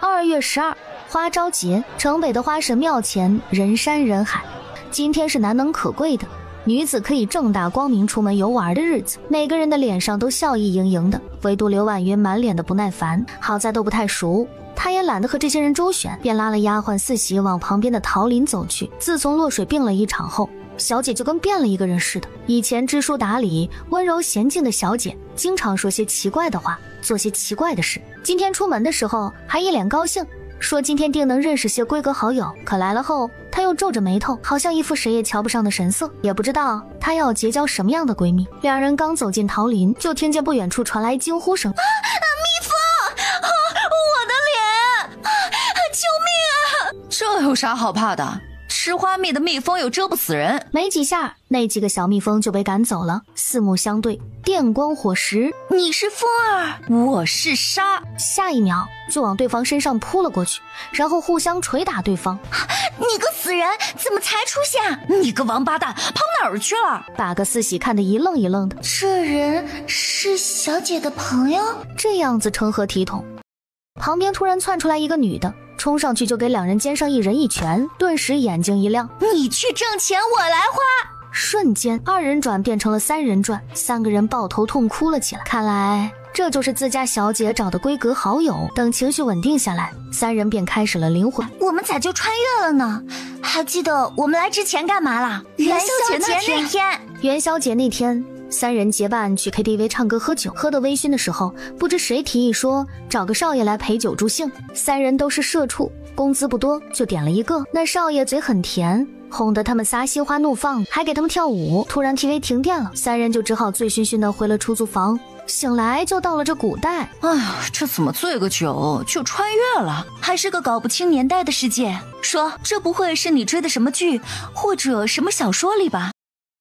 2月12，花朝节，城北的花神庙前人山人海。今天是难能可贵的女子可以正大光明出门游玩的日子，每个人的脸上都笑意盈盈的，唯独刘婉云满脸的不耐烦。好在都不太熟，她也懒得和这些人周旋，便拉了丫鬟四喜往旁边的桃林走去。自从落水病了一场后，小姐就跟变了一个人似的。以前知书达理、温柔娴静的小姐，经常说些奇怪的话，做些奇怪的事。今天出门的时候还一脸高兴，说今天定能认识些闺阁好友。可来了后，她又皱着眉头，好像一副谁也瞧不上的神色，也不知道她要结交什么样的闺蜜。两人刚走进桃林，就听见不远处传来惊呼声：蜜蜂！我的脸！救命啊！这有啥好怕的？吃花蜜的蜜蜂又蛰不死人。没几下，那几个小蜜蜂就被赶走了。四目相对，电光火石。你是蜂儿，我是沙。下一秒就往对方身上扑了过去，然后互相捶打对方。你个死人，怎么才出现？你个王八蛋，跑哪儿去了？八个四喜看得一愣一愣的。这人是小姐的朋友？这样子成何体统？旁边突然窜出来一个女的，冲上去就给两人肩上一人一拳，顿时眼睛一亮。你去挣钱，我来花。瞬间2人转变成了3人转，3个人抱头痛哭了起来。看来这就是自家小姐找的闺阁好友。等情绪稳定下来，3人便开始了灵魂。我们咋就穿越了呢？还记得我们来之前干嘛了？元宵节那天。元宵节那天，3人结伴去 KTV 唱歌喝酒，喝得微醺的时候，不知谁提议说找个少爷来陪酒助兴。3人都是社畜，工资不多，就点了一个。那少爷嘴很甜，哄得他们仨心花怒放，还给他们跳舞。突然 TV 停电了，3人就只好醉醺醺的回了出租房。醒来就到了这古代。哎呀，这怎么醉个酒就穿越了？还是个搞不清年代的世界。说这不会是你追的什么剧或者什么小说里吧？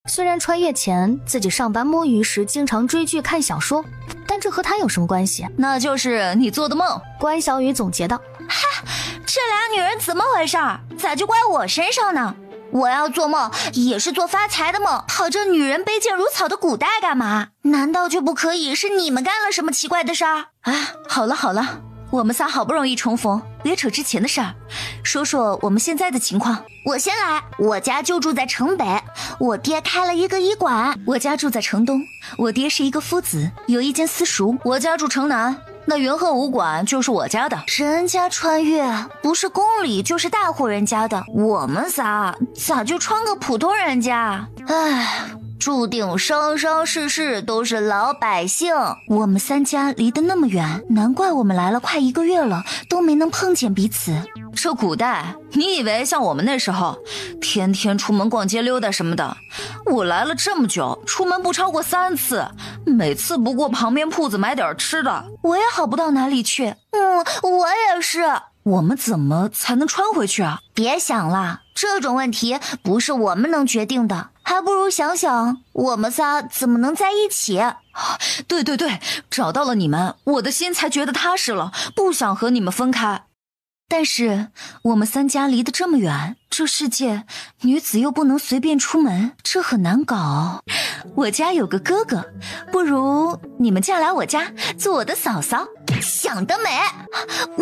虽然穿越前自己上班摸鱼时经常追剧看小说，但这和他有什么关系？那就是你做的梦。关小雨总结道。哈，这俩女人怎么回事？咋就怪我身上呢？我要做梦也是做发财的梦，跑这女人卑贱如草的古代干嘛？难道就不可以是你们干了什么奇怪的事儿？啊，好了好了，我们仨好不容易重逢，别扯之前的事儿，说说我们现在的情况。我先来，我家就住在城北，我爹开了一个医馆。我家住在城东，我爹是一个夫子，有一间私塾。我家住城南，那云鹤武馆就是我家的。人家穿越不是宫里就是大户人家的，我们仨咋就穿个普通人家？唉，注定生生世世都是老百姓。我们3家离得那么远，难怪我们来了快1个月了都没能碰见彼此。这古代，你以为像我们那时候天天出门逛街溜达什么的？我来了这么久，出门不超过3次，每次不过旁边铺子买点吃的，我也好不到哪里去。我也是。我们怎么才能穿回去啊？别想了，这种问题不是我们能决定的，还不如想想我们仨怎么能在一起。对对对，找到了你们，我的心才觉得踏实了，不想和你们分开。但是我们3家离得这么远，这世界女子又不能随便出门，这很难搞。我家有个哥哥，不如你们嫁来我家做我的嫂嫂。想得美！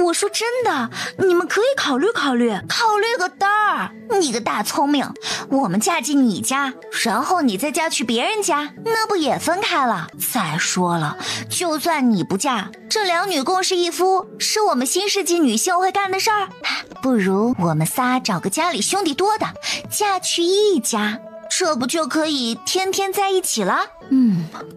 我说真的，你们可以考虑考虑。考虑个蛋儿！你个大聪明，我们嫁进你家，然后你再嫁去别人家，那不也分开了？再说了，就算你不嫁，这两女共侍一夫是我们新世纪女性会干的事儿。不如我们仨找个家里兄弟多的，嫁去一家，这不就可以天天在一起了？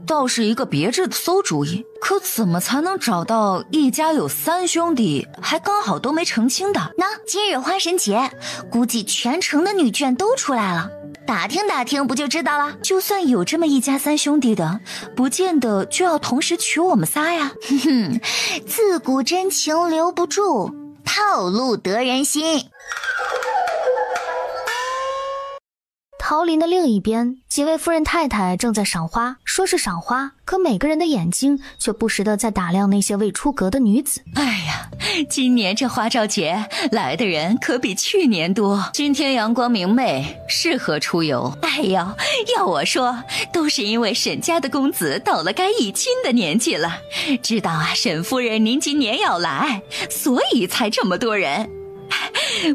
倒是一个别致的馊主意。可怎么才能找到一家有3兄弟，还刚好都没成亲的？那今日花神节，估计全城的女眷都出来了，打听打听不就知道了？就算有这么一家3兄弟的，不见得就要同时娶我们仨呀。自古真情留不住，套路得人心。桃林的另一边，几位夫人太太正在赏花，说是赏花，可每个人的眼睛却不时地在打量那些未出阁的女子。哎呀，今年这花朝节来的人可比去年多，今天阳光明媚，适合出游。哎呦，要我说，都是因为沈家的公子到了该议亲的年纪了，知道啊，沈夫人您今年要来，所以才这么多人。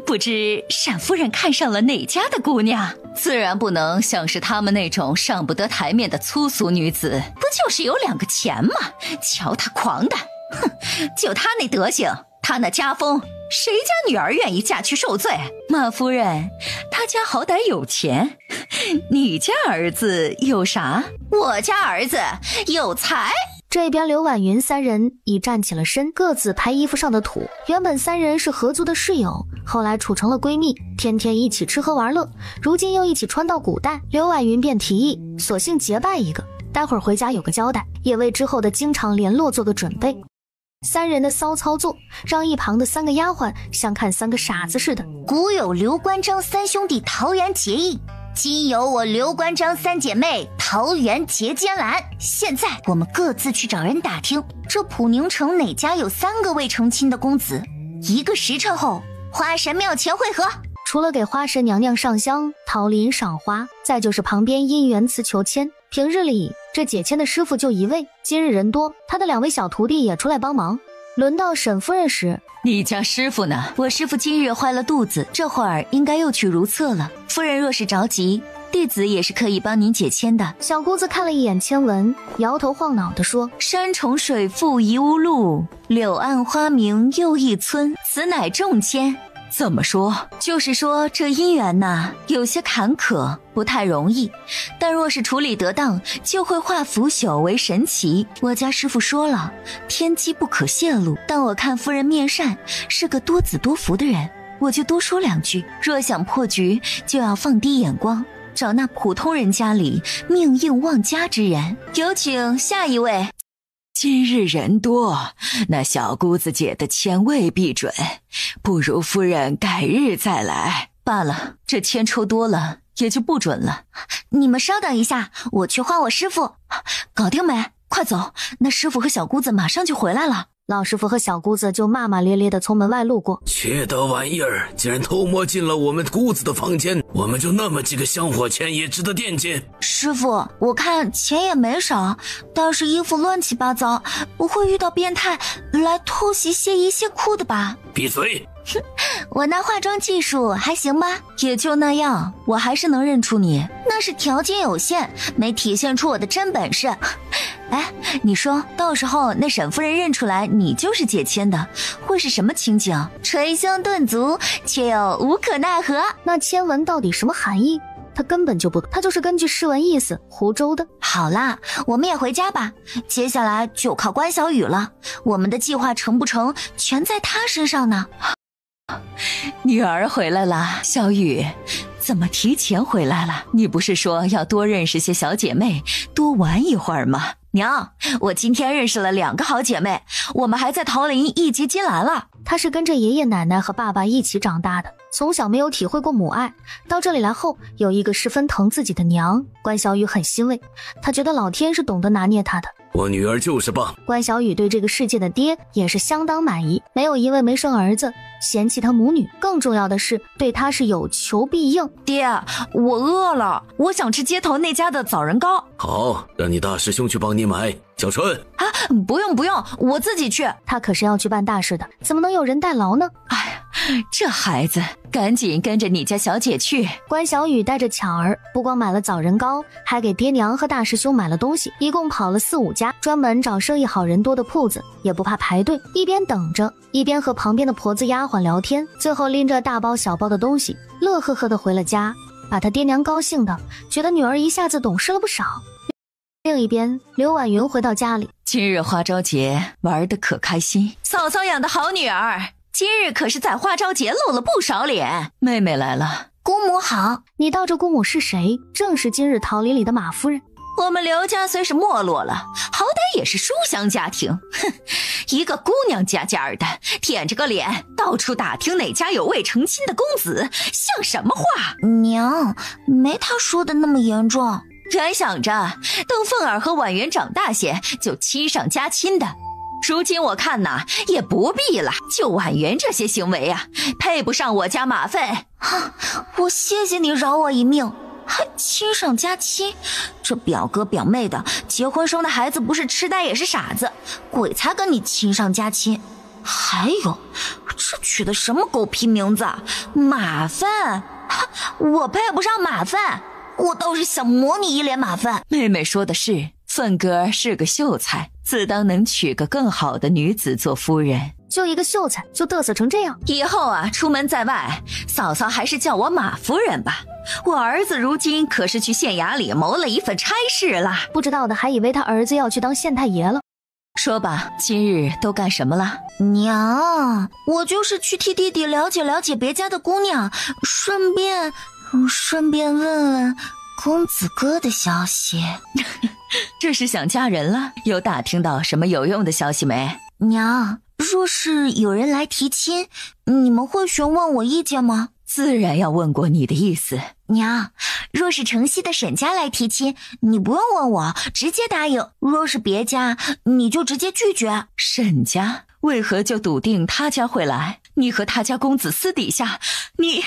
不知沈夫人看上了哪家的姑娘？自然不能像是他们那种上不得台面的粗俗女子，不就是有2个钱吗？瞧她狂的，哼，就她那德行，她那家风，谁家女儿愿意嫁去受罪？马夫人，她家好歹有钱，你家儿子有啥？我家儿子有才。这边刘婉云3人已站起了身，各自拍衣服上的土。原本3人是合租的室友，后来处成了闺蜜，天天一起吃喝玩乐，如今又一起穿到古代。刘婉云便提议，索性结拜一个，待会儿回家有个交代，也为之后的经常联络做个准备。3人的骚操作让一旁的3个丫鬟像看3个傻子似的。古有刘关张3兄弟桃园结义，今有我刘关张3姐妹桃园结奸兰。现在我们各自去找人打听，这普宁城哪家有3个未成亲的公子，1个时辰后花神庙前会合。除了给花神娘娘上香、桃林赏花，再就是旁边姻缘词求签。平日里这解签的师傅就1位，今日人多，他的2位小徒弟也出来帮忙。轮到沈夫人时，你家师傅呢？我师傅今日坏了肚子，这会儿应该又去如厕了。夫人若是着急，弟子也是可以帮您解签的。小姑子看了一眼签文，摇头晃脑地说：山重水复疑无路，柳暗花明又一村，此乃重签。怎么说？就是说这姻缘呐，有些坎坷，不太容易，但若是处理得当，就会化腐朽为神奇。我家师傅说了，天机不可泄露，但我看夫人面善，是个多子多福的人，我就多说2句。若想破局，就要放低眼光，找那普通人家里命硬旺家之人。有请下一位。今日人多，那小姑子姐的签未必准，不如夫人改日再来。罢了，这签抽多了也就不准了。你们稍等一下，我去唤我师傅。搞定没？快走，那师傅和小姑子马上就回来了。老师傅和小姑子就骂骂咧咧地从门外路过。缺德玩意儿，竟然偷摸进了我们姑子的房间，我们就那么几个香火钱也值得惦记？师傅，我看钱也没少，但是衣服乱七八糟，不会遇到变态来偷袭亵衣亵裤的吧？闭嘴！我那化妆技术还行吧？也就那样，我还是能认出你。那是条件有限，没体现出我的真本事。哎，你说到时候那沈夫人认出来你就是解签的，会是什么情景？捶胸顿足，却又无可奈何。那签文到底什么含义？他根本就不懂，他就是根据诗文意思胡诌的。好啦，我们也回家吧，接下来就靠关小雨了。我们的计划成不成，全在他身上呢。女儿回来了，小雨，怎么提前回来了？你不是说要多认识些小姐妹，多玩一会儿吗？娘，我今天认识了2个好姐妹，我们还在桃林一结金兰了。她是跟着爷爷奶奶和爸爸一起长大的，从小没有体会过母爱，到这里来后有一个十分疼自己的娘。关小雨很欣慰，她觉得老天是懂得拿捏她的。我女儿就是棒。关小雨对这个世界的爹也是相当满意，没有因为没生儿子嫌弃他母女，更重要的是对他是有求必应。爹，我饿了，我想吃街头那家的枣仁糕。好，让你大师兄去帮你买。小春啊，不用，我自己去。他可是要去办大事的，怎么能有人代劳呢？哎呀，这孩子赶紧跟着你家小姐去。关小雨带着巧儿不光买了枣仁糕，还给爹娘和大师兄买了东西，一共跑了4、5家，专门找生意好人多的铺子，也不怕排队，一边等着一边和旁边的婆子丫鬟聊天，最后拎着大包小包的东西乐呵呵的回了家，把他爹娘高兴的觉得女儿一下子懂事了不少。另一边，刘婉云回到家里，今日花朝节玩得可开心，嫂嫂养的好女儿，今日可是在花朝节露了不少脸。妹妹来了。姑母好。你道这姑母是谁？正是今日桃林里的马夫人。我们刘家虽是没落了，好歹也是书香家庭，哼，一个姑娘家家的，舔着个脸到处打听哪家有未成亲的公子，像什么话？娘，没他说的那么严重。原想着等凤儿和婉元长大些就亲上加亲的，如今我看呐，也不必了。就婉元这些行为啊，配不上我家马粪。我谢谢你饶我一命，还亲上加亲，这表哥表妹的结婚生的孩子不是痴呆也是傻子，鬼才跟你亲上加亲。还有，这取的什么狗屁名字？马粪，我配不上马粪，我倒是想模拟一脸马粪。妹妹说的是，凤哥是个秀才，自当能娶个更好的女子做夫人。就一个秀才就嘚瑟成这样，以后啊，出门在外，嫂嫂还是叫我马夫人吧。我儿子如今可是去县衙里谋了一份差事啦。不知道的还以为他儿子要去当县太爷了。说吧，今日都干什么了？娘，我就是去替弟弟了解了解别家的姑娘，顺便问问公子哥的消息。这是想嫁人了？有打听到什么有用的消息没？娘，若是有人来提亲，你们会询问我意见吗？自然要问过你的意思。娘，若是城西的沈家来提亲，你不用问我，直接答应；若是别家，你就直接拒绝。沈家为何就笃定他家会来？你和他家公子私底下，你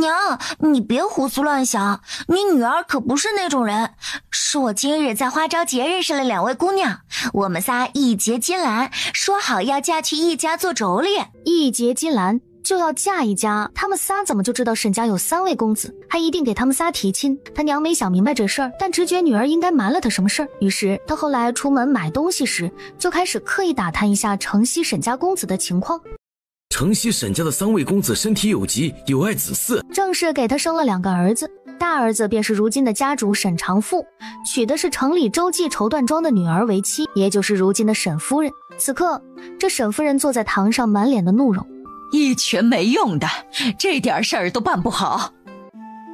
娘，你别胡思乱想，你女儿可不是那种人。是我今日在花朝节认识了2位姑娘，我们仨一结金兰，说好要嫁去一家做妯娌。一结金兰就要嫁一家，他们仨怎么就知道沈家有3位公子，还一定给他们仨提亲？他娘没想明白这事儿，但直觉女儿应该瞒了他什么事儿。于是他后来出门买东西时，就开始刻意打探一下城西沈家公子的情况。城西沈家的3位公子身体有疾，有爱子嗣，正是给他生了2个儿子，大儿子便是如今的家主沈长富，娶的是城里周记绸缎庄的女儿为妻，也就是如今的沈夫人。此刻这沈夫人坐在堂上，满脸的怒容，一群没用的，这点事儿都办不好。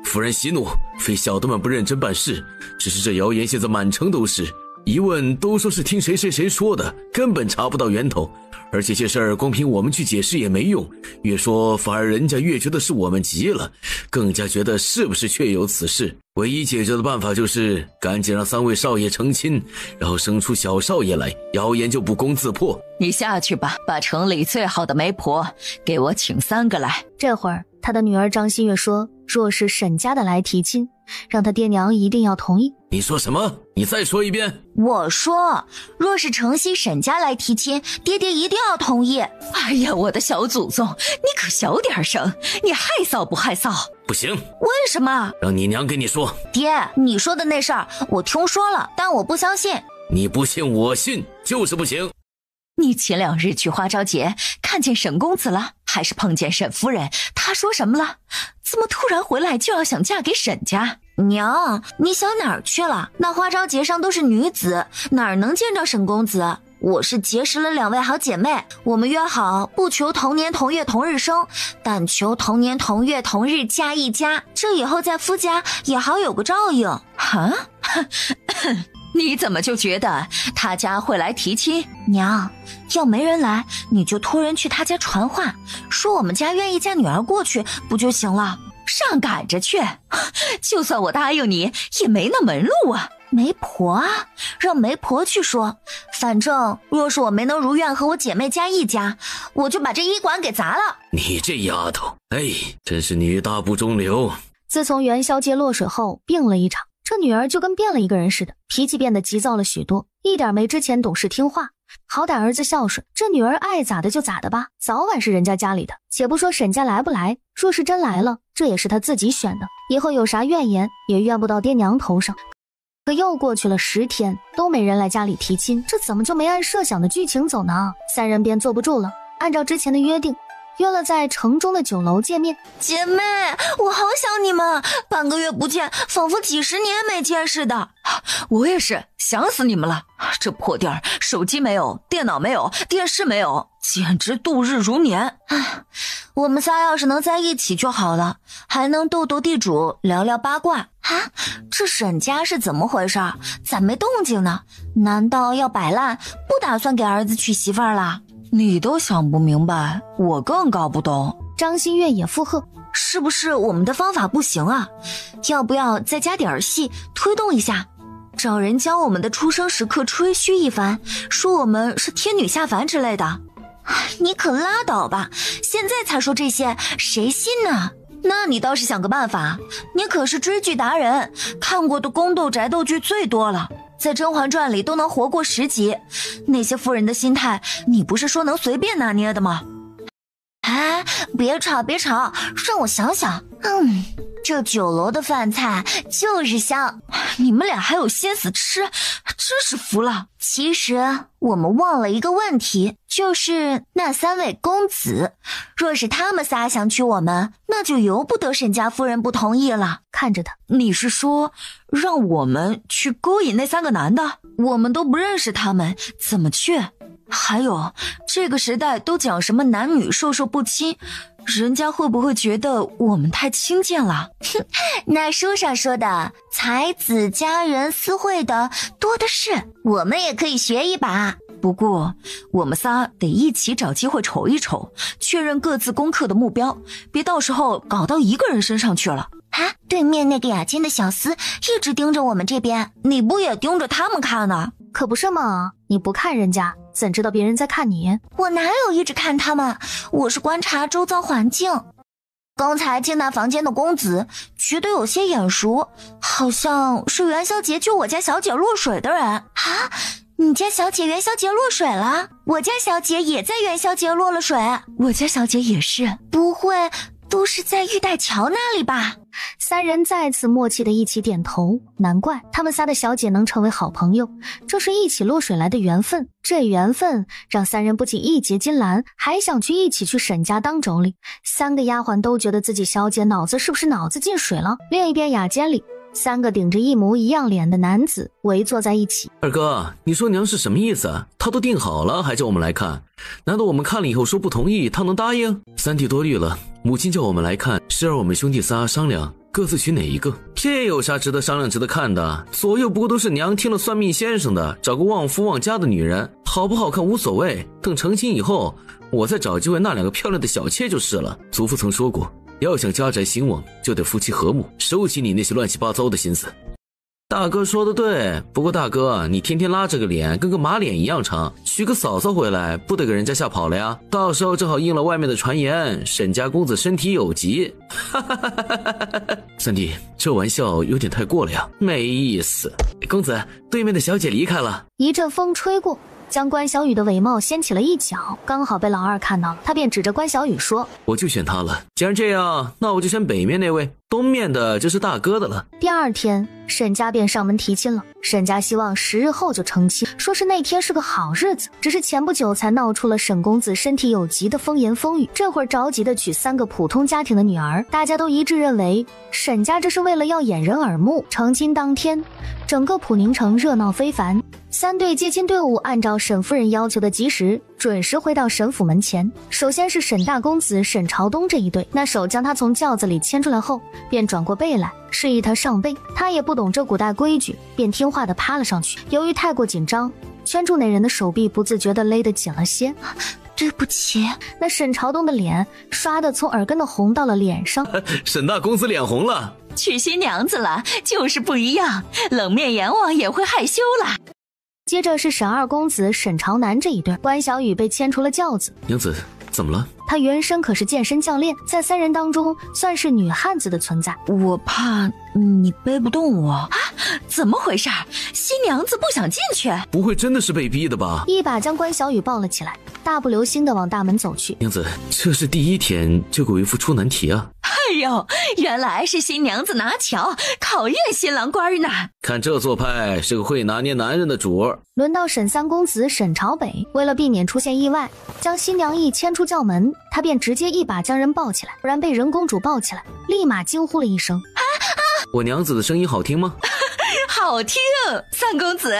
夫人息怒，非小的们不认真办事，只是这谣言现在满城都是，一问都说是听谁说的，根本查不到源头。而且这事儿光凭我们去解释也没用，越说反而人家越觉得是我们急了，更加觉得是不是确有此事。唯一解决的办法就是赶紧让3位少爷成亲，然后生出小少爷来，谣言就不攻自破。你下去吧，把城里最好的媒婆给我请3个来。这会儿他的女儿张馨月说，若是沈家的来提亲，让他爹娘一定要同意。你说什么？你再说一遍。我说，若是城西沈家来提亲，爹爹一定要同意。哎呀，我的小祖宗，你可小点声，你害臊不害臊？不行。为什么？让你娘跟你说。爹，你说的那事儿我听说了，但我不相信。你不信我信，就是不行。你前2日去花朝节看见沈公子了，还是碰见沈夫人？她说什么了？怎么突然回来就要想嫁给沈家？娘，你想哪儿去了？那花朝节上都是女子，哪儿能见着沈公子？我是结识了2位好姐妹，我们约好不求同年同月同日生，但求同年同月同日嫁一家，这以后在夫家也好有个照应。哈，你怎么就觉得他家会来提亲？娘，要没人来，你就托人去他家传话，说我们家愿意嫁女儿过去，不就行了？上赶着去，就算我答应你，也没那门路啊。媒婆啊，让媒婆去说。反正若是我没能如愿和我姐妹嫁一家，我就把这医馆给砸了。你这丫头，真是女大不中留。自从元宵节落水后病了一场，这女儿就跟变了一个人似的，脾气变得急躁了许多，一点没之前懂事听话。好歹儿子孝顺，这女儿爱咋的就咋的吧，早晚是人家家里的。且不说沈家来不来，若是真来了，这也是他自己选的，以后有啥怨言也怨不到爹娘头上。可又过去了10天，都没人来家里提亲，这怎么就没按设想的剧情走呢？3人便坐不住了，按照之前的约定，约了在城中的酒楼见面。姐妹，我好想你们，半个月不见，仿佛几10年没见似的。我也是，想死你们了。这破地儿，手机没有，电脑没有，电视没有，简直度日如年。我们仨要是能在一起就好了，还能斗斗地主，聊聊八卦啊。这沈家是怎么回事？咋没动静呢？难道要摆烂，不打算给儿子娶媳妇儿了？你都想不明白，我更搞不懂。张馨月也附和，是不是我们的方法不行啊？要不要再加点戏，推动一下？找人将我们的出生时刻吹嘘一番，说我们是天女下凡之类的。你可拉倒吧，现在才说这些，谁信呢？那你倒是想个办法，你可是追剧达人，看过的宫斗宅斗剧最多了，在《甄嬛传》里都能活过10集，那些妇人的心态，你不是说能随便拿捏的吗？哎，别吵，让我想想。这酒楼的饭菜就是香，你们俩还有心思吃，真是服了。其实我们忘了一个问题，就是那3位公子，若是他们仨想娶我们，那就由不得沈家夫人不同意了。看着他，你是说让我们去勾引那3个男的？我们都不认识他们，怎么去？还有，这个时代都讲什么男女授受不亲，人家会不会觉得我们太轻贱了？那书上说的才子佳人私会的多的是，我们也可以学一把。不过我们仨得一起找机会瞅一瞅，确认各自攻克的目标，别到时候搞到一个人身上去了。啊，对面那个雅金的小厮一直盯着我们这边，你不也盯着他们看呢？可不是嘛，你不看人家，怎知道别人在看你？我哪有一直看他们，我是观察周遭环境。刚才进那房间的公子觉得有些眼熟，好像是元宵节救我家小姐落水的人啊。你家小姐元宵节落水了？我家小姐也在元宵节落了水。我家小姐也是。不会都是在玉带桥那里吧？3人再次默契的一起点头，难怪他们仨的小姐能成为好朋友，这是一起落水来的缘分。这缘分让3人不仅义结金兰，还想去一起去沈家当妯娌。3个丫鬟都觉得自己小姐脑子是不是脑子进水了。另一边雅间里，3个顶着一模一样脸的男子围坐在一起。二哥，你说娘是什么意思啊？她都定好了还叫我们来看，难道我们看了以后说不同意她能答应？3弟多虑了，母亲叫我们来看，是让我们兄弟仨商量各自娶哪一个。这有啥值得商量值得看的？左右不过都是娘听了算命先生的，找个旺夫旺家的女人，好不好看无所谓，等成亲以后我再找机会那2个漂亮的小妾就是了。祖父曾说过，要想家宅兴旺，就得夫妻和睦，收起你那些乱七八糟的心思。大哥说的对，不过大哥，你天天拉着个脸跟个马脸一样长，娶个嫂嫂回来不得给人家吓跑了呀？到时候正好应了外面的传言，沈家公子身体有疾。3弟，这玩笑有点太过了呀，没意思。公子，对面的小姐离开了。一阵风吹过，将关小雨的尾帽掀起了一角，刚好被老二看到了，他便指着关小雨说：我就选他了，既然这样，那我就选北面那位，东面的就是大哥的了。第2天，沈家便上门提亲了。沈家希望10日后就成亲，说是那天是个好日子，只是前不久才闹出了沈公子身体有疾的风言风语，这会儿着急的娶3个普通家庭的女儿，大家都一致认为沈家这是为了要掩人耳目。成亲当天，整个普宁城热闹非凡，3队接亲队伍按照沈夫人要求的及时准时回到沈府门前。首先是沈大公子沈朝东这一队，那手将他从轿子里牵出来后，便转过背来示意他上背，他也不懂这古代规矩，便听话的趴了上去。由于太过紧张，圈住那人的手臂不自觉地勒得紧了些。对不起。那沈朝东的脸刷的从耳根的红到了脸上。沈大公子脸红了。娶新娘子了就是不一样，冷面阎王也会害羞了。接着是沈二公子沈朝南这一对，关小雨被牵出了轿子。娘子怎么了？他原身可是健身教练，在3人当中算是女汉子的存在。我怕你背不动我啊！怎么回事？新娘子不想进去？不会真的是被逼的吧？一把将关小雨抱了起来，大步流星地往大门走去。娘子，这是第1天就给为夫出难题啊！哎呦，原来是新娘子拿巧考验新郎官呢。看这做派是个会拿捏男人的主儿。轮到沈3公子沈朝北，为了避免出现意外，将新娘一牵出轿门，他便直接一把将人抱起来，不然被任公主抱起来，立马惊呼了一声：我娘子的声音好听吗？好好听。三公子，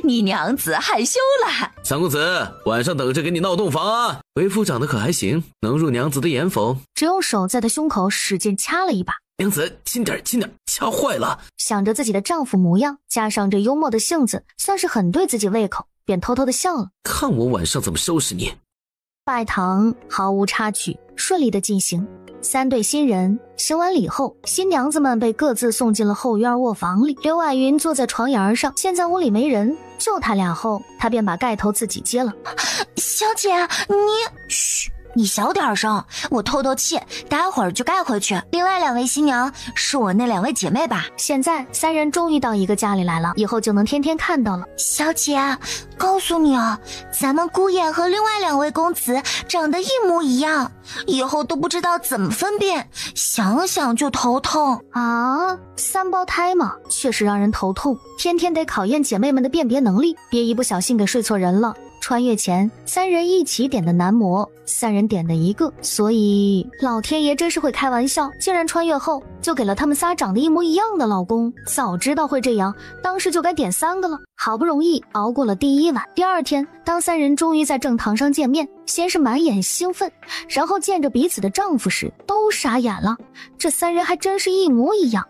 你娘子害羞了。三公子，晚上等着给你闹洞房啊。为夫长得可还行，能入娘子的眼否？只用手在他胸口使劲掐了一把。娘子，轻点，掐坏了。想着自己的丈夫模样，加上这幽默的性子，算是很对自己胃口，便偷偷的笑了。看我晚上怎么收拾你。拜堂毫无插曲，顺利的进行。三对新人行完礼后，新娘子们被各自送进了后院卧房里。刘婉云坐在床沿上，现在屋里没人，就他俩后，他便把盖头自己揭了。小姐，嘘，你小点声，我透透气，待会儿就盖回去。另外2位新娘是我那2位姐妹吧？现在3人终于到一个家里来了，以后就能天天看到了。小姐，告诉你啊，咱们姑爷和另外2位公子长得一模一样，以后都不知道怎么分辨，想想就头痛啊！3胞胎嘛，确实让人头痛，天天得考验姐妹们的辨别能力，别一不小心给睡错人了。穿越前3人一起点的男模，3人点的一个，所以老天爷真是会开玩笑，竟然穿越后就给了他们仨长得一模一样的老公。早知道会这样，当时就该点3个了。好不容易熬过了第1晚，第2天，当3人终于在正堂上见面，先是满眼兴奋，然后见着彼此的丈夫时都傻眼了，这3人还真是一模一样。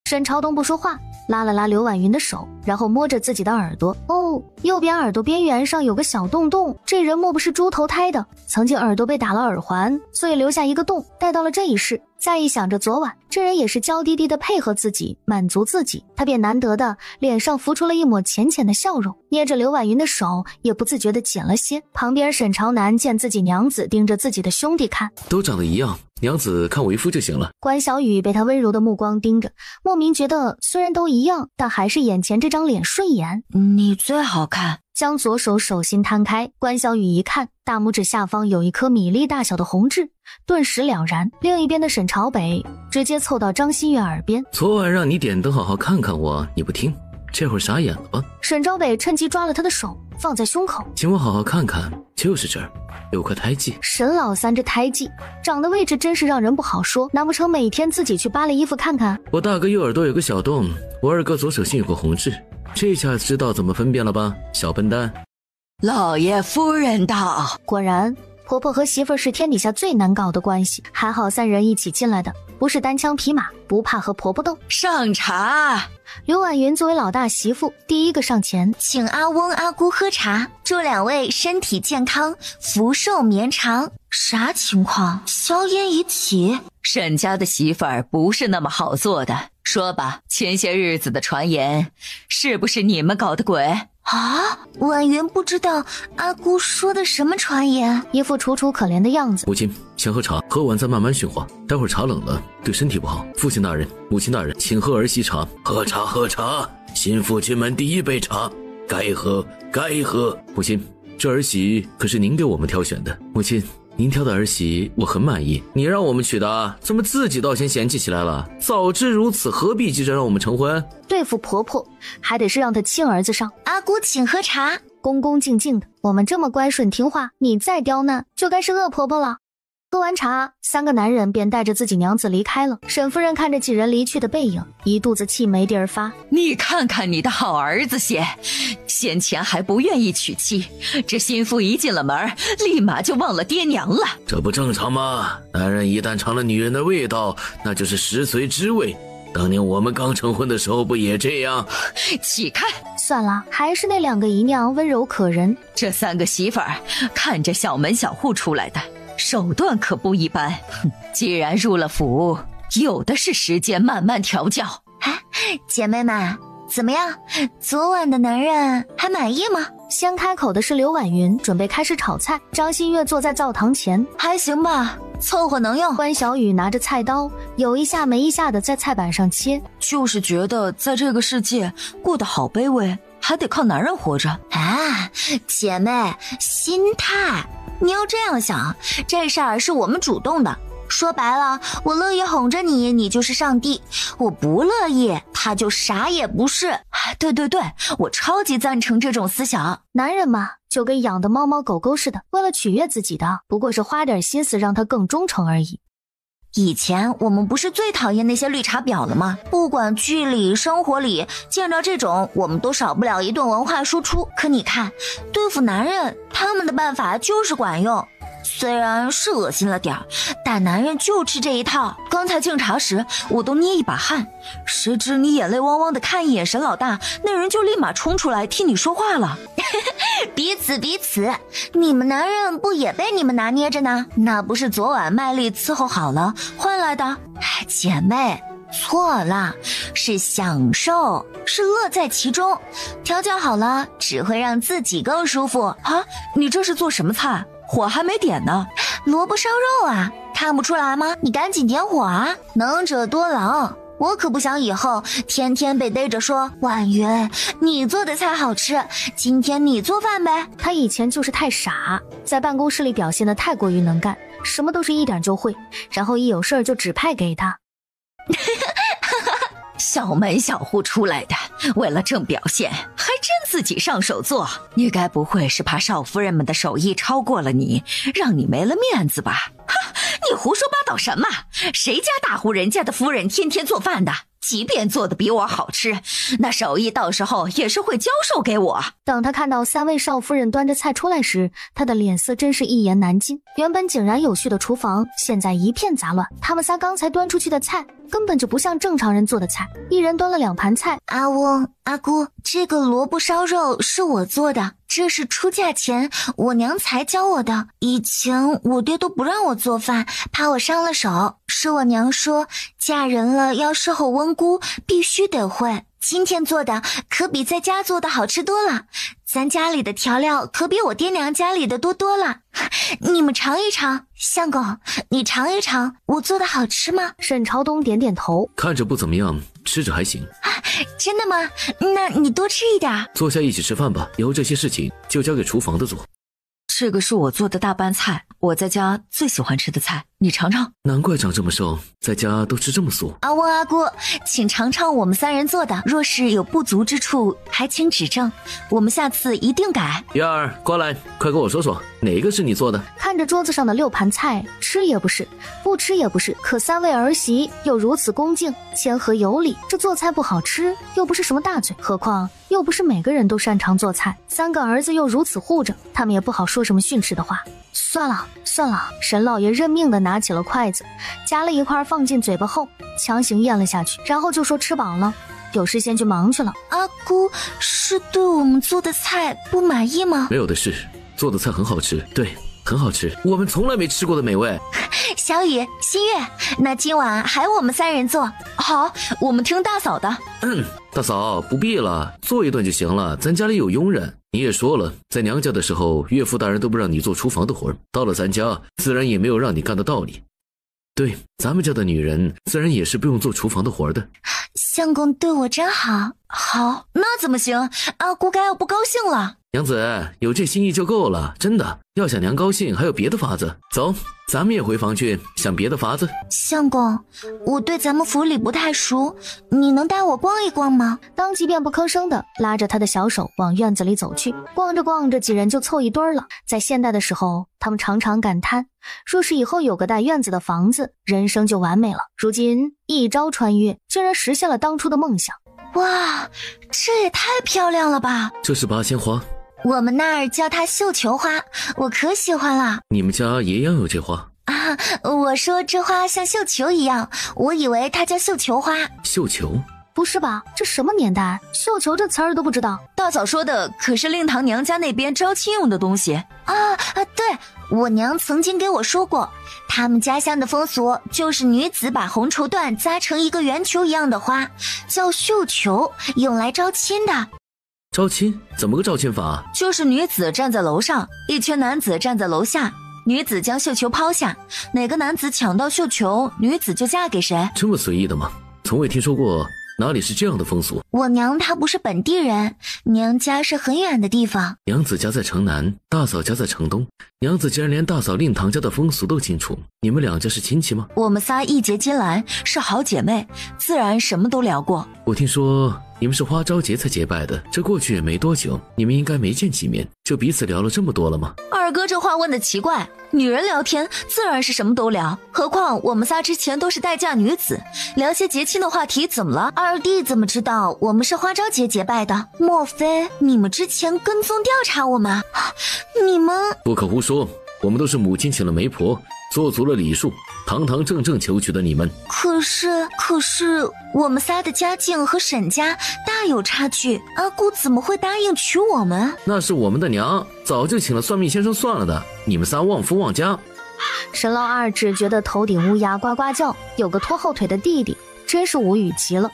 沈朝东不说话，拉了拉刘婉云的手，然后摸着自己的耳朵。哦，右边耳朵边缘上有个小洞洞，这人莫不是猪头胎的？曾经耳朵被打了耳环，所以留下一个洞，带到了这一世。再一想着昨晚，这人也是娇滴滴的配合自己，满足自己，他便难得的脸上浮出了一抹浅浅的笑容，捏着刘婉云的手也不自觉的紧了些。旁边沈朝南见自己娘子盯着自己的兄弟看，都长得一样，娘子看为夫就行了。关小雨被他温柔的目光盯着，莫名觉得虽然都一样，但还是眼前这张脸顺眼。你最好看。将左手手心摊开，关小雨一看，大拇指下方有一颗米粒大小的红痣，顿时了然。另一边的沈朝北直接凑到张馨月耳边，昨晚让你点灯好好看看我，你不听，这会儿傻眼了吧？沈朝北趁机抓了他的手，放在胸口，请我好好看看，就是这儿有块胎记。沈老三这胎记长的位置真是让人不好说，难不成每天自己去扒了衣服看看？我大哥右耳朵有个小洞，我二哥左手心有个红痣，这下知道怎么分辨了吧，小笨蛋。老爷夫人到。果然婆婆和媳妇儿是天底下最难搞的关系，还好3人一起进来的，不是单枪匹马，不怕和婆婆斗。上茶。刘婉云作为老大媳妇，第一个上前，请阿翁阿姑喝茶，祝2位身体健康，福寿绵长。啥情况？硝烟已起。沈家的媳妇儿不是那么好做的，说吧，前些日子的传言是不是你们搞的鬼啊？婉云不知道阿姑说的什么传言，一副楚楚可怜的样子。母亲，先喝茶，喝完再慢慢驯化，待会儿茶冷了对身体不好。父亲大人，母亲大人，请喝儿媳茶。喝茶喝茶，新妇亲们第一杯茶，该喝该喝。母亲，这儿媳可是您给我们挑选的。母亲，您挑的儿媳我很满意，你让我们娶的，怎么自己倒先嫌弃起来了？早知如此，何必急着让我们成婚？对付婆婆还得是让她亲儿子上。阿姑请喝茶。恭恭敬敬的，我们这么乖顺听话，你再刁难就该是恶婆婆了。喝完茶，3个男人便带着自己娘子离开了。沈夫人看着几人离去的背影，一肚子气没地儿发。你看看你的好儿子先前还不愿意娶妻，这心腹一进了门，立马就忘了爹娘了。这不正常吗？男人一旦尝了女人的味道，那就是食髓知味。当年我们刚成婚的时候不也这样？起开！算了，还是那2个姨娘温柔可人。这3个媳妇儿看着小门小户出来的，手段可不一般。既然入了府，有的是时间慢慢调教。姐妹们怎么样？昨晚的男人还满意吗？先开口的是刘婉云，准备开始炒菜。张馨月坐在灶堂前，还行吧，凑合能用。关小雨拿着菜刀，有一下没一下的在菜板上切。就是觉得在这个世界过得好卑微，还得靠男人活着。啊，姐妹，心态，你要这样想，这事儿是我们主动的。说白了，我乐意哄着你，你就是上帝；我不乐意，他就啥也不是。对对对，我超级赞成这种思想。男人嘛，就跟养的猫猫狗狗似的，为了取悦自己的，不过是花点心思让他更忠诚而已。以前我们不是最讨厌那些绿茶婊了吗？不管剧里生活里，见到这种我们都少不了一顿文化输出。可你看，对付男人，他们的办法就是管用。虽然是恶心了点儿，但男人就吃这一套。刚才敬茶时，我都捏一把汗，谁知你眼泪汪汪的看一眼沈老大，那人就立马冲出来替你说话了。彼此，你们男人不也被你们拿捏着呢？那不是昨晚卖力伺候好了换来的？姐妹，错了，是享受，是乐在其中。调教好了，只会让自己更舒服。啊，你这是做什么菜？火还没点呢。萝卜烧肉啊，看不出来吗？你赶紧点火啊！能者多劳，我可不想以后天天被逮着说，婉云，你做的菜好吃，今天你做饭呗。他以前就是太傻，在办公室里表现得太过于能干，什么都是一点就会，然后一有事儿就指派给他。小门小户出来的，为了挣表现，还真自己上手做。你该不会是怕少夫人们的手艺超过了你，让你没了面子吧？哈，你胡说八道什么？谁家大户人家的夫人天天做饭的？即便做的比我好吃，那手艺到时候也是会教授给我。等他看到3位少夫人端着菜出来时，他的脸色真是一言难尽。原本井然有序的厨房，现在一片杂乱。他们仨刚才端出去的菜根本就不像正常人做的菜，一人端了2盘菜。阿翁、阿姑，这个萝卜烧肉是我做的，这是出嫁前我娘才教我的。以前我爹都不让我做饭，怕我伤了手，是我娘说嫁人了要伺候温姑，必须得会。今天做的可比在家做的好吃多了，咱家里的调料可比我爹娘家里的多了。你们尝一尝，相公，你尝一尝，我做的好吃吗？沈朝东点点头，看着不怎么样，吃着还行。真的吗？那你多吃一点。坐下一起吃饭吧，以后这些事情就交给厨房的做。这个是我做的大拌菜，我在家最喜欢吃的菜，你尝尝。难怪长这么瘦，在家都吃这么素。阿翁、阿姑，请尝尝我们3人做的，若是有不足之处，还请指正，我们下次一定改。月儿，过来，快跟我说说，哪个是你做的？看着桌子上的6盘菜，吃也不是，不吃也不是，可3位儿媳又如此恭敬，谦和有礼，这做菜不好吃又不是什么大罪，何况又不是每个人都擅长做菜，3个儿子又如此护着，他们也不好说什么训斥的话。算了，沈老爷认命的拿起了筷子，夹了一块放进嘴巴后，强行咽了下去，然后就说吃饱了，有事先去忙去了。阿姑是对我们做的菜不满意吗？没有的事，做的菜很好吃，对，很好吃，我们从来没吃过的美味。小雨、新月，那今晚还我们3人做。好，我们听大嫂的。大嫂不必了，做一顿就行了，咱家里有佣人。你也说了，在娘家的时候，岳父大人都不让你做厨房的活，到了咱家，自然也没有让你干的道理。对，咱们家的女人自然也是不用做厨房的活的。相公对我真好。好，那怎么行？阿姑该要不高兴了。娘子，有这心意就够了，真的，要想娘高兴还有别的法子。走，咱们也回房去想别的法子。相公，我对咱们府里不太熟，你能带我逛一逛吗？当即便不吭声的拉着他的小手往院子里走去。逛着逛着，几人就凑一堆了。在现代的时候，他们常常感叹，若是以后有个带院子的房子，人生就完美了。如今一朝穿越，竟然实现了当初的梦想。哇，这也太漂亮了吧！这是八仙花，我们那儿叫它绣球花，我可喜欢了。你们家也养有这花啊？我说这花像绣球一样，我以为它叫绣球花。绣球？不是吧？这什么年代？绣球这词儿都不知道。大嫂说的可是令堂娘家那边招亲用的东西啊！对，我娘曾经给我说过，他们家乡的风俗就是女子把红绸缎扎成一个圆球一样的花，叫绣球，用来招亲的。招亲？怎么个招亲法？就是女子站在楼上，一群男子站在楼下，女子将绣球抛下，哪个男子抢到绣球，女子就嫁给谁。这么随意的吗？从未听说过哪里是这样的风俗。我娘她不是本地人，娘家是很远的地方。娘子家在城南，大嫂家在城东。娘子竟然连大嫂令堂家的风俗都清楚，你们2家是亲戚吗？我们仨义结金兰，是好姐妹，自然什么都聊过。我听说你们是花朝节才结拜的，这过去也没多久，你们应该没见几面，就彼此聊了这么多了吗？二哥这话问的奇怪，女人聊天自然是什么都聊，何况我们仨之前都是待嫁女子，聊些节庆的话题怎么了？二弟怎么知道我们是花朝节结拜的？莫非你们之前跟踪调查我们？你们不可胡说，我们都是母亲请了媒婆，做足了礼数，堂堂正正求娶的你们。可是我们仨的家境和沈家大有差距，阿姑怎么会答应娶我们？那是我们的娘，早就请了算命先生算了的，你们仨旺夫旺家。沈老二只觉得头顶乌鸦呱呱叫，有个拖后腿的弟弟，真是无语极了。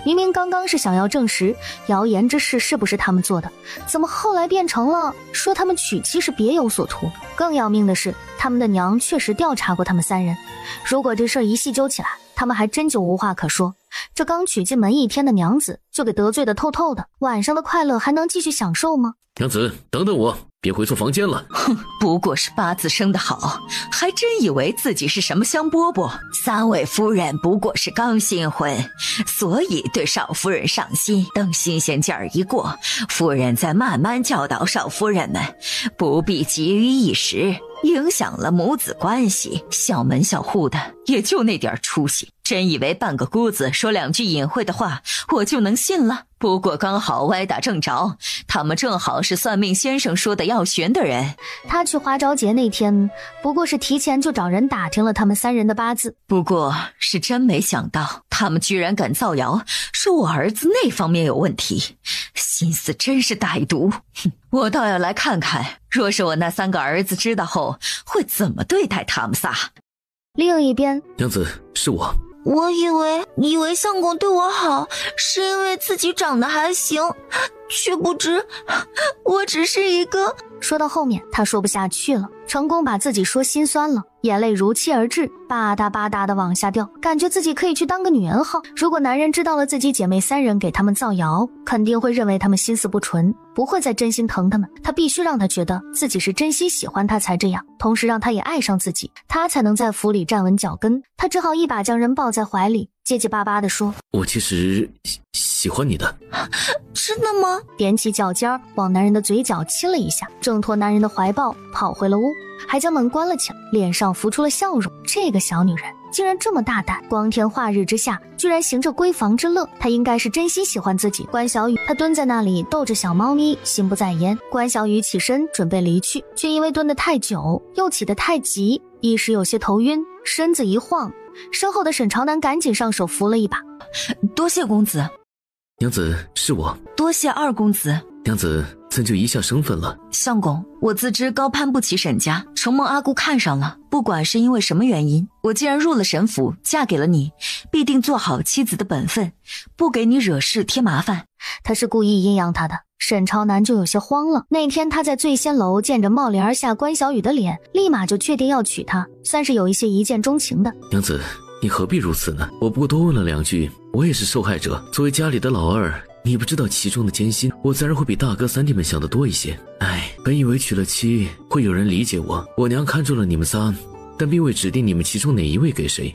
明明刚刚是想要证实谣言之事是不是他们做的，怎么后来变成了说他们娶妻是别有所图？更要命的是，他们的娘确实调查过他们三人，如果这事儿一细究起来，他们还真就无话可说。这刚娶进门一天的娘子就给得罪得透透的，晚上的快乐还能继续享受吗？娘子，等等我，别回错房间了。哼，不过是八字生得好，还真以为自己是什么香饽饽。三位夫人不过是刚新婚，所以对少夫人上心，等新鲜劲儿一过，夫人再慢慢教导少夫人们，不必急于一时，影响了母子关系。小门小户的也就那点出息，真以为半个姑子说两句隐晦的话我就能信了？不过刚好歪打正着，他们正好是算命先生说的要寻的人。他去花朝节那天不过是提前就找人打听了他们三人的八字，不过是真没想到他们居然敢造谣说我儿子那方面有问题，心思真是歹毒。我倒要来看看，若是我那三个儿子知道后会怎么对待他们仨。另一边，娘子，是我。我以为相公对我好，是因为自己长得还行，却不知我只是一个……说到后面他说不下去了，成功把自己说心酸了，眼泪如期而至，吧嗒吧嗒的往下掉，感觉自己可以去当个女人号。如果男人知道了自己姐妹三人给他们造谣，肯定会认为他们心思不纯，不会再真心疼他们。他必须让他觉得自己是真心喜欢他才这样，同时让他也爱上自己，他才能在府里站稳脚跟。他只好一把将人抱在怀里，结结巴巴地说：我其实喜欢你的。真的吗？踮起脚尖往男人的嘴角亲了一下，挣脱男人的怀抱跑回了屋，还将门关了起来，脸上浮出了笑容。这个小女人竟然这么大胆，光天化日之下居然行着闺房之乐，她应该是真心喜欢自己。关小雨她蹲在那里逗着小猫咪，心不在焉。关小雨起身准备离去，却因为蹲得太久又起得太急，一时有些头晕，身子一晃，身后的沈朝南赶紧上手扶了一把。多谢公子。娘子，是我。多谢二公子。娘子，怎就一下生分了？相公，我自知高攀不起沈家，承蒙阿姑看上了，不管是因为什么原因，我既然入了沈府，嫁给了你，必定做好妻子的本分，不给你惹事添麻烦。他是故意阴阳他的。沈朝南就有些慌了，那天他在醉仙楼见着冒帘而下关小雨的脸，立马就确定要娶她，算是有一些一见钟情的。娘子，你何必如此呢？我不过多问了两句，我也是受害者，作为家里的老二，你不知道其中的艰辛，我自然会比大哥三弟们想的多一些。本以为娶了妻会有人理解我，我娘看中了你们仨，但并未指定你们其中哪一位给谁。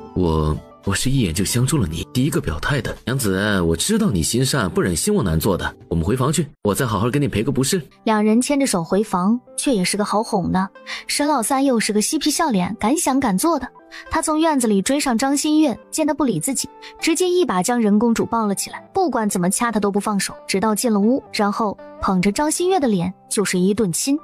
我是一眼就相中了你，第一个表态的。娘子，我知道你心善，不忍心我难做的，我们回房去，我再好好给你赔个不是。两人牵着手回房，却也是个好哄的。沈老三又是个嬉皮笑脸，敢想敢做的。他从院子里追上张馨月，见他不理自己，直接一把将任公主抱了起来，不管怎么掐他都不放手，直到进了屋，然后捧着张馨月的脸就是一顿亲。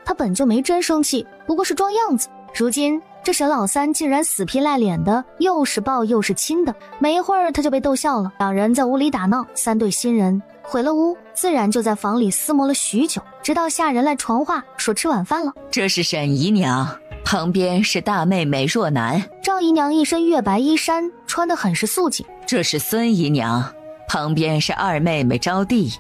他本就没真生气，不过是装样子，如今这沈老三竟然死皮赖脸的，又是抱又是亲的，没一会儿他就被逗笑了。两人在屋里打闹，三对新人回了屋，自然就在房里厮磨了许久，直到下人来传话说吃晚饭了。这是沈姨娘，旁边是大妹妹若楠。赵姨娘一身月白衣衫，穿得很是素净。这是孙姨娘，旁边是二妹妹招娣。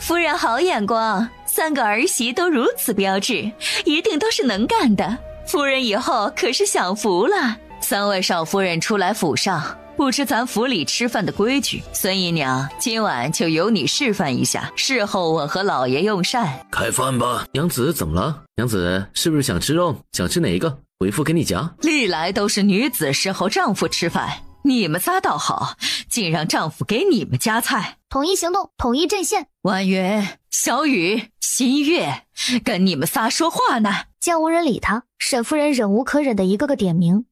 夫人好眼光，三个儿媳都如此标致，一定都是能干的。夫人以后可是享福了。三位少夫人出来府上，不知咱府里吃饭的规矩，孙姨娘今晚就由你示范一下，事后我和老爷用膳。开饭吧。娘子怎么了？娘子是不是想吃肉？想吃哪一个？为父给你夹。历来都是女子侍候丈夫吃饭，你们仨倒好，竟让丈夫给你们夹菜。统一行动，统一阵线。婉云、小雨、新月，跟你们仨说话呢。见无人理他，沈夫人忍无可忍的一个个点名。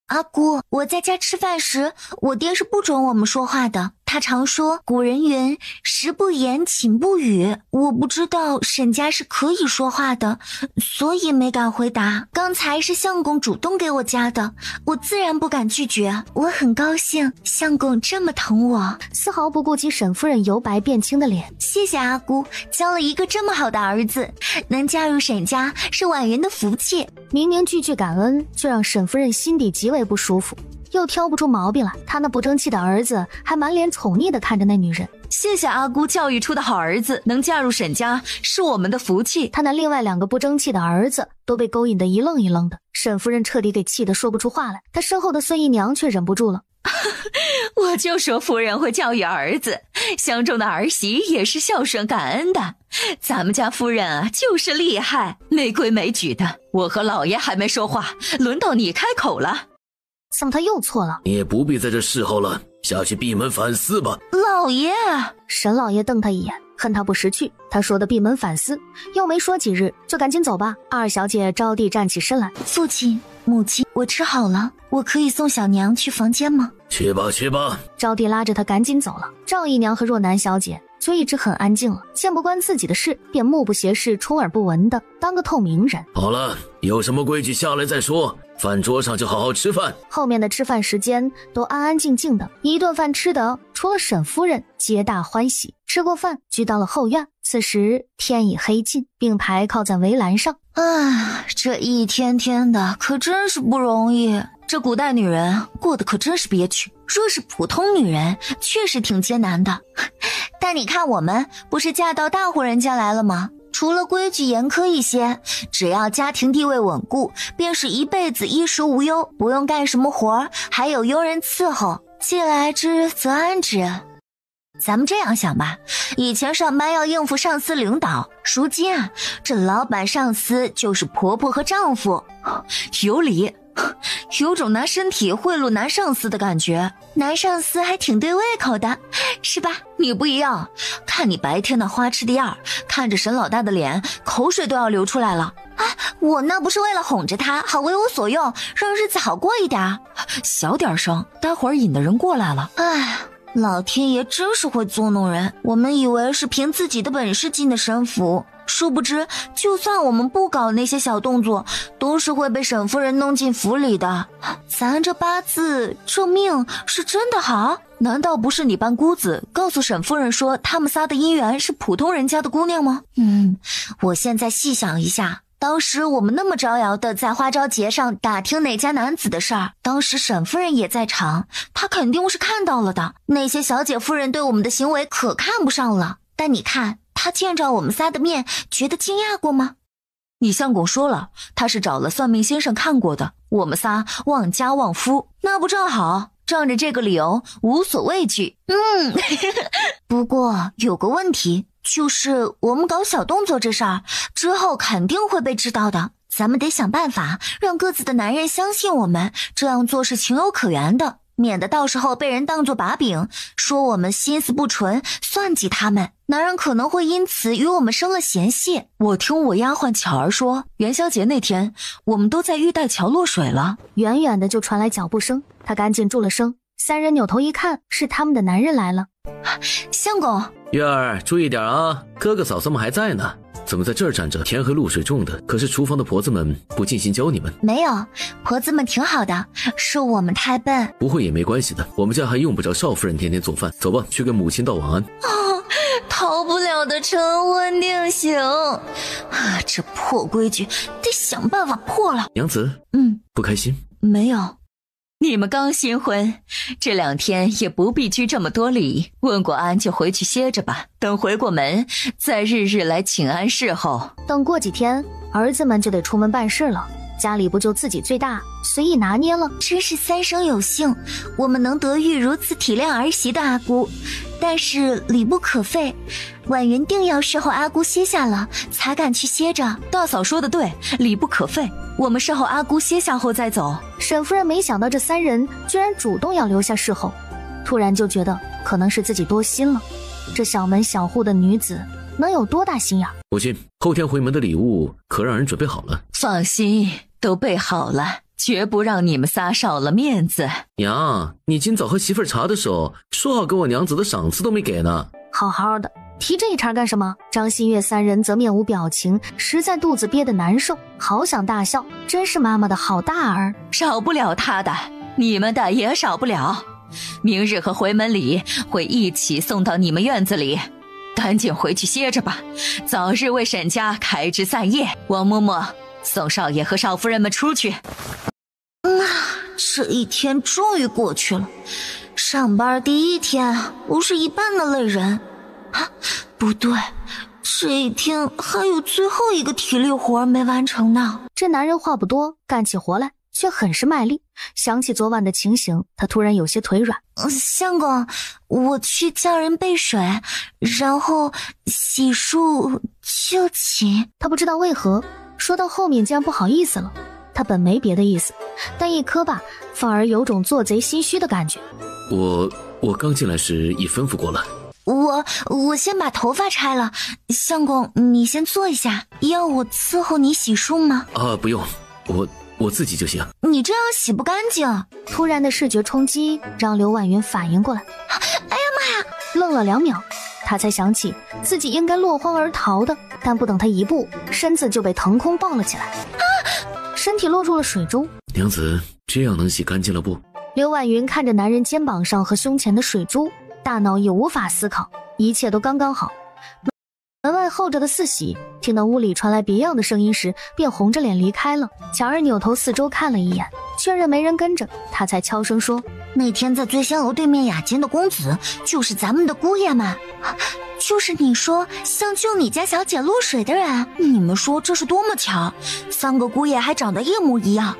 阿姑，我在家吃饭时，我爹是不准我们说话的。他常说古人云食不言寝不语，我不知道沈家是可以说话的，所以没敢回答。刚才是相公主动给我夹的，我自然不敢拒绝。我很高兴相公这么疼我，丝毫不顾及沈夫人由白变青的脸。谢谢阿姑，交了一个这么好的儿子，能嫁入沈家是婉云的福气。明明句句感恩，却让沈夫人心底极为不舒服，又挑不出毛病来。他那不争气的儿子还满脸宠溺地看着那女人。谢谢阿姑教育出的好儿子，能嫁入沈家是我们的福气。他那另外2个不争气的儿子都被勾引得一愣一愣的，沈夫人彻底给气得说不出话来。她身后的孙姨娘却忍不住了。我就说夫人会教育儿子，相中的儿媳也是孝顺感恩的。咱们家夫人啊，就是厉害，没规没矩的。我和老爷还没说话，轮到你开口了。怎么他又错了？你也不必在这侍候了，下去闭门反思吧。老爷，沈老爷瞪他一眼，恨他不识趣。他说的闭门反思，又没说几日，就赶紧走吧。二小姐招娣站起身来。父亲母亲，我吃好了，我可以送小娘去房间吗？去吧去吧。招娣拉着她赶紧走了。赵姨娘和若楠小姐却一直很安静了，见不惯自己的事，便目不斜视，充耳不闻的当个透明人。好了，有什么规矩下来再说，饭桌上就好好吃饭。后面的吃饭时间都安安静静的，一顿饭吃的除了沈夫人皆大欢喜。吃过饭，聚到了后院。此时天已黑尽，并排靠在围栏上。这一天天的可真是不容易，这古代女人过得可真是憋屈。若是普通女人，确实挺艰难的。但你看我们，不是嫁到大户人家来了吗？除了规矩严苛一些，只要家庭地位稳固，便是一辈子衣食无忧，不用干什么活，还有佣人伺候，既来之则安之。咱们这样想吧，以前上班要应付上司领导，如今啊，这老板上司就是婆婆和丈夫。有理，有种拿身体贿赂男上司的感觉。男上司还挺对胃口的，是吧？你不一样，看你白天那花痴的样，看着沈老大的脸，口水都要流出来了。我那不是为了哄着他，好为我所用，让日子好过一点。小点声，待会儿引的人过来了。老天爷真是会捉弄人，我们以为是凭自己的本事进的沈府，殊不知就算我们不搞那些小动作，都是会被沈夫人弄进府里的。咱这八字这命是真的好？难道不是你扮姑子告诉沈夫人说他们仨的姻缘是普通人家的姑娘吗？我现在细想一下，当时我们那么招摇的在花朝节上打听哪家男子的事儿，当时沈夫人也在场，她肯定是看到了的。那些小姐夫人对我们的行为可看不上了，但你看她见着我们仨的面，觉得惊讶过吗？你相公说了，他是找了算命先生看过的，我们仨旺家旺夫，那不正好？仗着这个理由无所畏惧。不过有个问题，就是我们搞小动作这事儿之后肯定会被知道的，咱们得想办法让各自的男人相信我们，这样做是情有可原的，免得到时候被人当作把柄，说我们心思不纯，算计他们，男人可能会因此与我们生了嫌隙。我听我丫鬟巧儿说，元宵节那天我们都在玉带桥落水了。远远的就传来脚步声，她赶紧住了声。三人扭头一看，是他们的男人来了。相公，月儿注意点啊，哥哥嫂嫂们还在呢，怎么在这儿站着？天黑露水重的，可是厨房的婆子们不尽心教你们？没有，婆子们挺好的，是我们太笨。不会也没关系的，我们家还用不着少夫人天天做饭。走吧，去跟母亲道晚安。逃不了的成婚定刑这破规矩得想办法破了。娘子，不开心？没有。你们刚新婚，这2天也不必拘这么多礼，问过安就回去歇着吧，等回过门再日日来请安侍候。等过几天，儿子们就得出门办事了，家里不就自己最大，随意拿捏了。真是三生有幸，我们能得遇如此体谅儿媳的阿姑。但是礼不可废，婉云定要侍候阿姑歇下了，才敢去歇着。大嫂说的对，礼不可废，我们侍候阿姑歇下后再走。沈夫人没想到这3人居然主动要留下侍候，突然就觉得可能是自己多心了。这小门小户的女子能有多大心眼？母亲，后天回门的礼物可让人准备好了。放心，都备好了，绝不让你们仨少了面子。娘，你今早和媳妇儿茶的时候说好给我娘子的赏赐都没给呢。好好的，提这一茬干什么？张馨月三人则面无表情，实在肚子憋得难受，好想大笑，真是妈妈的好大儿。少不了他的，你们的也少不了。明日和回门礼会一起送到你们院子里，赶紧回去歇着吧，早日为沈家开枝散叶。王嬷嬷，送少爷和少夫人们出去。这一天终于过去了，上班第一天，不是一般的累人啊！不对，这一天还有最后一个体力活没完成呢。这男人话不多，干起活来却很是卖力。想起昨晚的情形，他突然有些腿软。相公，我去叫人备水，然后洗漱就寝。他不知道为何说到后面竟然不好意思了。他本没别的意思，但一磕吧，反而有种做贼心虚的感觉。我刚进来时已吩咐过了。我先把头发拆了，相公你先坐一下。要我伺候你洗漱吗？不用，我自己就行。你这样洗不干净。突然的视觉冲击让刘婉云反应过来。哎呀妈呀！愣了2秒，他才想起自己应该落荒而逃的，但不等他一步，身子就被腾空抱了起来，身体落入了水中。娘子，这样能洗干净了不？刘婉云看着男人肩膀上和胸前的水珠，大脑也无法思考，一切都刚刚好。门外候着的四喜听到屋里传来别样的声音时，便红着脸离开了。强儿扭头四周看了一眼，确认没人跟着，他才悄声说：那天在醉仙楼对面雅间的公子，就是咱们的姑爷吗？就是你说想救你家小姐落水的人。你们说这是多么巧，3个姑爷还长得一模一样。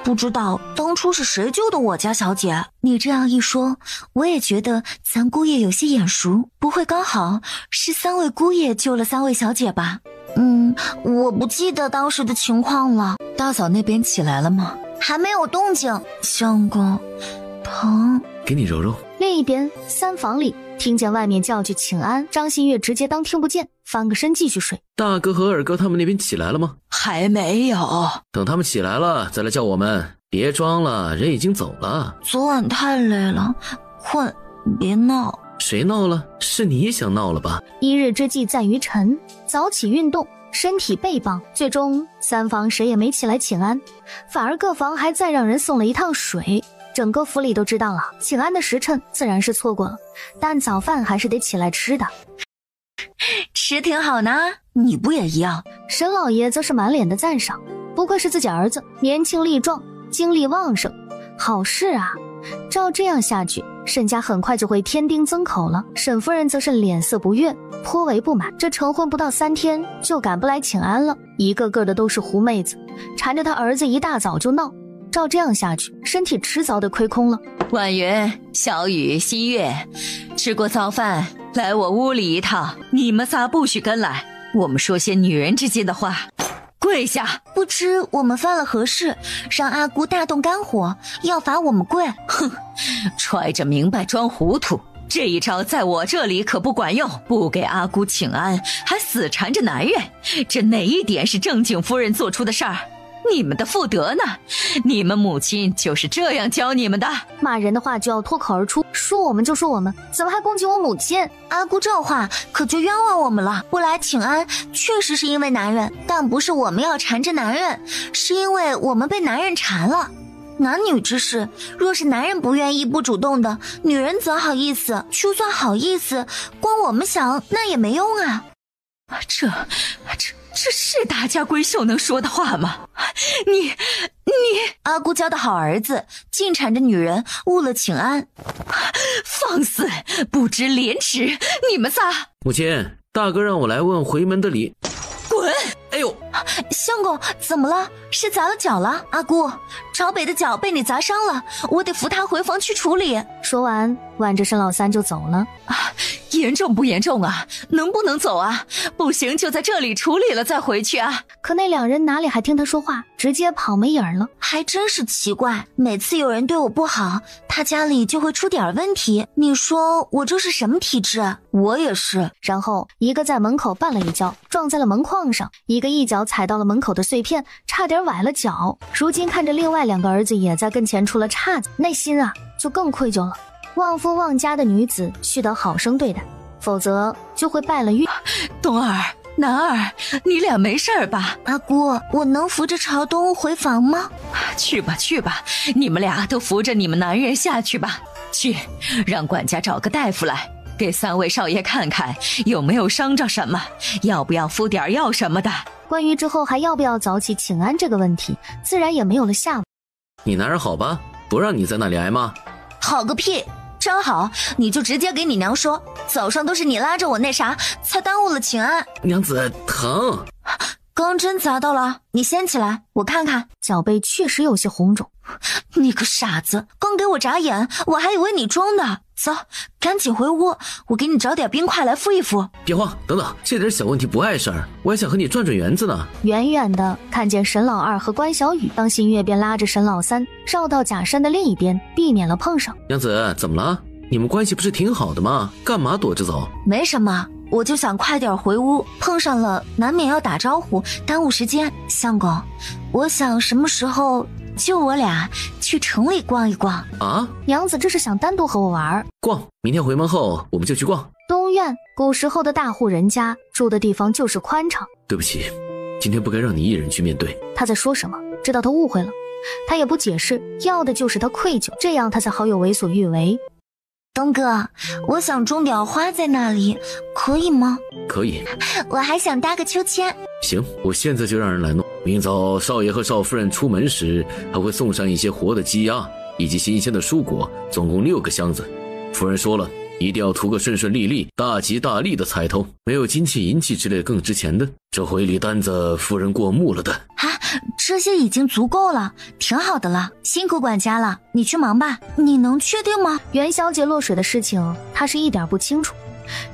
不知道当初是谁救的我家小姐。你这样一说，我也觉得咱姑爷有些眼熟，不会刚好是3位姑爷救了3位小姐吧？我不记得当时的情况了。大嫂那边起来了吗？还没有动静。相公，疼，给你揉揉。另一边3房里听见外面叫去请安，张馨月直接当听不见，翻个身继续睡。大哥和二哥他们那边起来了吗？还没有。等他们起来了再来叫我们，别装了，人已经走了。昨晚太累了，困，别闹。谁闹了？是你想闹了吧？1日之计在于晨，早起运动，身体倍棒。最终3房谁也没起来请安，反而各房还再让人送了一趟水。整个府里都知道了，请安的时辰自然是错过了，但早饭还是得起来吃的。吃挺好呢，你不也一样？沈老爷则是满脸的赞赏，不愧是自己儿子，年轻力壮，精力旺盛，好事啊！照这样下去，沈家很快就会添丁增口了。沈夫人则是脸色不悦，颇为不满，这成婚不到3天就赶不来请安了，一个个的都是狐妹子，缠着他儿子一大早就闹。照这样下去，身体迟早得亏空了。婉云、小雨、新月，吃过早饭，来我屋里一趟。你们仨不许跟来，我们说些女人之间的话。跪下！不知我们犯了何事，让阿姑大动肝火，要罚我们跪？哼，揣着明白装糊涂，这一招在我这里可不管用。不给阿姑请安，还死缠着男人，这哪一点是正经夫人做出的事儿？你们的妇德呢？你们母亲就是这样教你们的？骂人的话就要脱口而出，说我们就说我们，怎么还攻击我母亲？阿姑这话可就冤枉我们了。不来请安确实是因为男人，但不是我们要缠着男人，是因为我们被男人缠了。男女之事，若是男人不愿意不主动的，女人则好意思，就算好意思，光我们想那也没用啊。这是大家闺秀能说的话吗？你阿姑教的好儿子，尽缠着女人，误了请安。放肆，不知廉耻！你们仨！母亲，大哥让我来问回门的礼。滚！哎呦，相公怎么了？是砸了脚了。阿姑，朝北的脚被你砸伤了，我得扶他回房去处理。说完，挽着沈老三就走了。严重不严重啊？能不能走啊？不行就在这里处理了再回去啊。可那两人哪里还听他说话，直接跑没影儿了。还真是奇怪，每次有人对我不好，他家里就会出点问题。你说我这是什么体质？我也是。然后一个在门口绊了一跤，撞在了门框上，一个一脚踩到了门口的碎片，差点崴了脚。如今看着另外两个儿子也在跟前出了岔子，内心啊就更愧疚了。旺夫旺家的女子须得好生对待，否则就会败了运。东儿、南儿，你俩没事儿吧？阿姑，我能扶着朝东回房吗？去吧去吧，你们俩都扶着你们男人下去吧。去，让管家找个大夫来，给三位少爷看看有没有伤着什么，要不要敷点药什么的。关于之后还要不要早起请安这个问题，自然也没有了下文。你男人好吧，不让你在那里挨骂。好个屁！正好，你就直接给你娘说，早上都是你拉着我那啥，才耽误了请安。娘子疼，刚真砸到了，你掀起来，我看看。脚背确实有些红肿。你个傻子，刚给我眨眼，我还以为你装的。走，赶紧回屋，我给你找点冰块来敷一敷。别慌，等等，这点小问题不碍事儿，我还想和你转转园子呢。远远的看见沈老二和关小雨，当新月便拉着沈老三绕到假山的另一边，避免了碰上。娘子，怎么了？你们关系不是挺好的吗？干嘛躲着走？没什么，我就想快点回屋，碰上了难免要打招呼，耽误时间。相公，我想什么时候就我俩去城里逛一逛啊？娘子这是想单独和我玩？逛，明天回门后我们就去逛。东院，古时候的大户人家住的地方就是宽敞。对不起，今天不该让你一人去面对。他在说什么？知道他误会了，他也不解释，要的就是他愧疚，这样他才好有为所欲为。东哥，我想种点花在那里，可以吗？可以。我还想搭个秋千。行，我现在就让人来弄。明早少爷和少夫人出门时，还会送上一些活的鸡鸭以及新鲜的蔬果，总共6个箱子。夫人说了，一定要图个顺顺利利、大吉大利的彩头，没有金器银器之类更值钱的。这回礼单子夫人过目了的。这些已经足够了，挺好的了，辛苦管家了，你去忙吧。你能确定吗？元宵节落水的事情他是一点不清楚，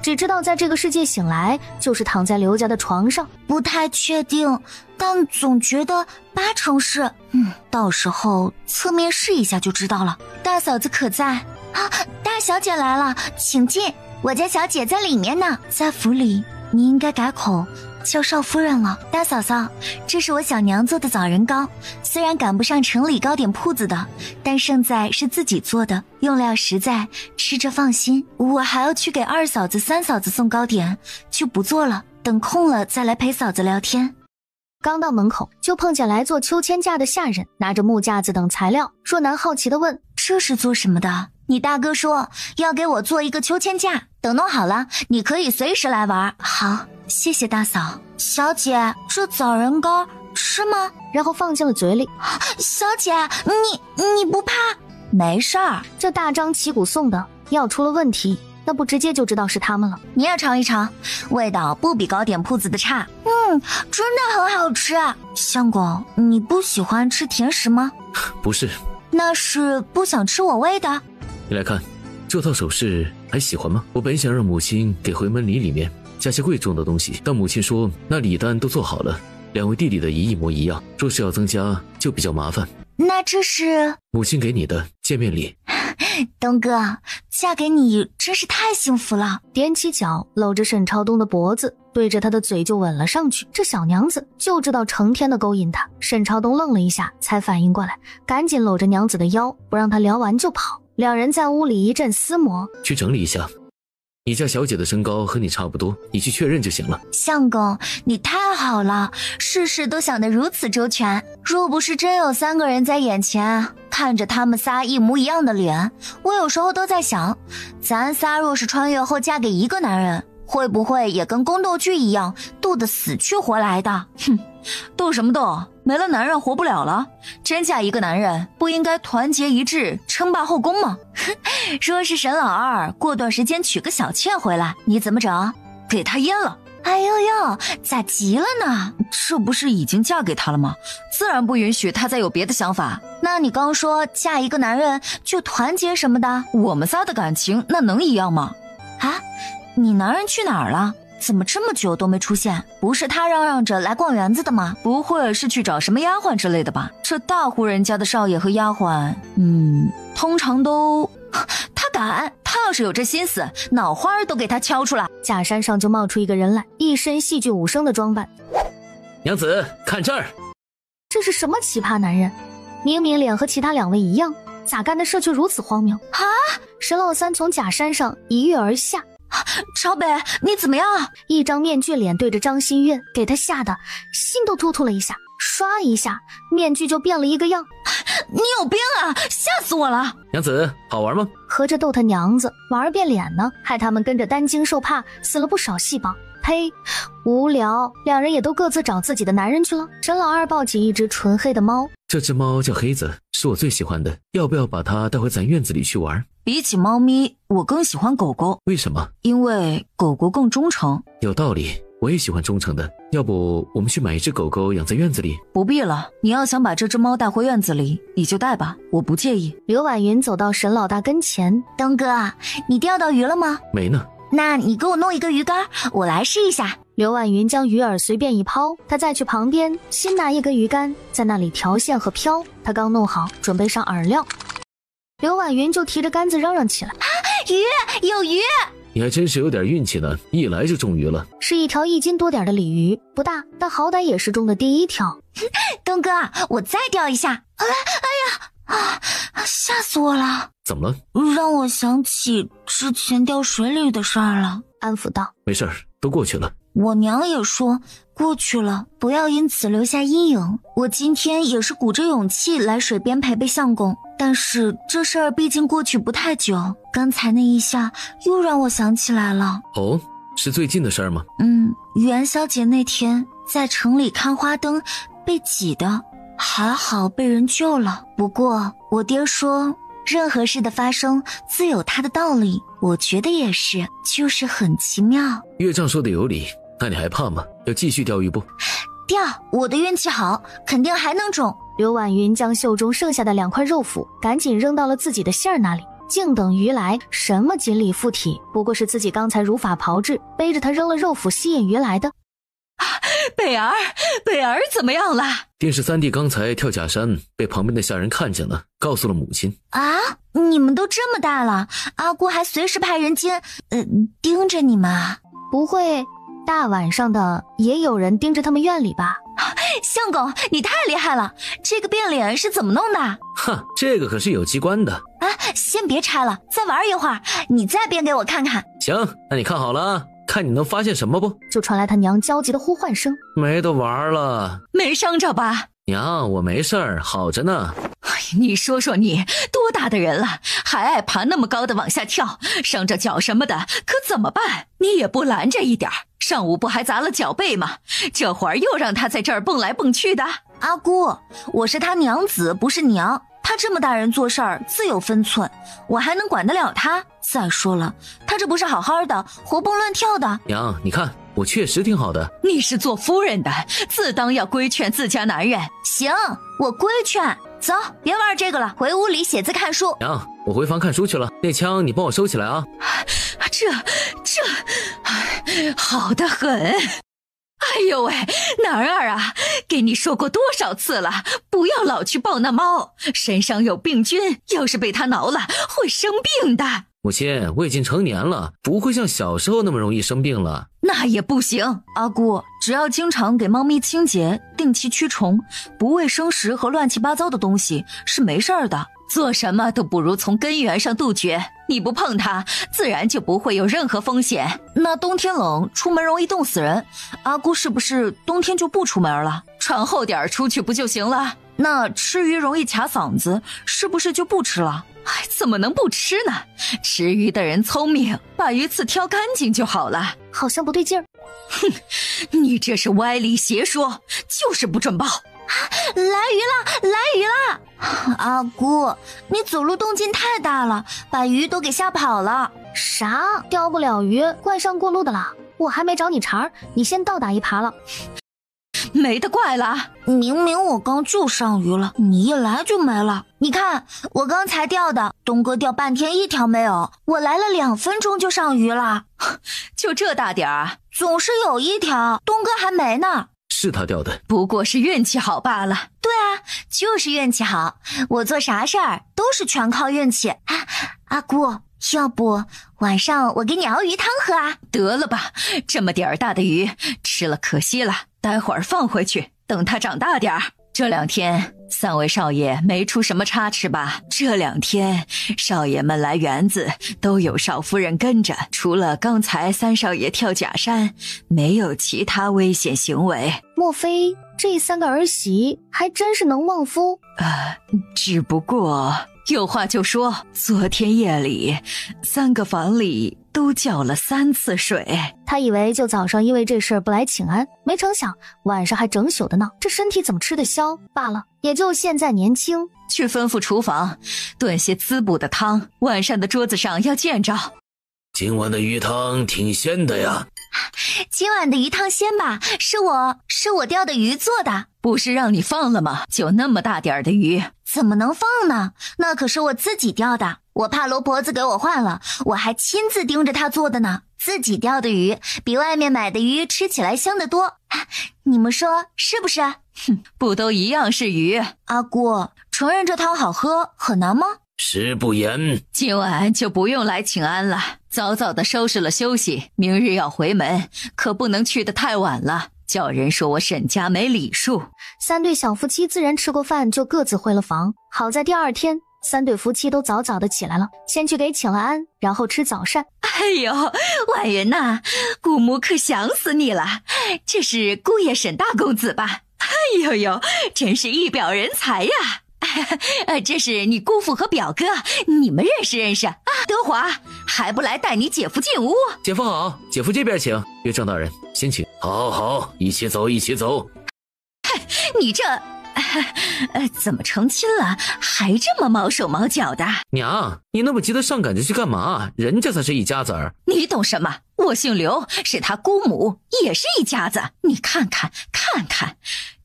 只知道在这个世界醒来就是躺在刘家的床上。不太确定，但总觉得80%是。到时候侧面试一下就知道了。大嫂子可在啊？大小姐来了，请进，我家小姐在里面呢。在府里你应该改口叫少夫人了。大嫂嫂，这是我小娘做的枣仁糕，虽然赶不上城里糕点铺子的，但胜在是自己做的，用料实在，吃着放心。我还要去给2嫂子、3嫂子送糕点，就不做了，等空了再来陪嫂子聊天。刚到门口就碰见来做秋千架的下人，拿着木架子等材料。若男好奇地问，这是做什么的？你大哥说要给我做一个秋千架，等弄好了你可以随时来玩。好，谢谢大嫂。小姐，这枣仁糕吃吗？然后放进了嘴里。小姐，你不怕？没事儿。这大张旗鼓送的，要出了问题，那不直接就知道是他们了。你也尝一尝，味道不比糕点铺子的差。真的很好吃。相公，你不喜欢吃甜食吗？不是。那是不想吃我喂的？你来看，这套首饰还喜欢吗？我本想让母亲给回门礼里面加些贵重的东西，但母亲说那礼单都做好了，2位弟弟的一模一样，若是要增加就比较麻烦。那这是母亲给你的见面礼。东哥，嫁给你真是太幸福了。踮起脚搂着沈朝东的脖子，对着他的嘴就吻了上去。这小娘子就知道成天的勾引他。沈朝东愣了一下，才反应过来，赶紧搂着娘子的腰，不让他聊完就跑。两人在屋里一阵厮磨。去整理一下，你家小姐的身高和你差不多，你去确认就行了。相公，你太好了，事事都想得如此周全。若不是真有3个人在眼前，看着他们仨一模一样的脸，我有时候都在想，咱仨若是穿越后嫁给一个男人，会不会也跟宫斗剧一样斗得死去活来的？斗什么斗？没了男人活不了了。真嫁一个男人，不应该团结一致称霸后宫吗？说是沈老二过段时间娶个小妾回来，你怎么整？给他阉了。哎呦呦，咋急了呢？这不是已经嫁给他了吗？自然不允许他再有别的想法。那你刚说嫁一个男人就团结什么的，我们仨的感情那能一样吗？啊，你男人去哪儿了？怎么这么久都没出现？不是他嚷嚷着来逛园子的吗？不会是去找什么丫鬟之类的吧？这大户人家的少爷和丫鬟，通常都……他敢！他要是有这心思，脑花都给他敲出来。假山上就冒出一个人来，一身戏剧武生的装扮。娘子，看这儿！这是什么奇葩男人？明明脸和其他2位一样，咋干的事却如此荒谬啊！沈老三从假山上一跃而下。朝北，你怎么样？一张面具脸对着张馨月，给他吓得心都突突了一下，唰一下面具就变了一个样。你有病啊！吓死我了！娘子，好玩吗？合着逗他娘子玩变脸呢，害他们跟着担惊受怕，死了不少细胞。呸，无聊，2人也都各自找自己的男人去了。沈老二抱起一只纯黑的猫，这只猫叫黑子，是我最喜欢的，要不要把它带回咱院子里去玩？比起猫咪，我更喜欢狗狗。为什么？因为狗狗更忠诚。有道理，我也喜欢忠诚的。要不我们去买一只狗狗养在院子里？不必了，你要想把这只猫带回院子里，你就带吧，我不介意。刘婉云走到沈老大跟前，东哥，你钓到鱼了吗？没呢。那你给我弄一个鱼竿，我来试一下。刘婉云将鱼饵随便一抛，他再去旁边新拿一根鱼竿，在那里调线和漂。他刚弄好，准备上饵料，刘婉云就提着杆子嚷嚷起来：鱼，有鱼！你还真是有点运气呢，一来就中鱼了。是一条1斤多点的鲤鱼，不大，但好歹也是中的第1条。东哥，我再钓一下。哎呀，吓死我了！怎么了？让我想起之前掉水里的事儿了。安抚道：没事儿，都过去了。我娘也说过去了，不要因此留下阴影。我今天也是鼓着勇气来水边陪陪相公，但是这事儿毕竟过去不太久，刚才那一下又让我想起来了。哦，是最近的事儿吗？元宵节那天在城里看花灯被挤的，还好被人救了。不过我爹说任何事的发生自有它的道理，我觉得也是，就是很奇妙。岳丈说的有理，那你还怕吗？要继续钓鱼不？钓，我的运气好，肯定还能中。刘婉云将袖中剩下的2块肉脯赶紧扔到了自己的杏儿那里，静等鱼来。什么锦鲤附体，不过是自己刚才如法炮制，背着他扔了肉脯吸引鱼来的。北儿怎么样了？电视3弟刚才跳假山，被旁边的下人看见了，告诉了母亲。啊，你们都这么大了，阿姑还随时派人盯着你们啊？不会大晚上的也有人盯着他们院里吧？相公，你太厉害了，这个变脸是怎么弄的？哈，这个可是有机关的啊！先别拆了，再玩一会儿，你再变给我看看。行，那你看好了啊，看你能发现什么不？就传来他娘焦急的呼唤声：没得玩了，没伤着吧？娘，我没事儿，好着呢。你说说你多大的人了，还爱爬那么高的往下跳，伤着脚什么的可怎么办？你也不拦着一点，上午不还砸了脚背吗？这会儿又让他在这儿蹦来蹦去的。阿姑，我是他娘子，不是娘，他这么大人做事儿自有分寸，我还能管得了他？再说了，他这不是好好的活蹦乱跳的。娘，你看我确实挺好的。你是做夫人的，自当要规劝自家男人。行，我规劝。走，别玩这个了，回屋里写字看书。娘，我回房看书去了，那枪你帮我收起来啊。好得很。哎呦喂，男儿啊，给你说过多少次了，不要老去抱那猫，身上有病菌，要是被它挠了会生病的。母亲，我已经成年了，不会像小时候那么容易生病了。那也不行，阿姑，只要经常给猫咪清洁，定期驱虫，不喂生食和乱七八糟的东西是没事儿的。做什么都不如从根源上杜绝，你不碰它，自然就不会有任何风险。那冬天冷，出门容易冻死人，阿姑是不是冬天就不出门了，穿厚点出去不就行了？那吃鱼容易卡嗓子，是不是就不吃了？哎，怎么能不吃呢？吃鱼的人聪明，把鱼刺挑干净就好了。好像不对劲儿。哼，你这是歪理邪说，就是不准报。来鱼了，来鱼了！阿姑，你走路动静太大了，把鱼都给吓跑了。啥？钓不了鱼，怪上过路的啦？我还没找你茬儿，你先倒打一耙了。没得怪了，明明我刚就上鱼了，你一来就没了。你看我刚才钓的，东哥钓半天一条没有，我来了2分钟就上鱼了。就这大点儿，总是有一条，东哥还没呢。是他钓的，不过是运气好罢了。对啊，就是运气好，我做啥事儿都是全靠运气。阿姑，要不晚上我给你熬鱼汤喝啊？得了吧，这么点儿大的鱼吃了可惜了，待会儿放回去，等它长大点儿。这2天3位少爷没出什么差池吧？这2天少爷们来园子都有少夫人跟着，除了刚才3少爷跳假山，没有其他危险行为。莫非这3个儿媳还真是能旺夫？只不过有话就说，昨天夜里3个房里都叫了3次水。他以为就早上因为这事儿不来请安，没成想晚上还整宿的闹，这身体怎么吃得消？罢了，也就现在年轻。去吩咐厨房炖些滋补的汤，晚上的桌子上要见着。今晚的鱼汤挺鲜的呀。今晚的鱼汤鲜吧，是我钓的鱼做的。不是让你放了吗？就那么大点儿的鱼，怎么能放呢？那可是我自己钓的，我怕罗婆子给我换了，我还亲自盯着他做的呢。自己钓的鱼比外面买的鱼吃起来香得多，你们说是不是？不都一样是鱼？阿姑，承认这汤好喝很难吗？食不言。今晚就不用来请安了，早早的收拾了休息，明日要回门，可不能去得太晚了，叫人说我沈家没礼数。3对小夫妻自然吃过饭就各自回了房。好在第2天3对夫妻都早早的起来了，先去给请了安，然后吃早膳。哎呦，婉云呐，姑母可想死你了，这是姑爷沈大公子吧？哎呦呦，真是一表人才呀！这是你姑父和表哥，你们认识啊？德华还不来带你姐夫进屋？姐夫好，姐夫这边请。岳正大人先请。好，一起走，一起走。你这怎么成亲了还这么毛手毛脚的？娘，你那么急得上赶着去干嘛？人家才是一家子儿。你懂什么？我姓刘，是他姑母，也是一家子。你看看，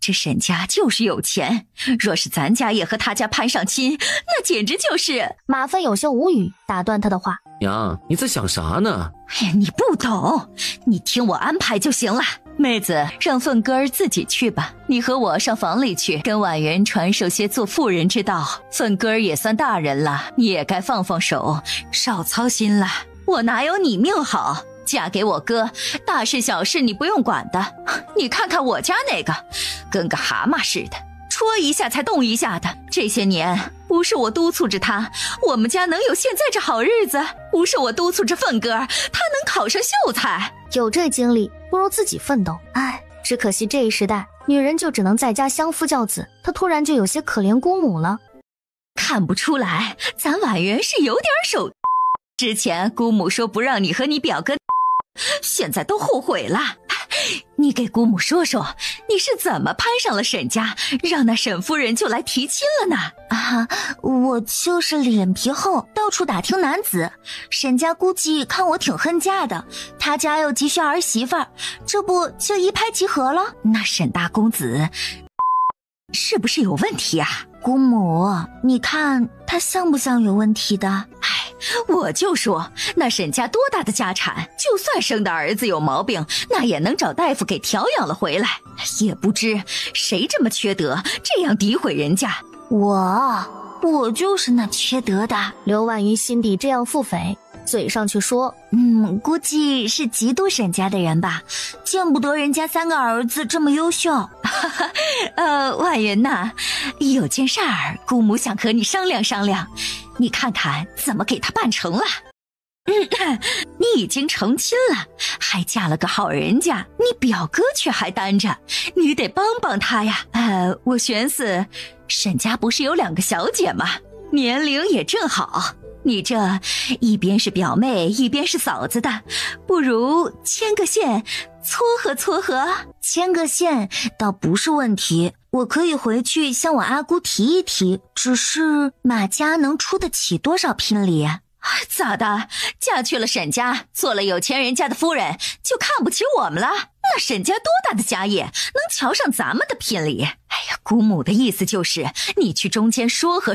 这沈家就是有钱，若是咱家也和他家攀上亲，那简直就是……马芬有些无语，打断他的话。娘，你在想啥呢？哎呀，你不懂，你听我安排就行了。妹子，让凤哥儿自己去吧，你和我上房里去，跟婉云传授些做妇人之道。凤哥儿也算大人了，你也该放放手，少操心了。我哪有你命好？嫁给我哥，大事小事你不用管的。你看看我家那个，跟个蛤蟆似的，戳一下才动一下的。这些年不是我督促着他，我们家能有现在这好日子；不是我督促着凤哥，他能考上秀才。有这经历，不如自己奋斗。唉，只可惜这一时代，女人就只能在家相夫教子。她突然就有些可怜姑母了。看不出来，咱婉云是有点手。之前姑母说不让你和你表哥，现在都后悔了。你给姑母说说，你是怎么攀上了沈家，让那沈夫人就来提亲了呢？我就是脸皮厚，到处打听男子。沈家估计看我挺恨嫁的，他家又急需儿媳妇儿，这不就一拍即合了？那沈大公子是不是有问题啊？姑母，你看他像不像有问题的？我就说那沈家多大的家产，就算生的儿子有毛病，那也能找大夫给调养了回来。也不知谁这么缺德，这样诋毁人家。我就是那缺德的。刘婉云心底这样腹诽，嘴上却说估计是嫉妒沈家的人吧，见不得人家3个儿子这么优秀。婉云呐，有件事儿姑母想和你商量商量，你看看怎么给他办成了。你已经成亲了，还嫁了个好人家，你表哥却还单着，你得帮帮他呀。我寻思沈家不是有2个小姐吗？年龄也正好，你这一边是表妹一边是嫂子的，不如牵个线撮合撮合。牵个线倒不是问题，我可以回去向我阿姑提一提，只是马家能出得起多少聘礼？咋的？嫁去了沈家，做了有钱人家的夫人，就看不起我们了？那沈家多大的家业，能瞧上咱们的聘礼？哎呀，姑母的意思就是你去中间说和，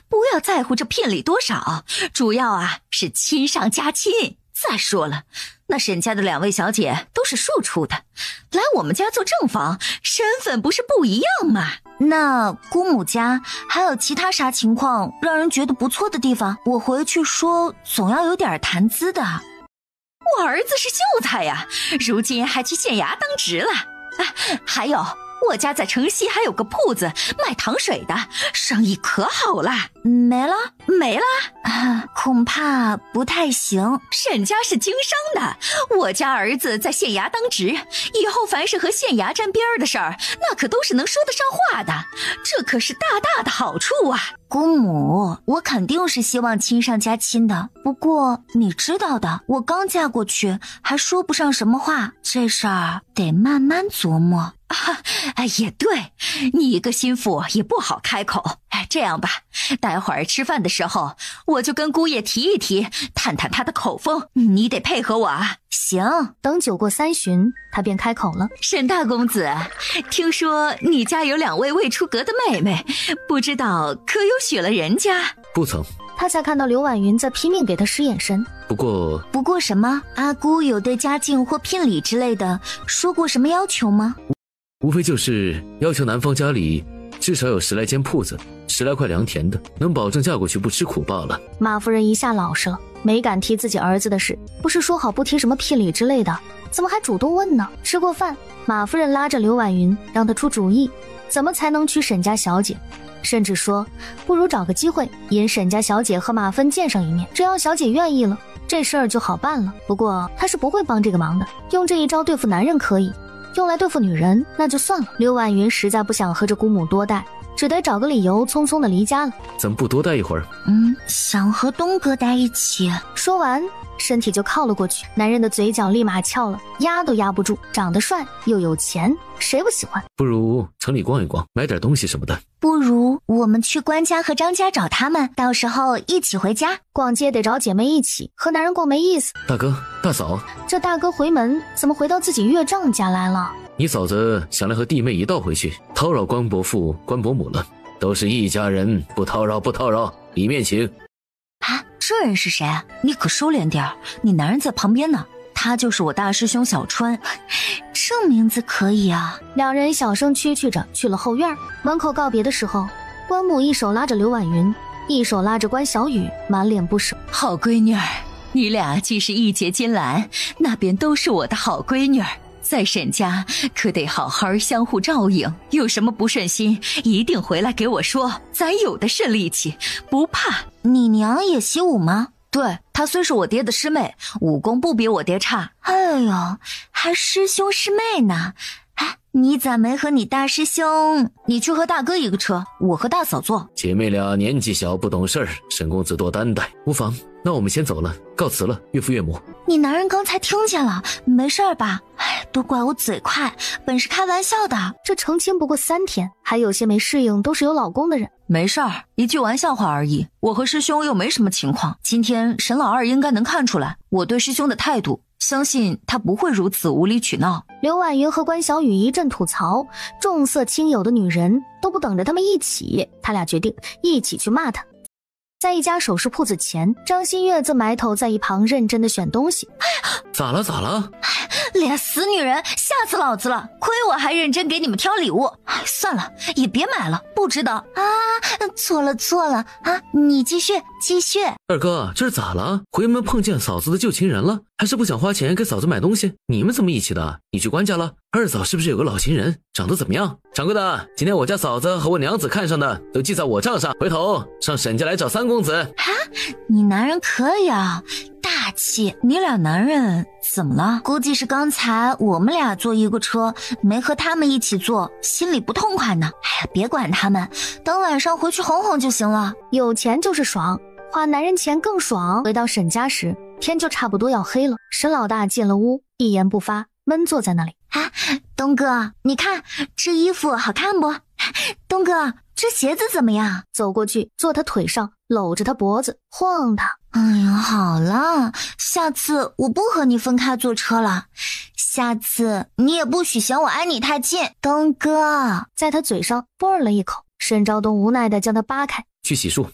不要在乎这聘礼多少，主要是亲上加亲。再说了，那沈家的2位小姐都是庶出的，来我们家做正房，身份不是不一样吗？那姑母家还有其他啥情况让人觉得不错的地方？我回去说，总要有点谈资的。我儿子是秀才呀，如今还去县衙当值了。还有，我家在城西还有个铺子卖糖水的，生意可好了。没了？恐怕不太行。沈家是经商的，我家儿子在县衙当值，以后凡是和县衙沾边的事儿，那可都是能说得上话的，这可是大大的好处啊。姑母，我肯定是希望亲上加亲的，不过你知道的，我刚嫁过去，还说不上什么话，这事儿得慢慢琢磨。也对，你一个心腹也不好开口。这样吧，待会儿吃饭的时候，我就跟姑爷提一提，探探他的口风，你得配合我啊。行。等酒过3巡，他便开口了：沈大公子，听说你家有2位未出阁的妹妹，不知道可有许了人家？不曾。他才看到刘婉云在拼命给他使眼神。不过什么？阿姑有对家境或聘礼之类的说过什么要求吗？无非就是要求男方家里至少有10来间铺子，10来块良田的，能保证嫁过去不吃苦罢了。马夫人一下老实了，没敢提自己儿子的事，不是说好不提什么聘礼之类的，怎么还主动问呢？吃过饭，马夫人拉着刘婉云让她出主意，怎么才能娶沈家小姐，甚至说不如找个机会引沈家小姐和马芬见上一面，只要小姐愿意了，这事儿就好办了。不过她是不会帮这个忙的，用这一招对付男人可以，用来对付女人那就算了。刘婉云实在不想和这姑母多待，只得找个理由匆匆的离家了。怎么不多待一会儿？想和东哥待一起。说完身体就靠了过去，男人的嘴角立马翘了，压都压不住，长得帅又有钱，谁不喜欢？不如城里逛一逛，买点东西什么的。不如我们去关家和张家找他们，到时候一起回家。逛街得找姐妹一起，和男人逛没意思。大哥大嫂，这大哥回门怎么回到自己岳丈家来了？你嫂子想来和弟妹一道回去，叨扰关伯父关伯母了。都是一家人，不叨扰，里面请。这人是谁啊？你可收敛点，你男人在旁边呢。他就是我大师兄小川。这名字可以啊。两人小声蛐蛐着去了后院。门口告别的时候，关母一手拉着刘婉云，一手拉着关小雨，满脸不舍。好闺女儿，你俩既是一结金兰，那便都是我的好闺女儿，在沈家可得好好相互照应，有什么不顺心一定回来给我说，咱有的是力气，不怕。你娘也习武吗？对，她虽是我爹的师妹，武功不比我爹差。哎呦，还师兄师妹呢。你咋没和你大师兄？你去和大哥一个车，我和大嫂坐。姐妹俩年纪小不懂事儿，沈公子多担待。无妨，那我们先走了，告辞了，岳父岳母。你男人刚才听见了，没事吧？都怪我嘴快，本是开玩笑的。这成亲不过3天，还有些没适应都是有老公的人。没事儿，一句玩笑话而已。我和师兄又没什么情况，今天沈老二应该能看出来我对师兄的态度，相信他不会如此无理取闹。刘婉云和关小雨一阵吐槽，重色轻友的女人都不等着他们一起，他俩决定一起去骂他。在一家首饰铺子前，张馨月则埋头在一旁认真的选东西。咋了？俩死女人，吓死老子了！亏我还认真给你们挑礼物。算了，也别买了，不值得啊！错了啊！你继续。二哥，这是咋了？回门碰见嫂子的旧情人了，还是不想花钱给嫂子买东西？你们怎么一起的？你去关家了？二嫂是不是有个老情人？长得怎么样？掌柜的，今天我家嫂子和我娘子看上的都记在我账上，回头上沈家来找3公子。你男人可以啊，大气。你俩男人怎么了？估计是刚才我们俩坐一个车，没和他们一起坐，心里不痛快呢。别管他们，等晚上回去哄哄就行了。有钱就是爽，花男人钱更爽。回到沈家时，天就差不多要黑了。沈老大进了屋，一言不发，闷坐在那里。东哥，你看这衣服好看不？东哥，这鞋子怎么样？走过去坐他腿上，搂着他脖子晃他。哎呀，好了，下次我不和你分开坐车了，下次你也不许嫌我挨你太近。东哥在他嘴上啵了一口，沈兆东无奈地将他扒开，去洗漱。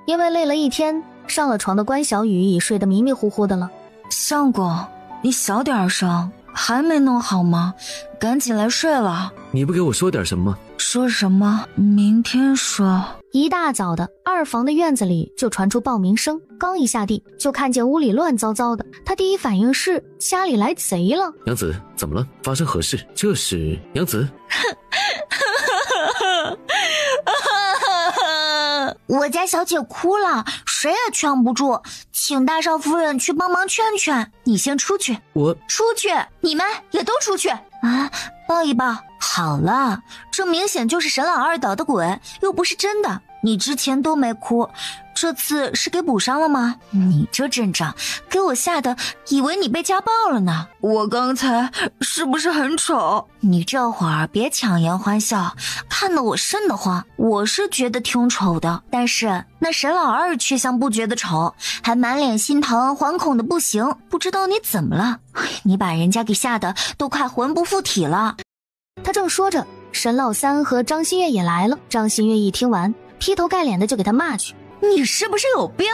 因为累了一天，上了床的关小雨已睡得迷迷糊糊的了。相公，你小点声，还没弄好吗？赶紧来睡了。你不给我说点什么吗？说什么？明天说。一大早的，二房的院子里就传出报名声，刚一下地就看见屋里乱糟糟的，他第一反应是家里来贼了。娘子，怎么了？发生何事？这是娘子。我家小姐哭了，谁也劝不住，请大少夫人去帮忙劝劝。你先出去。我出去，你们也都出去啊！抱一抱。好了，这明显就是沈老二捣的鬼，又不是真的。你之前都没哭，这次是给补上了吗？你这阵仗给我吓得以为你被家暴了呢。我刚才是不是很丑？你这会儿别强颜欢笑，看得我瘆得慌。我是觉得挺丑的，但是那沈老二却像不觉得丑，还满脸心疼，惶恐的不行。不知道你怎么了？你把人家给吓得都快魂不附体了。他正说着，沈老三和张馨月也来了。张馨月一听完，劈头盖脸的就给他骂去。你是不是有病？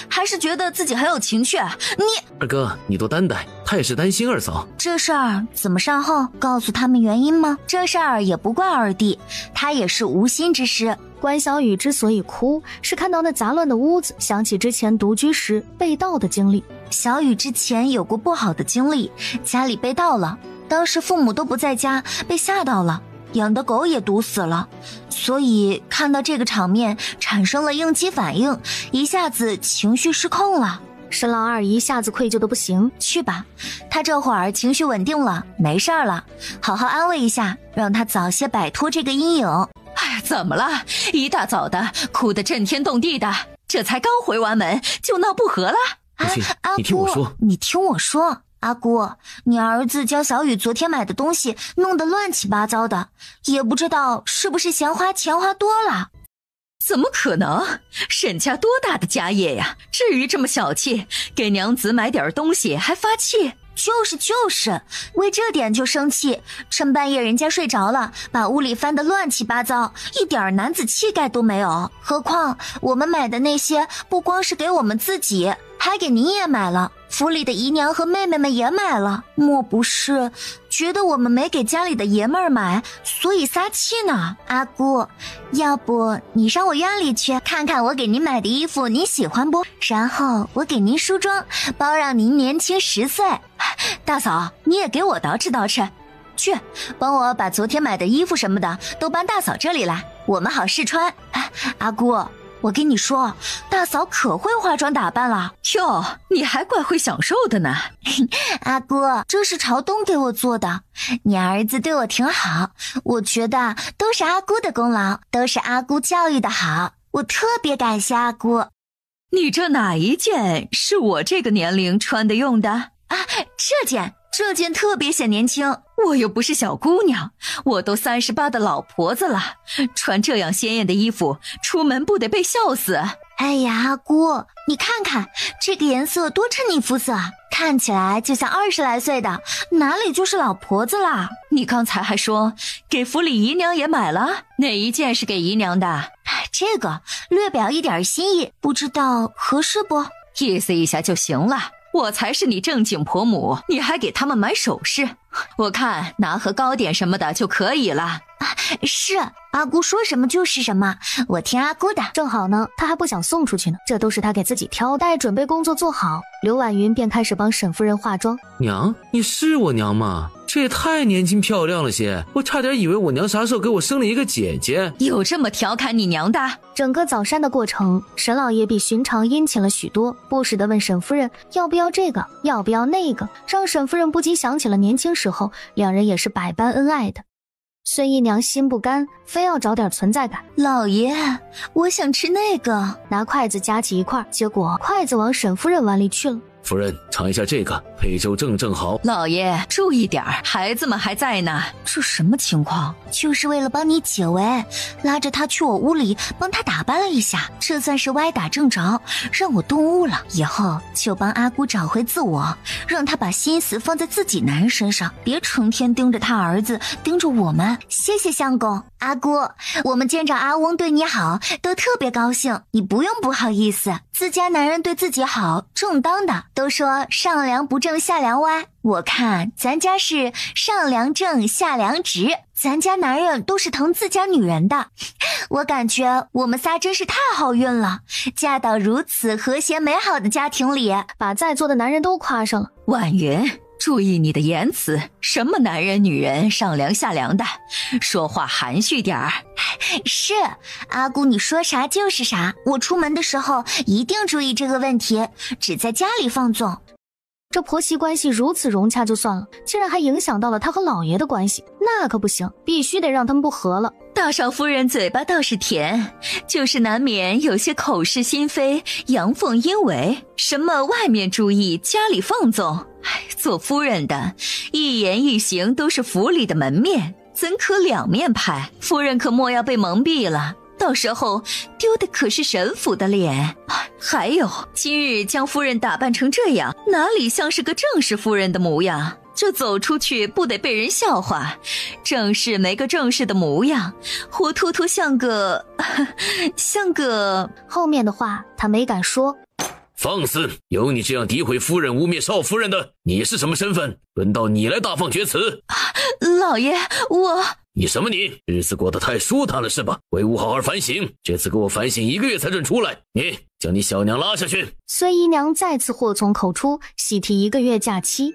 还是觉得自己很有情趣？你二哥，你多担待，他也是担心二嫂。这事儿怎么善后？告诉他们原因吗？这事儿也不怪二弟，他也是无心之失。关小雨之所以哭，是看到那杂乱的屋子，想起之前独居时被盗的经历。小雨之前有过不好的经历，家里被盗了，当时父母都不在家，被吓到了，养的狗也毒死了，所以看到这个场面产生了应激反应，一下子情绪失控了。沈老二一下子愧疚的不行。去吧，他这会儿情绪稳定了，没事儿了，好好安慰一下，让他早些摆脱这个阴影。哎呀，怎么了？一大早的哭得震天动地的，这才刚回完门就闹不和了？母亲，阿你听我说。你听我说，阿姑，你儿子将小雨昨天买的东西弄得乱七八糟的，也不知道是不是钱花多了。怎么可能？沈家多大的家业呀，至于这么小气，给娘子买点东西还发气？就是，为这点就生气，趁半夜人家睡着了，把屋里翻得乱七八糟，一点男子气概都没有。何况我们买的那些不光是给我们自己，还给您也买了，府里的姨娘和妹妹们也买了，莫不是觉得我们没给家里的爷们儿买，所以撒气呢？阿姑，要不你上我院里去看看我给您买的衣服你喜欢不？然后我给您梳妆，包让您年轻10岁。大嫂，你也给我捯饬捯饬，去帮我把昨天买的衣服什么的都搬大嫂这里来，我们好试穿。阿姑，我跟你说，大嫂可会化妆打扮了哟，你还怪会享受的呢。阿姑，这是朝东给我做的，你儿子对我挺好，我觉得都是阿姑的功劳，都是阿姑教育的好，我特别感谢阿姑。你这哪一件是我这个年龄穿的用的？这件特别显年轻，我又不是小姑娘，我都38的老婆子了，穿这样鲜艳的衣服出门不得被笑死？哎呀，阿姑，你看看这个颜色多衬你肤色啊，看起来就像20来岁的，哪里就是老婆子啦？你刚才还说给府里姨娘也买了，哪一件是给姨娘的？这个略表一点心意，不知道合适不？意思一下就行了，我才是你正经婆母，你还给他们买首饰，我看拿盒糕点什么的就可以了。是，阿姑说什么就是什么，我听阿姑的。正好呢，他还不想送出去呢，这都是他给自己挑。待准备工作做好，刘婉云便开始帮沈夫人化妆。娘，你是我娘吗？这也太年轻漂亮了些，我差点以为我娘啥时候给我生了一个姐姐。有这么调侃你娘的？整个早膳的过程，沈老爷比寻常殷勤了许多，不时地问沈夫人要不要这个，要不要那个，让沈夫人不禁想起了年轻时候，两人也是百般恩爱的。孙姨娘心不甘，非要找点存在感。老爷，我想吃那个。拿筷子夹起一块，结果筷子往沈夫人碗里去了。夫人，尝一下这个，配粥正好。老爷注意点，孩子们还在呢。这什么情况？就是为了帮你解围，拉着他去我屋里帮他打扮了一下，这算是歪打正着，让我动悟了。以后就帮阿姑找回自我，让他把心思放在自己男人身上，别成天盯着他儿子，盯着我们。谢谢相公。阿姑，我们见着阿翁对你好都特别高兴，你不用不好意思，自家男人对自己好正当的，都说上梁不正下梁歪，我看咱家是上梁正下梁直，咱家男人都是疼自家女人的，我感觉我们仨真是太好运了，嫁到如此和谐美好的家庭里，把在座的男人都夸上了。婉云，注意你的言辞，什么男人女人上梁下梁的，说话含蓄点儿。是，阿姑你说啥就是啥，我出门的时候一定注意这个问题，只在家里放纵。这婆媳关系如此融洽就算了，竟然还影响到了他和老爷的关系，那可不行，必须得让他们不和了。大少夫人嘴巴倒是甜，就是难免有些口是心非，阳奉阴违，什么外面注意，家里放纵。做夫人的一言一行都是府里的门面，怎可两面派？夫人可莫要被蒙蔽了，到时候丢的可是沈府的脸。还有，今日将夫人打扮成这样，哪里像是个正式夫人的模样？这走出去不得被人笑话？正式没个正式的模样，活脱脱像个后面的话他没敢说。放肆！有你这样诋毁夫人、污蔑少夫人的，你是什么身份？轮到你来大放厥词。老爷，你什么你？日子过得太舒坦了是吧？为吾好好反省，这次给我反省1个月才准出来。你将你小娘拉下去。孙姨娘再次祸从口出，喜提1个月假期。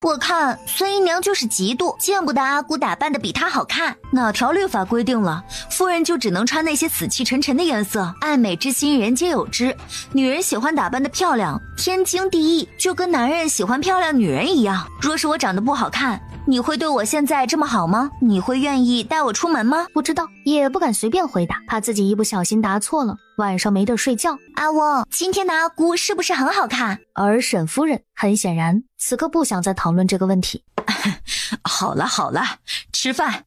我看孙姨娘就是嫉妒，见不得阿姑打扮的比她好看。哪条律法规定了夫人就只能穿那些死气沉沉的颜色？爱美之心人皆有之，女人喜欢打扮的漂亮，天经地义，就跟男人喜欢漂亮女人一样。若是我长得不好看，你会对我现在这么好吗？你会愿意带我出门吗？不知道，也不敢随便回答，怕自己一不小心答错了，晚上没得睡觉。阿翁，今天的阿姑是不是很好看？而沈夫人很显然此刻不想再讨论这个问题。好了，吃饭。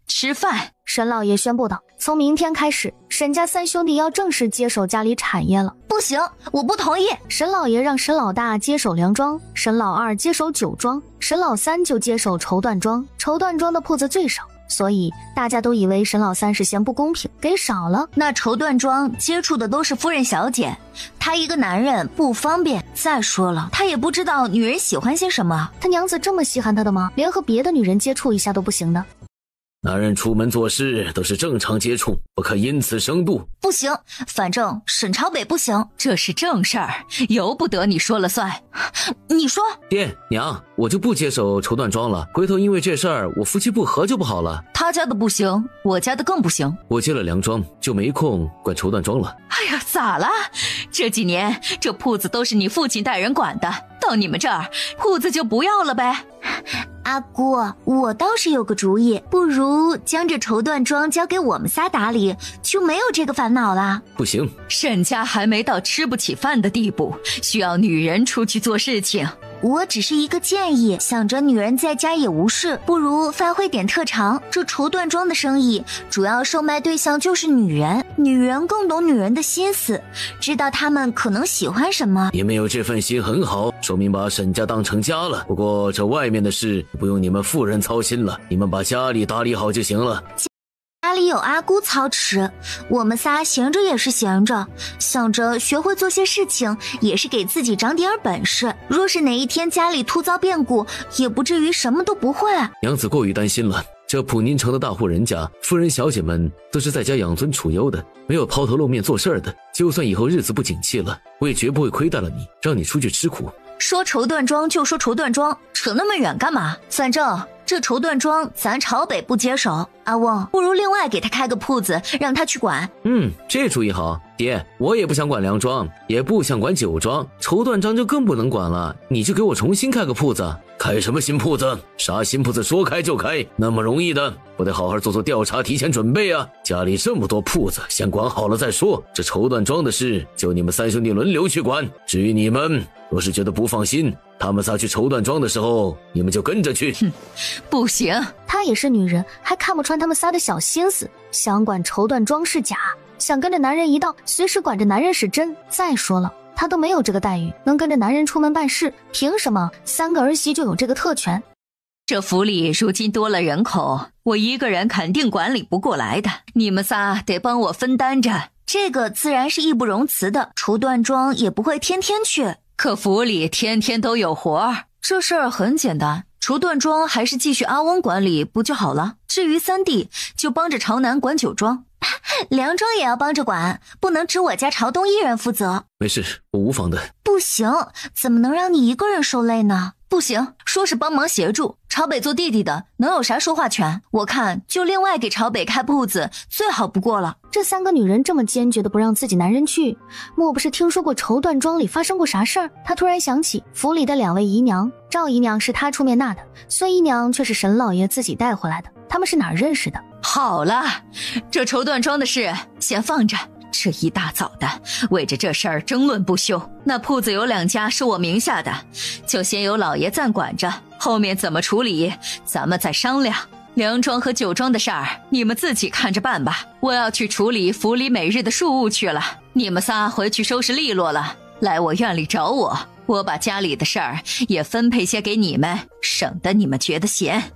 沈老爷宣布道，从明天开始，沈家3兄弟要正式接手家里产业了。不行，我不同意。沈老爷让沈老大接手粮庄，沈老二接手酒庄，沈老三就接手绸缎庄。绸缎庄的铺子最少，所以大家都以为沈老三是嫌不公平，给少了。那绸缎庄接触的都是夫人小姐，他一个男人不方便。再说了，他也不知道女人喜欢些什么。他娘子这么稀罕他的吗？连和别的女人接触一下都不行的？男人出门做事都是正常接触，不可因此生妒。不行，反正沈朝北不行，这是正事儿，由不得你说了算。你说，爹娘，我就不接手绸缎庄了，回头因为这事儿我夫妻不和就不好了。他家的不行，我家的更不行。我接了粮庄，就没空管绸缎庄了。哎呀，咋了？这几年这铺子都是你父亲带人管的，到你们这儿铺子就不要了呗。阿姑，我倒是有个主意，不如将这绸缎庄交给我们仨打理，就没有这个烦恼了。不行，沈家还没到吃不起饭的地步，需要女人出去做事情。我只是一个建议，想着女人在家也无事，不如发挥点特长。这绸缎庄的生意主要售卖对象就是女人，女人更懂女人的心思，知道她们可能喜欢什么。你们有这份心很好，说明把沈家当成家了。不过这外面的事不用你们妇人操心了，你们把家里打理好就行了。家里有阿姑操持，我们仨闲着也是闲着，想着学会做些事情，也是给自己长点本事。若是哪一天家里突遭变故，也不至于什么都不会。娘子过于担心了，这普宁城的大户人家，夫人小姐们都是在家养尊处优的，没有抛头露面做事儿的。就算以后日子不景气了，我也绝不会亏待了你，让你出去吃苦。说绸缎庄就说绸缎庄，扯那么远干嘛？反正这绸缎庄咱朝北不接手，阿翁不如另外给他开个铺子，让他去管。这主意好，爹，我也不想管粮庄，也不想管酒庄，绸缎庄就更不能管了。你就给我重新开个铺子。开什么新铺子？啥新铺子说开就开，那么容易的？不得好好做做调查，提前准备啊！家里这么多铺子，先管好了再说。这绸缎庄的事，就你们三兄弟轮流去管。至于你们，若是觉得不放心，他们仨去绸缎庄的时候，你们就跟着去。哼，不行。她也是女人，还看不穿他们仨的小心思，想管绸缎庄是假，想跟着男人一道，随时管着男人是真。再说了，她都没有这个待遇，能跟着男人出门办事，凭什么3个儿媳就有这个特权？这府里如今多了人口，我一个人肯定管理不过来的，你们仨得帮我分担着。这个自然是义不容辞的，绸缎庄也不会天天去。可府里天天都有活儿，这事儿很简单，绸缎庄还是继续阿翁管理不就好了？至于三弟，就帮着朝南管酒庄。粮庄也要帮着管，不能只我家朝东一人负责。没事，我无妨的。不行，怎么能让你一个人受累呢？不行，说是帮忙协助，朝北做弟弟的能有啥说话权？我看就另外给朝北开铺子最好不过了。这3个女人这么坚决的不让自己男人去，莫不是听说过绸缎庄里发生过啥事儿？她突然想起府里的2位姨娘，赵姨娘是她出面纳的，孙姨娘却是沈老爷自己带回来的，他们是哪儿认识的？好了，这绸缎庄的事先放着。这一大早的为着这事儿争论不休，那铺子有2家是我名下的，就先由老爷暂管着，后面怎么处理咱们再商量。粮庄和酒庄的事儿你们自己看着办吧，我要去处理府里每日的庶务去了。你们仨回去收拾利落了，来我院里找我，我把家里的事儿也分配些给你们，省得你们觉得闲。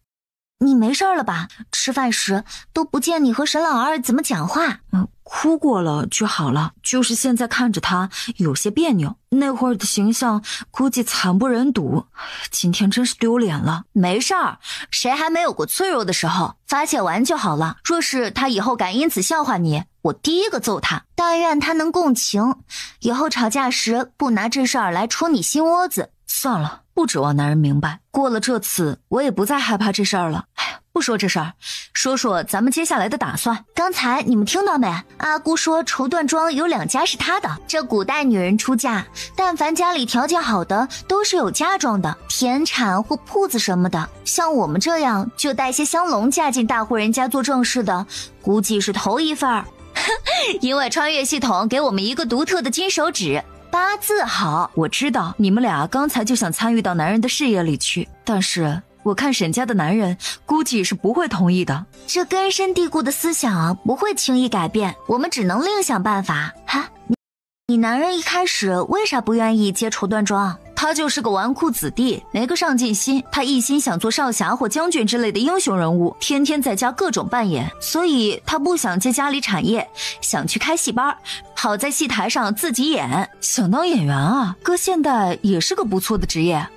你没事了吧？吃饭时都不见你和沈老二怎么讲话。哭过了就好了，就是现在看着他有些别扭，那会儿的形象估计惨不忍睹，今天真是丢脸了。没事儿，谁还没有过脆弱的时候？发泄完就好了。若是他以后敢因此笑话你，我第一个揍他。但愿他能共情，以后吵架时不拿这事儿来戳你心窝子。算了，不指望男人明白，过了这次我也不再害怕这事儿了。不说这事儿，说说咱们接下来的打算。刚才你们听到没？阿姑说绸缎庄有2家是她的。这古代女人出嫁，但凡家里条件好的，都是有嫁妆的，田产或铺子什么的。像我们这样就带些香笼嫁进大户人家做正事的，估计是头一份儿。因为穿越系统给我们一个独特的金手指。8字好。我知道你们俩刚才就想参与到男人的事业里去，但是我看沈家的男人估计是不会同意的。这根深蒂固的思想不会轻易改变，我们只能另想办法。哈，你男人一开始为啥不愿意接绸缎庄？他就是个纨绔子弟，没个上进心。他一心想做少侠或将军之类的英雄人物，天天在家各种扮演，所以他不想接家里产业，想去开戏班，好在戏台上自己演。想当演员啊，搁现代也是个不错的职业。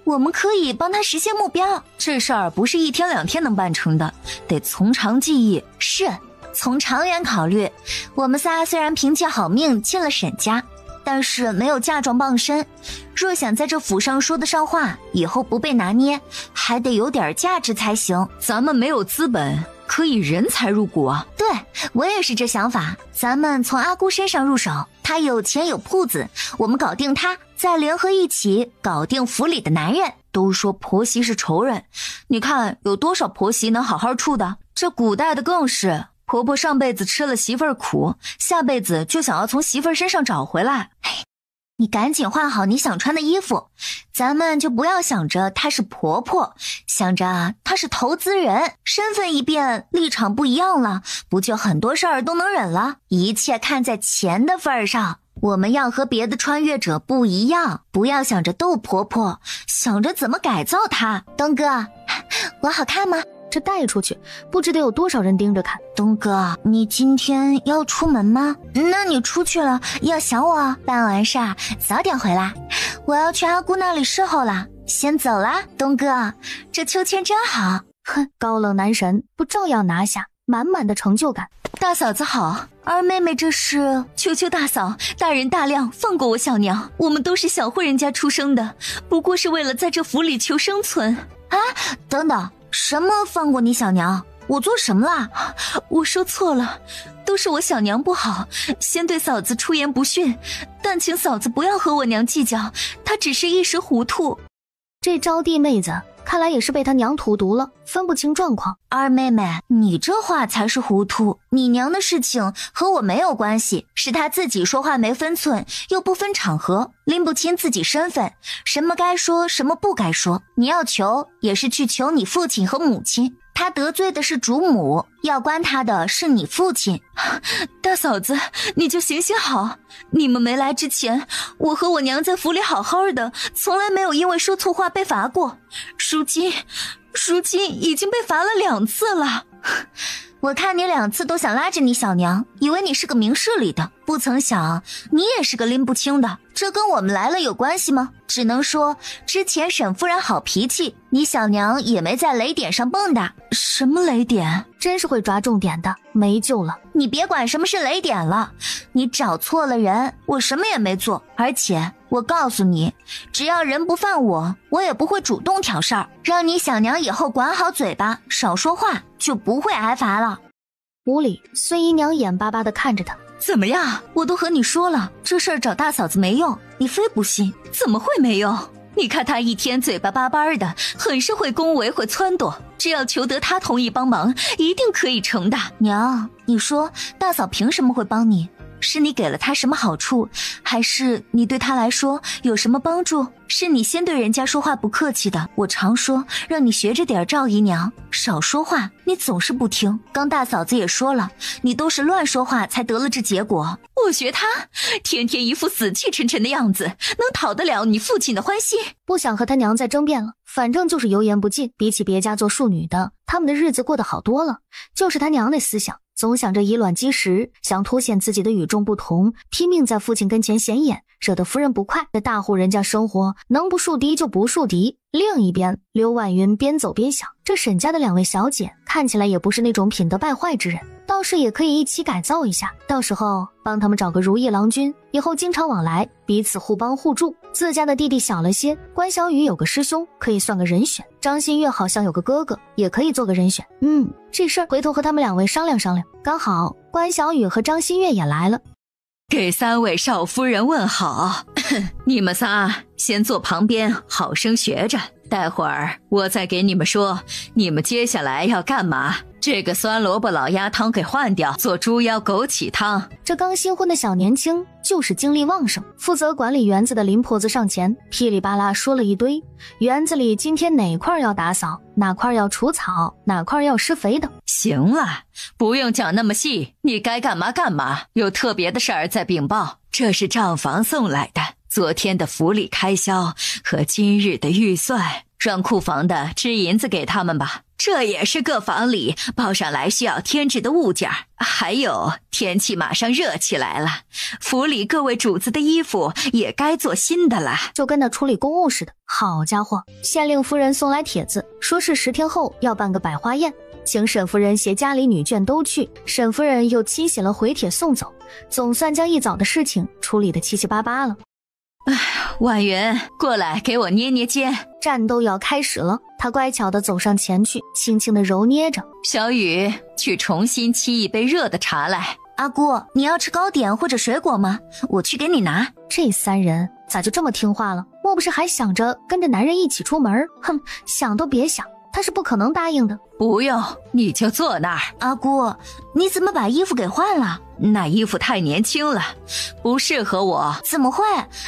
我们可以帮他实现目标。这事儿不是1天2天能办成的，得从长计议。是，从长远考虑。我们仨虽然凭借好命进了沈家，但是没有嫁妆傍身，若想在这府上说得上话，以后不被拿捏，还得有点价值才行。咱们没有资本，可以人才入股啊。对，我也是这想法。咱们从阿姑身上入手，她有钱有铺子，我们搞定她，再联合一起搞定府里的男人。都说婆媳是仇人，你看有多少婆媳能好好处的？这古代的更是，婆婆上辈子吃了媳妇儿苦，下辈子就想要从媳妇儿身上找回来。你赶紧换好你想穿的衣服，咱们就不要想着她是婆婆，想着她是投资人，身份一变，立场不一样了，不就很多事儿都能忍了？一切看在钱的份上，我们要和别的穿越者不一样，不要想着斗婆婆，想着怎么改造她。东哥，我好看吗？这带出去，不知得有多少人盯着看。东哥，你今天要出门吗？那你出去了要想我，办完事儿早点回来。我要去阿姑那里侍候了，先走啦。东哥，这秋千真好。哼，高冷男神不照样拿下，满满的成就感。大嫂子好，二妹妹这是？求求大嫂大人大量，放过我小娘，我们都是小户人家出生的，不过是为了在这府里求生存。啊，等等，什么放过你小娘？我做什么了？我说错了，都是我小娘不好，先对嫂子出言不逊，但请嫂子不要和我娘计较，她只是一时糊涂。这招娣妹子看来也是被他娘荼毒了，分不清状况。二妹妹，你这话才是糊涂，你娘的事情和我没有关系，是她自己说话没分寸，又不分场合，拎不清自己身份，什么该说什么不该说。你要求也是去求你父亲和母亲，她得罪的是主母，要关她的是你父亲。大嫂子，你就行行好，你们没来之前，我和我娘在府里好好的，从来没有因为说错话被罚过，如今已经被罚了2次了。我看你2次都想拉着你小娘，以为你是个明事理的，不曾想你也是个拎不清的。这跟我们来了有关系吗？只能说之前沈夫人好脾气，你小娘也没在雷点上蹦跶。什么雷点？真是会抓重点的，没救了。你别管什么是雷点了，你找错了人，我什么也没做。而且我告诉你，只要人不犯我，我也不会主动挑事儿。让你小娘以后管好嘴巴，少说话，就不会挨罚了。屋里，孙姨娘眼巴巴地看着他。怎么样？我都和你说了，这事儿找大嫂子没用，你非不信。怎么会没用？你看她一天嘴巴巴巴的，很是会恭维会撺掇，只要求得她同意帮忙，一定可以成的。娘，你说大嫂凭什么会帮你？是你给了她什么好处，还是你对她来说有什么帮助？是你先对人家说话不客气的。我常说让你学着点赵姨娘，少说话，你总是不听。刚大嫂子也说了，你都是乱说话才得了这结果。我学她，天天一副死气沉沉的样子，能讨得了你父亲的欢心？不想和他娘再争辩了，反正就是油盐不进。比起别家做庶女的，他们的日子过得好多了。就是他娘那思想，总想着以卵击石，想凸显自己的与众不同，拼命在父亲跟前显眼，惹得夫人不快。在大户人家生活，能不树敌就不树敌。另一边，刘婉云边走边想，这沈家的2位小姐看起来也不是那种品德败坏之人，倒是也可以一起改造一下，到时候帮他们找个如意郎君，以后经常往来，彼此互帮互助。自家的弟弟小了些，关小雨有个师兄，可以算个人选。张馨月好像有个哥哥，也可以做个人选。这事儿回头和他们2位商量商量。刚好关小雨和张馨月也来了。给3位少夫人问好。你们仨先坐旁边，好生学着，待会儿我再给你们说你们接下来要干嘛。这个酸萝卜老鸭汤给换掉，做猪腰枸杞汤。这刚新婚的小年轻就是精力旺盛，负责管理园子的林婆子上前噼里啪啦说了一堆，园子里今天哪块要打扫，哪块要除草，哪块要施肥等。行了，不用讲那么细，你该干嘛干嘛，有特别的事儿再禀报。这是账房送来的，昨天的府里开销和今日的预算，让库房的支银子给他们吧。这也是各房里报上来需要添置的物件。还有，天气马上热起来了，府里各位主子的衣服也该做新的了，就跟那处理公务似的。好家伙，县令夫人送来帖子，说是10天后要办个百花宴，请沈夫人携家里女眷都去。沈夫人又亲写了回帖送走，总算将一早的事情处理得七七八八了。婉云，过来给我捏捏肩。战斗要开始了，他乖巧地走上前去，轻轻地揉捏着。小雨，去重新沏一杯热的茶来。阿姑，你要吃糕点或者水果吗？我去给你拿。这3人咋就这么听话了？莫不是还想着跟着男人一起出门？哼，想都别想，他是不可能答应的。不用，你就坐那儿。阿姑，你怎么把衣服给换了？那衣服太年轻了，不适合我。怎么会？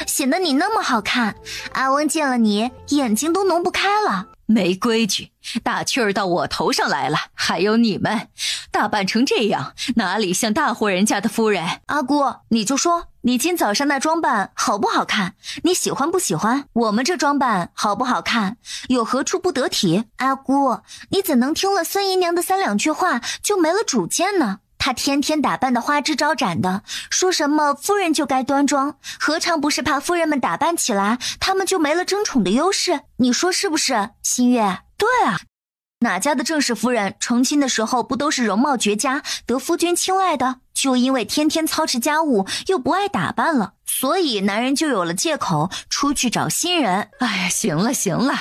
显得你那么好看，阿翁见了你眼睛都挪不开了。没规矩，大气儿到我头上来了。还有你们打扮成这样，哪里像大户人家的夫人？阿姑，你就说你今早上那装扮好不好看？你喜欢不喜欢？我们这装扮好不好看？有何处不得体？阿姑，你怎能听了孙姨娘的3两句话就没了主见呢？她天天打扮的花枝招展的，说什么夫人就该端庄，何尝不是怕夫人们打扮起来，她们就没了争宠的优势？你说是不是，馨月？对啊，哪家的正室夫人成亲的时候不都是容貌绝佳，得夫君青睐的？就因为天天操持家务，又不爱打扮了，所以男人就有了借口出去找新人。哎呀，行了行了，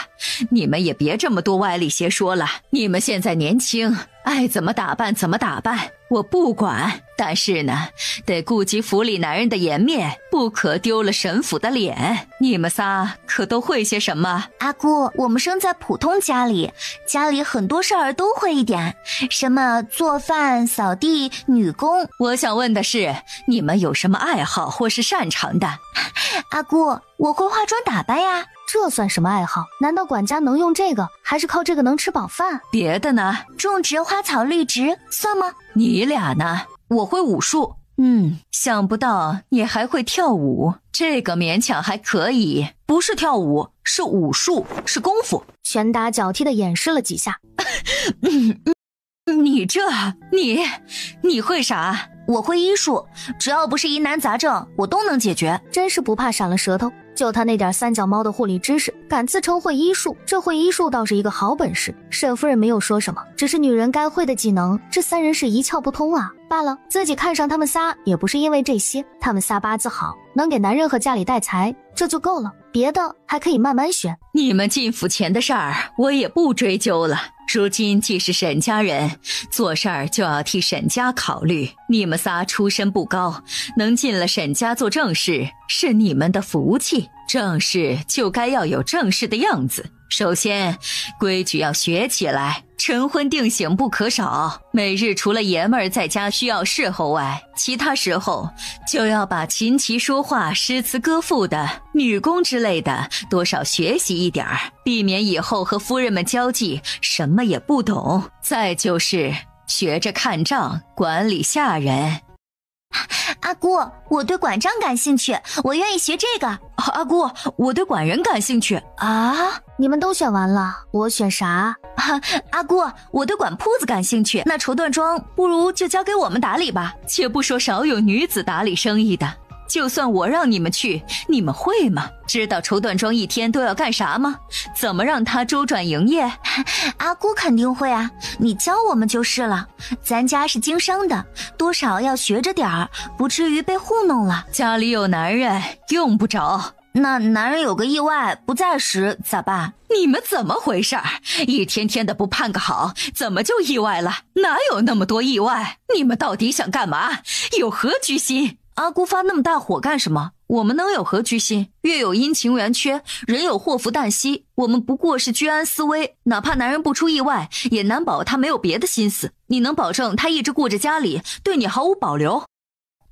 你们也别这么多歪理邪说了。你们现在年轻，爱怎么打扮怎么打扮，我不管。但是呢，得顾及府里男人的颜面，不可丢了沈府的脸。你们仨可都会些什么？阿姑，我们生在普通家里，家里很多事儿都会一点，什么做饭、扫地、女工。我想问的是，你们有什么爱好或是擅长的？阿姑，我会化妆打扮呀。这算什么爱好？难道管家能用这个，还是靠这个能吃饱饭？别的呢？种植花草绿植算吗？你俩呢？我会武术。想不到你还会跳舞，这个勉强还可以。不是跳舞，是武术，是功夫。拳打脚踢的演示了几下。你会啥？我会医术，只要不是疑难杂症，我都能解决。真是不怕闪了舌头，就他那点三脚猫的护理知识，敢自称会医术，这会医术倒是一个好本事。沈夫人没有说什么，只是女人该会的技能，这三人是一窍不通啊。罢了，自己看上他们仨也不是因为这些，他们仨八字好，能给男人和家里带财，这就够了，别的还可以慢慢选。你们进府前的事儿我也不追究了，如今既是沈家人，做事儿就要替沈家考虑。你们仨出身不高，能进了沈家做正事是你们的福气，正事就该要有正事的样子。首先，规矩要学起来，晨昏定省不可少，每日除了爷们儿在家需要侍候外，其他时候就要把琴棋书画、诗词歌赋的、女工之类的多少学习一点儿，避免以后和夫人们交际什么也不懂。再就是学着看账，管理下人。阿姑，我对管账感兴趣，我愿意学这个。阿姑，我对管人感兴趣。啊，你们都选完了，我选啥？阿姑，我对管铺子感兴趣，那绸缎庄不如就交给我们打理吧。且不说少有女子打理生意的，就算我让你们去，你们会吗？知道绸缎庄一天都要干啥吗？怎么让它周转营业？阿姑肯定会啊，你教我们就是了。咱家是经商的，多少要学着点儿，不至于被糊弄了。家里有男人用不着，那男人有个意外不在时咋办？你们怎么回事？一天天的不盼个好，怎么就意外了？哪有那么多意外？你们到底想干嘛？有何居心？阿姑发那么大火干什么？我们能有何居心？月有阴晴圆缺，人有祸福旦夕，我们不过是居安思危，哪怕男人不出意外，也难保他没有别的心思。你能保证他一直顾着家里，对你毫无保留？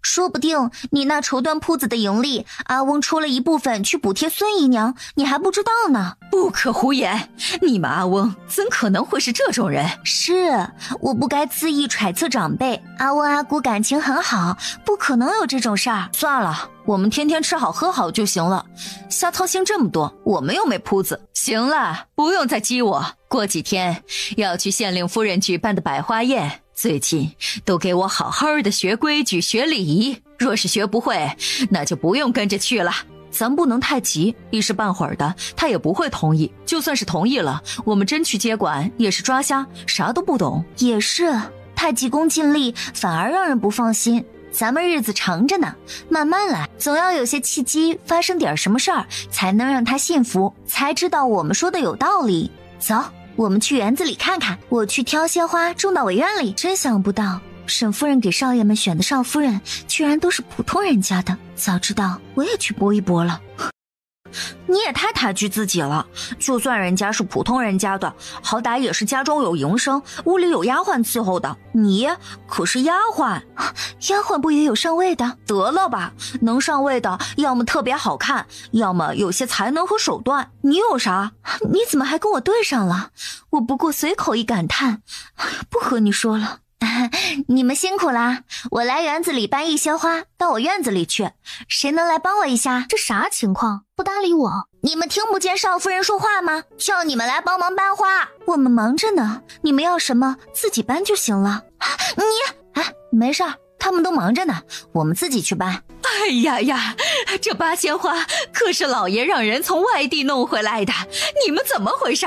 说不定你那绸缎铺子的盈利，阿翁出了一部分去补贴孙姨娘，你还不知道呢。不可胡言，你们阿翁怎可能会是这种人？是，我不该恣意揣测长辈。阿翁阿姑感情很好，不可能有这种事儿。算了，我们天天吃好喝好就行了，瞎操心这么多，我们又没铺子。行了，不用再激我。过几天要去县令夫人举办的百花宴，最近都给我好好的学规矩学礼仪，若是学不会，那就不用跟着去了。咱不能太急，一时半会儿的他也不会同意，就算是同意了，我们真去接管也是抓瞎，啥都不懂。也是，太急功近利反而让人不放心。咱们日子长着呢，慢慢来，总要有些契机发生点什么事儿，才能让他信服，才知道我们说的有道理。走，我们去园子里看看，我去挑些花种到我院里。真想不到沈夫人给少爷们选的少夫人居然都是普通人家的，早知道我也去搏一搏了。你也太抬举自己了，就算人家是普通人家的，好歹也是家中有营生，屋里有丫鬟伺候的，你可是丫鬟。丫鬟不也有上位的？得了吧，能上位的要么特别好看，要么有些才能和手段，你有啥？你怎么还跟我对上了？我不过随口一感叹，不和你说了。你们辛苦啦，我来园子里搬一些花到我院子里去，谁能来帮我一下？这啥情况？不搭理我？你们听不见少夫人说话吗？叫你们来帮忙搬花。我们忙着呢，你们要什么自己搬就行了。没事儿，他们都忙着呢，我们自己去搬。哎呀呀，这八仙花可是老爷让人从外地弄回来的，你们怎么回事？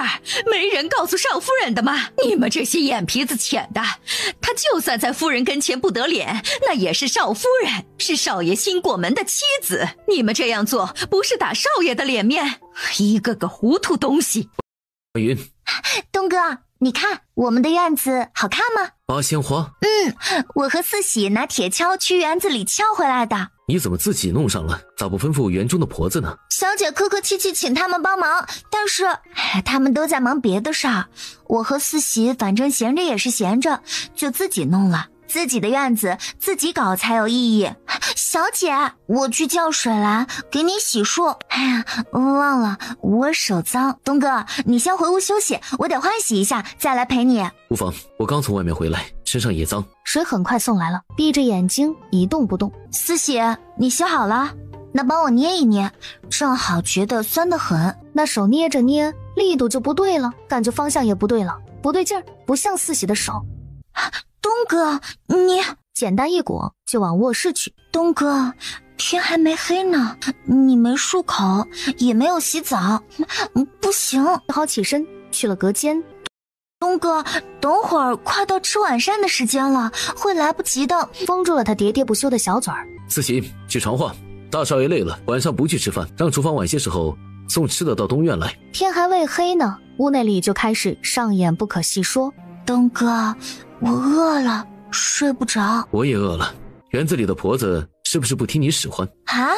没人告诉少夫人的吗？你们这些眼皮子浅的，她就算在夫人跟前不得脸，那也是少夫人，是少爷新过门的妻子，你们这样做不是打少爷的脸面？一个个糊涂东西。云，东哥，你看我们的院子好看吗？八仙花？我和四喜拿铁锹去园子里敲回来的。你怎么自己弄上了？咋不吩咐园中的婆子呢？小姐客客气气请他们帮忙，但是他们都在忙别的事儿。我和四喜反正闲着也是闲着，就自己弄了。自己的院子自己搞才有意义。小姐，我去叫水来给你洗漱。哎呀，忘了，我手脏。东哥，你先回屋休息，我得换洗一下再来陪你。无妨，我刚从外面回来，身上也脏。水很快送来了，闭着眼睛一动不动。四喜，你洗好了？那帮我捏一捏，正好觉得酸得很。那手捏着捏，力度就不对了，感觉方向也不对了，不对劲儿，不像四喜的手。东哥，你简单一裹就往卧室去。东哥，天还没黑呢，你没漱口，也没有洗澡，不行。只好起身去了隔间。东哥，等会儿快到吃晚膳的时间了，会来不及的。封住了他喋喋不休的小嘴儿。四喜，去传话，大少爷累了，晚上不去吃饭，让厨房晚些时候送吃的到东院来。天还未黑呢，屋内里就开始上演不可细说。东哥，我饿了，睡不着。我也饿了。园子里的婆子是不是不听你使唤啊？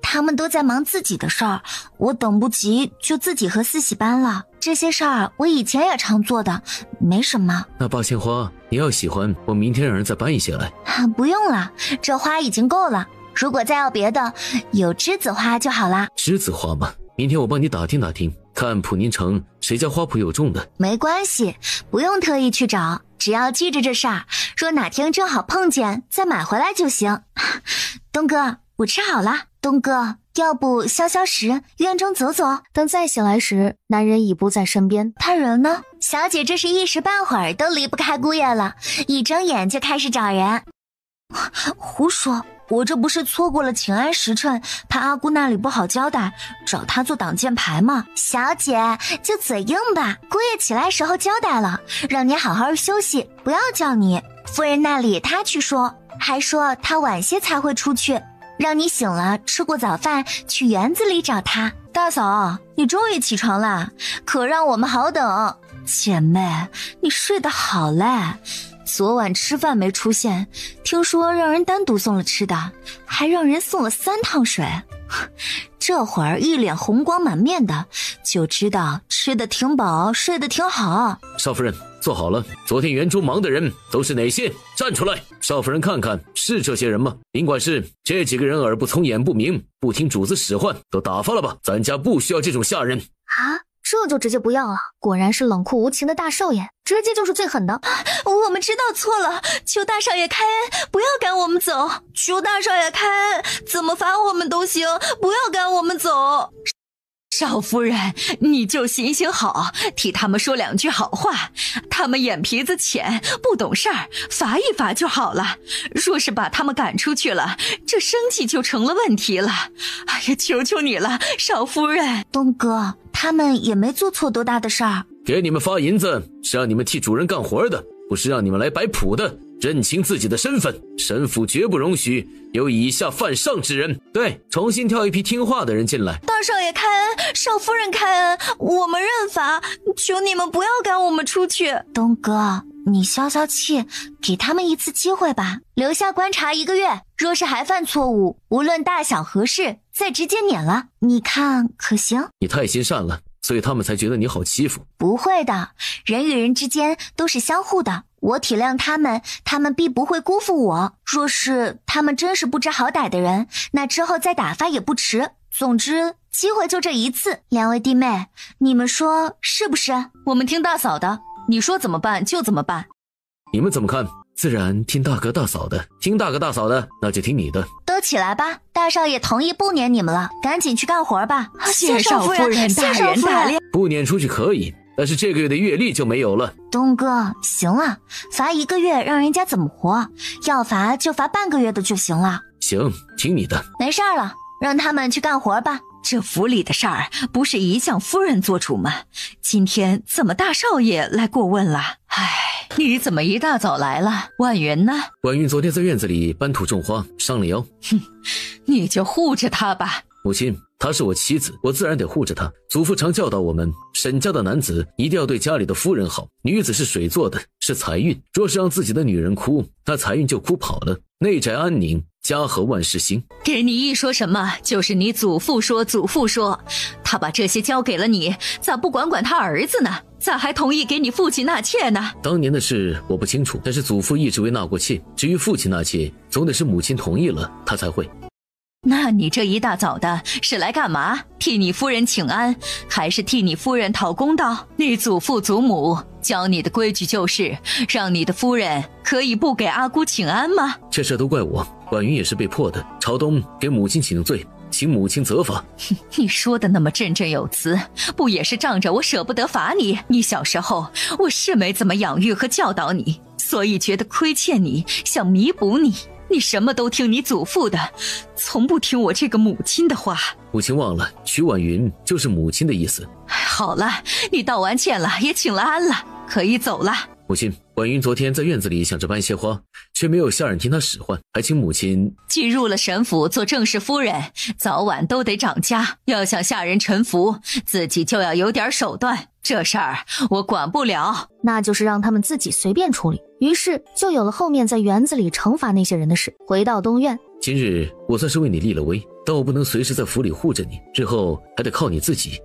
他们都在忙自己的事儿，我等不及就自己和四喜搬了。这些事儿我以前也常做的，没什么。那八仙花你要喜欢，我明天让人再搬一些来。不用了，这花已经够了。如果再要别的，有栀子花就好啦。栀子花吗？明天我帮你打听打听，看普宁城谁家花圃有种的。没关系，不用特意去找，只要记着这事儿，若哪天正好碰见，再买回来就行。东哥，我吃好了。东哥，要不消消食，院中走走。等再醒来时，男人已不在身边。他人呢？小姐这是一时半会儿都离不开姑爷了，一睁眼就开始找人。胡说，我这不是错过了请安时辰，怕阿姑那里不好交代，找他做挡箭牌吗？小姐就嘴硬吧，姑爷起来时候交代了，让你好好休息，不要叫你。夫人那里他去说，还说他晚些才会出去，让你醒了吃过早饭去园子里找他。大嫂，你终于起床了，可让我们好等。姐妹，你睡得好嘞，昨晚吃饭没出现，听说让人单独送了吃的，还让人送了3趟水。这会儿一脸红光满面的，就知道吃得挺饱，睡得挺好。少夫人，坐好了，昨天园中忙的人都是哪些？站出来，少夫人看看，是这些人吗？尽管是这几个人耳不聪眼不明，不听主子使唤，都打发了吧，咱家不需要这种下人。啊，这就直接不要了，果然是冷酷无情的大少爷，直接就是最狠的。我们知道错了，求大少爷开恩，不要赶我们走。求大少爷开恩，怎么罚我们都行，不要赶我们走。少夫人，你就行行好，替他们说2句好话。他们眼皮子浅，不懂事儿，罚一罚就好了。若是把他们赶出去了，这生计就成了问题了。哎呀，求求你了，少夫人。东哥，他们也没做错多大的事儿。给你们发银子是让你们替主人干活的，不是让你们来摆谱的。认清自己的身份，神府绝不容许有以下犯上之人。对，重新挑一批听话的人进来。大少爷开恩，少夫人开恩，我们认罚，求你们不要赶我们出去。东哥，你消消气，给他们一次机会吧，留下观察1个月，若是还犯错误，无论大小何事，再直接撵了，你看可行？你太心善了，所以他们才觉得你好欺负。不会的，人与人之间都是相互的，我体谅他们，他们必不会辜负我。若是他们真是不知好歹的人，那之后再打发也不迟。总之，机会就这一次，2位弟妹，你们说是不是？我们听大嫂的，你说怎么办就怎么办。你们怎么看？自然听大哥大嫂的，听大哥大嫂的，那就听你的。都起来吧，大少爷同意不撵你们了，赶紧去干活吧。谢少夫人，大人大量。不撵出去可以，但是这个月的月例就没有了。东哥，行了，罚1个月让人家怎么活？要罚就罚半个月的就行了。行，听你的。没事了，让他们去干活吧。这府里的事儿不是一向夫人做主吗？今天怎么大少爷来过问了？唉，你怎么一大早来了？婉云呢？婉云昨天在院子里搬土种花，伤了腰。你就护着她吧。母亲，她是我妻子，我自然得护着她。祖父常教导我们，沈家的男子一定要对家里的夫人好。女子是水做的，是财运，若是让自己的女人哭，那财运就哭跑了，内宅安宁，家和万事兴。给你一说什么就是你祖父说，他把这些交给了你，咋不管他儿子呢？咋还同意给你父亲纳妾呢？当年的事我不清楚，但是祖父一直未纳过妾，至于父亲纳妾，总得是母亲同意了他才会。那你这一大早的是来干嘛？替你夫人请安，还是替你夫人讨公道？你祖父祖母教你的规矩就是让你的夫人可以不给阿姑请安吗？这事都怪我，婉云也是被迫的。朝东给母亲请罪，请母亲责罚。你说的那么振振有词，不也是仗着我舍不得罚你？你小时候我是没怎么养育和教导你，所以觉得亏欠你，想弥补你。你什么都听你祖父的，从不听我这个母亲的话。母亲忘了，娶婉云就是母亲的意思。好了，你道完歉了，也请了安了，可以走了。母亲，婉云昨天在院子里想着搬些花，却没有下人听她使唤，还请母亲。既入了沈府做正室夫人，早晚都得长家，要想下人臣服，自己就要有点手段。这事儿我管不了，那就是让他们自己随便处理。于是就有了后面在园子里惩罚那些人的事。回到东院，今日我算是为你立了威，但我不能随时在府里护着你，日后还得靠你自己。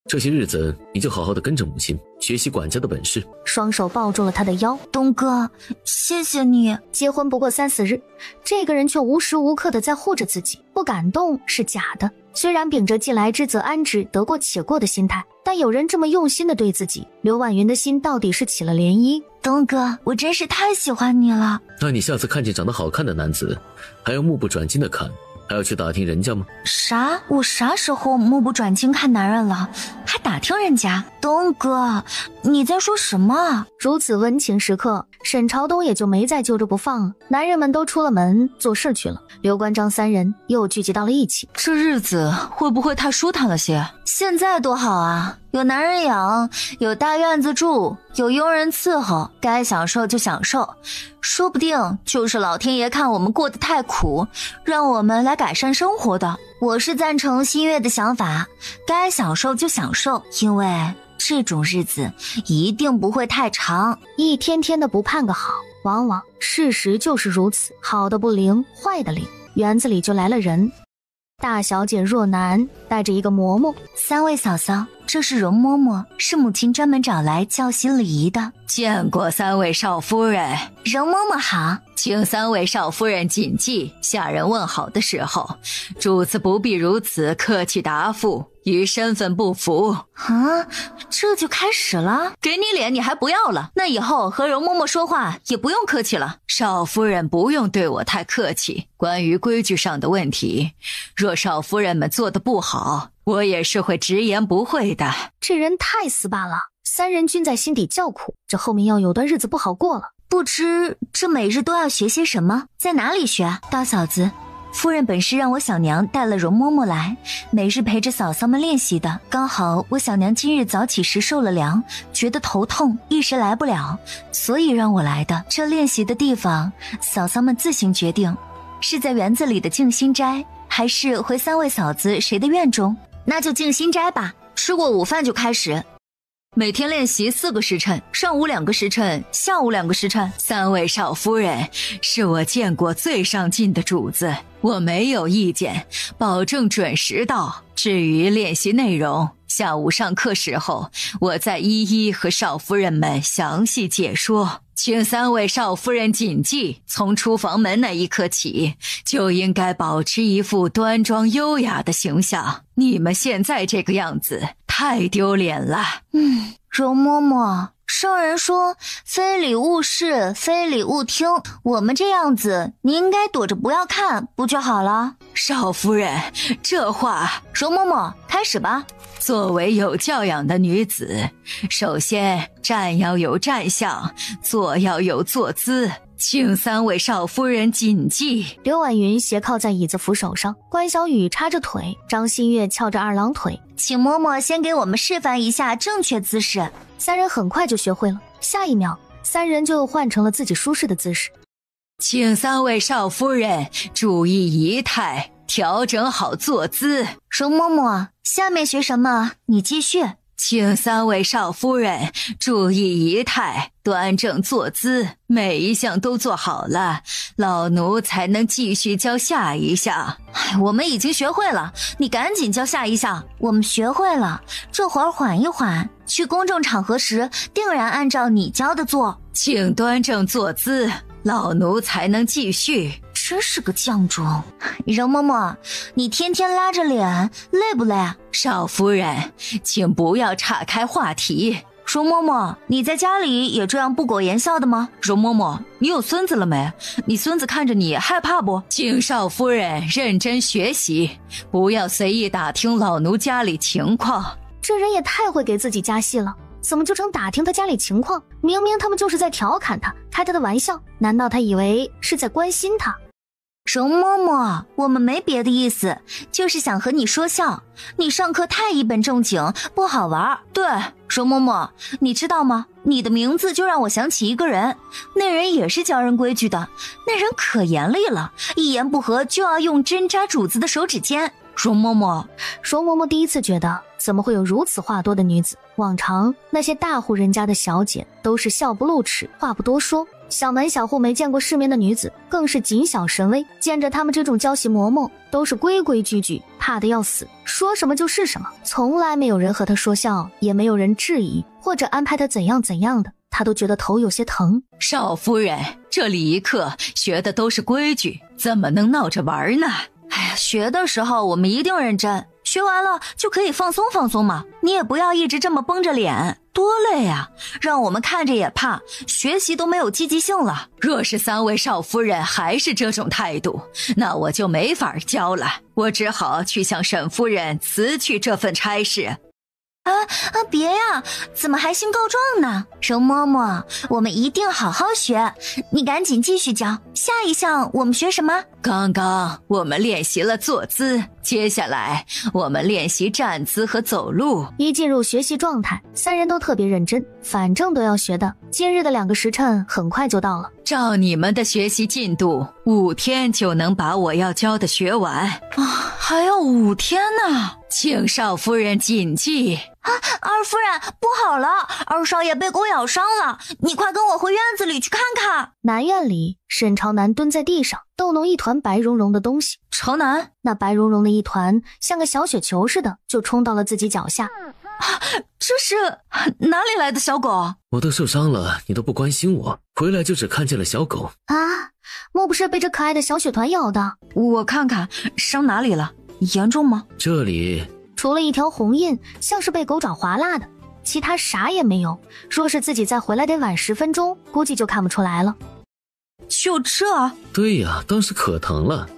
这些日子你就好好的跟着母亲，学习管家的本事。双手抱住了他的腰。东哥，谢谢你。结婚不过3-4日，这个人却无时无刻的在护着自己，不感动是假的。虽然秉着既来之则安之，得过且过的心态，但有人这么用心的对自己，刘婉云的心到底是起了涟漪。东哥，我真是太喜欢你了。那你下次看见长得好看的男子，还要目不转睛的看，还要去打听人家吗？啥？我啥时候目不转睛看男人了？还打听人家？东哥，你在说什么？如此温情时刻，沈朝东也就没再揪着不放了。男人们都出了门做事去了，刘关张3人又聚集到了一起。这日子会不会太舒坦了些？现在多好啊，有男人养，有大院子住，有佣人伺候，该享受就享受。说不定就是老天爷看我们过得太苦，让我们来改善生活的。我是赞成新月的想法，该享受就享受，因为这种日子一定不会太长。一天天的不盼个好，往往事实就是如此，好的不灵，坏的灵。园子里就来了人，大小姐若楠带着一个嬷嬷。3位嫂嫂，这是容嬷嬷，是母亲专门找来教习礼仪的。见过3位少夫人。容嬷嬷好。请3位少夫人谨记，下人问好的时候，主子不必如此客气答复，与身份不符。啊，这就开始了？给你脸你还不要了？那以后和容嬷嬷说话也不用客气了。少夫人不用对我太客气，关于规矩上的问题，若少夫人们做得不好，我也是会直言不讳的。这人太死板了，3人均在心底叫苦，这后面要有段日子不好过了。不知这每日都要学些什么，在哪里学？大嫂子，夫人本是让我小娘带了容嬷嬷来，每日陪着嫂嫂们练习的。刚好我小娘今日早起时受了凉，觉得头痛，一时来不了，所以让我来的。这练习的地方，嫂嫂们自行决定，是在园子里的静心斋，还是回3位嫂子谁的院中？那就静心斋吧，吃过午饭就开始。每天练习4个时辰，上午2个时辰，下午2个时辰。3位少夫人是我见过最上进的主子，我没有意见，保证准时到。至于练习内容，下午上课时候，我再一一和少夫人们详细解说。请3位少夫人谨记，从出房门那一刻起，就应该保持一副端庄优雅的形象。你们现在这个样子，太丢脸了。容嬷嬷，圣人说非礼勿视，非礼勿听，我们这样子，你应该躲着不要看，不就好了？少夫人，这话……容嬷嬷，开始吧。作为有教养的女子，首先站要有站相，坐要有坐姿，请3位少夫人谨记。刘婉云斜靠在椅子扶手上，关小雨插着腿，张馨月翘着2郎腿。请嬷嬷先给我们示范一下正确姿势。3人很快就学会了，下一秒3人就又换成了自己舒适的姿势。请3位少夫人注意仪态，调整好坐姿。容嬷嬷，下面学什么？你继续。请3位少夫人注意仪态，端正坐姿，每一项都做好了，老奴才能继续教下一项。我们已经学会了，你赶紧教下一项。我们学会了，这会儿缓一缓，去公众场合时定然按照你教的做。请端正坐姿，老奴才能继续。真是个犟种。容嬷嬷，你天天拉着脸，累不累？少夫人，请不要岔开话题。容嬷嬷，你在家里也这样不苟言笑的吗？容嬷嬷，你有孙子了没？你孙子看着你害怕不？请少夫人认真学习，不要随意打听老奴家里情况。这人也太会给自己加戏了，怎么就成打听他家里情况？明明他们就是在调侃他，开他的玩笑，难道他以为是在关心他？容嬷嬷，我们没别的意思，就是想和你说笑。你上课太一本正经，不好玩。对，容嬷嬷，你知道吗？你的名字就让我想起一个人，那人也是教人规矩的，那人可严厉了，一言不合就要用针扎主子的手指尖。容嬷嬷，容嬷嬷第一次觉得，怎么会有如此话多的女子？往常那些大户人家的小姐都是笑不露齿，话不多说。小门小户没见过世面的女子更是谨小慎微，见着他们这种娇妻嬷嬷都是规规矩矩，怕得要死，说什么就是什么，从来没有人和她说笑，也没有人质疑或者安排她怎样怎样的，她都觉得头有些疼。少夫人，这里一课学的都是规矩，怎么能闹着玩呢？哎呀，学的时候我们一定认真，学完了就可以放松放松嘛。你也不要一直这么绷着脸，多累啊，让我们看着也怕，学习都没有积极性了。若是3位少夫人还是这种态度，那我就没法教了，我只好去向沈夫人辞去这份差事。别呀，怎么还信告状呢？容嬷嬷，我们一定好好学，你赶紧继续教。下一项我们学什么？刚刚我们练习了坐姿，接下来我们练习站姿和走路。一进入学习状态，3人都特别认真，反正都要学的。今日的2个时辰很快就到了，照你们的学习进度，5天就能把我要教的学完。还要5天呢。请少夫人谨记。二夫人，不好了，二少爷被狗咬伤了，你快跟我回院子里去看看。南院里，沈朝南蹲在地上逗弄一团白茸茸的东西。朝南，那白茸茸的一团像个小雪球似的，就冲到了自己脚下。这是哪里来的小狗？我都受伤了，你都不关心我，回来就只看见了小狗啊！莫不是被这可爱的小雪团咬的？我看看伤哪里了，严重吗？这里除了一条红印，像是被狗爪划拉的，其他啥也没有。若是自己再回来得晚10分钟，估计就看不出来了。就这？对呀，当时可疼了。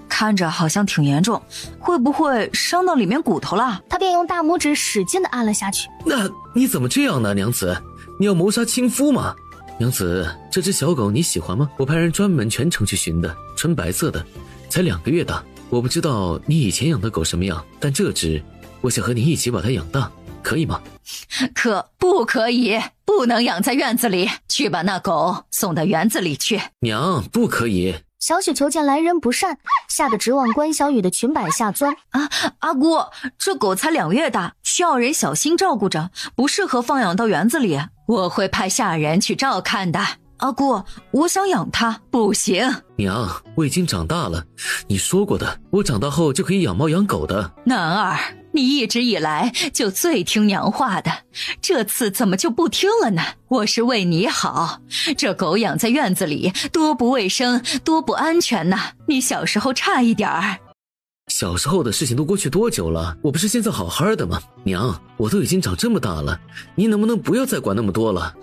看着好像挺严重，会不会伤到里面骨头了？他便用大拇指使劲地按了下去。那你怎么这样呢，娘子？你要谋杀亲夫吗？娘子，这只小狗你喜欢吗？我派人专门全程去寻的，纯白色的，才2个月大。我不知道你以前养的狗什么样，但这只，我想和你一起把它养大，可以吗？不可以，不能养在院子里，去把那狗送到园子里去。娘，不可以。小雪求见来人不善，吓得直往关小雨的裙摆下钻。阿姑，这狗才2月大，需要人小心照顾着，不适合放养到园子里。我会派下人去照看的。阿姑，我想养它。不行。娘，我已经长大了，你说过的，我长大后就可以养猫养狗的。男儿，你一直以来就最听娘话的，这次怎么就不听了呢？我是为你好，这狗养在院子里多不卫生，多不安全呐！你小时候差一点儿。小时候的事情都过去多久了？我不是现在好好的吗？娘，我都已经长这么大了，你能不能不要再管那么多了？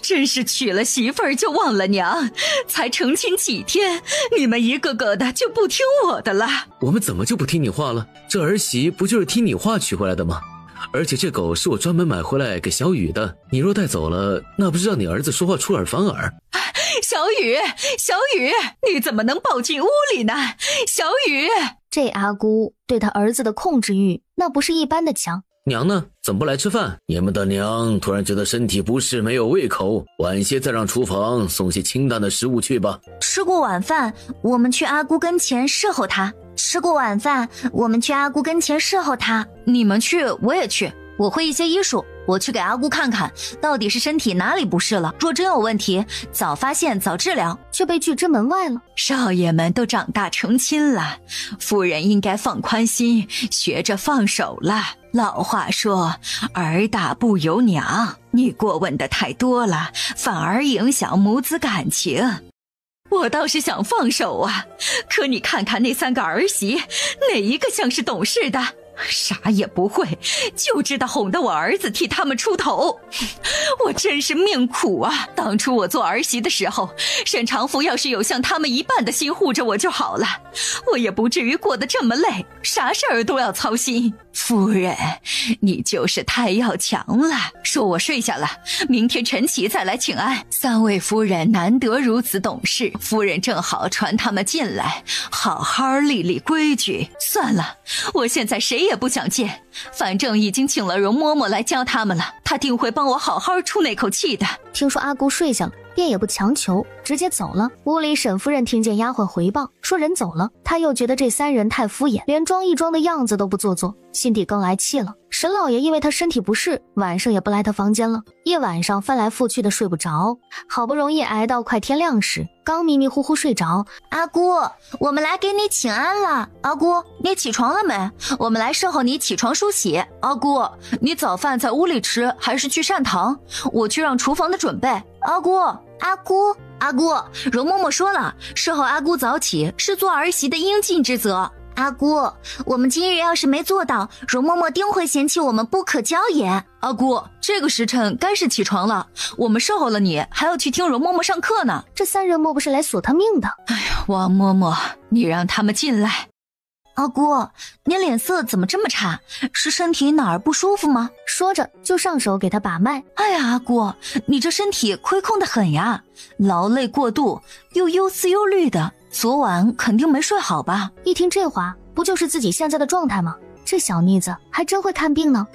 真是娶了媳妇儿就忘了娘，才成亲几天，你们一个个的就不听我的了。我们怎么就不听你话了？这儿媳不就是听你话娶回来的吗？而且这狗是我专门买回来给小雨的，你若带走了，那不是让你儿子说话出尔反尔？小雨，你怎么能抱进屋里呢？小雨，这阿姑对他儿子的控制欲那不是一般的强。娘呢？怎么不来吃饭？你们的娘突然觉得身体不适，没有胃口，晚些再让厨房送些清淡的食物去吧。吃过晚饭，我们去阿姑跟前侍候她。吃过晚饭，我们去阿姑跟前侍候她。你们去，我也去。我会一些医术，我去给阿姑看看，到底是身体哪里不适了。若真有问题，早发现早治疗。却被拒之门外了。少爷们都长大成亲了，夫人应该放宽心，学着放手了。老话说，儿大不由娘，你过问的太多了，反而影响母子感情。我倒是想放手啊，可你看看那3个儿媳，哪一个像是懂事的？啥也不会，就知道哄得我儿子替他们出头。我真是命苦啊！当初我做儿媳的时候，沈长福要是有像他们一半的心护着我就好了，我也不至于过得这么累，啥事儿都要操心。夫人，你就是太要强了。说我睡下了，明天晨起再来请安。3位夫人难得如此懂事，夫人正好传他们进来，好好立立规矩。算了，我现在谁也不想见，反正已经请了容嬷嬷来教他们了，她定会帮我好好出那口气的。听说阿姑睡下了，便也不强求，直接走了。屋里沈夫人听见丫鬟回报说人走了，她又觉得这3人太敷衍，连装一装的样子都不做作，心底更来气了。沈老爷因为他身体不适，晚上也不来他房间了，一晚上翻来覆去的睡不着，好不容易挨到快天亮时，刚迷迷糊糊睡着。阿姑，我们来给你请安了。阿姑，你起床了没？我们来侍候你起床梳洗。阿姑，你早饭在屋里吃还是去膳堂？我去让厨房的准备。阿姑，容嬷嬷说了，侍候阿姑早起是做儿媳的应尽之责。阿姑，我们今日要是没做到，容嬷嬷定会嫌弃我们不可教也。阿姑，这个时辰该是起床了，我们侍候了你，还要去听容嬷嬷上课呢。这3人莫不是来索他命的？哎呀，王嬷嬷，你让他们进来。阿姑，你脸色怎么这么差？是身体哪儿不舒服吗？说着就上手给他把脉。哎呀，阿姑，你这身体亏空得很呀，劳累过度，又忧思忧虑的，昨晚肯定没睡好吧？一听这话，不就是自己现在的状态吗？这小妮子还真会看病呢。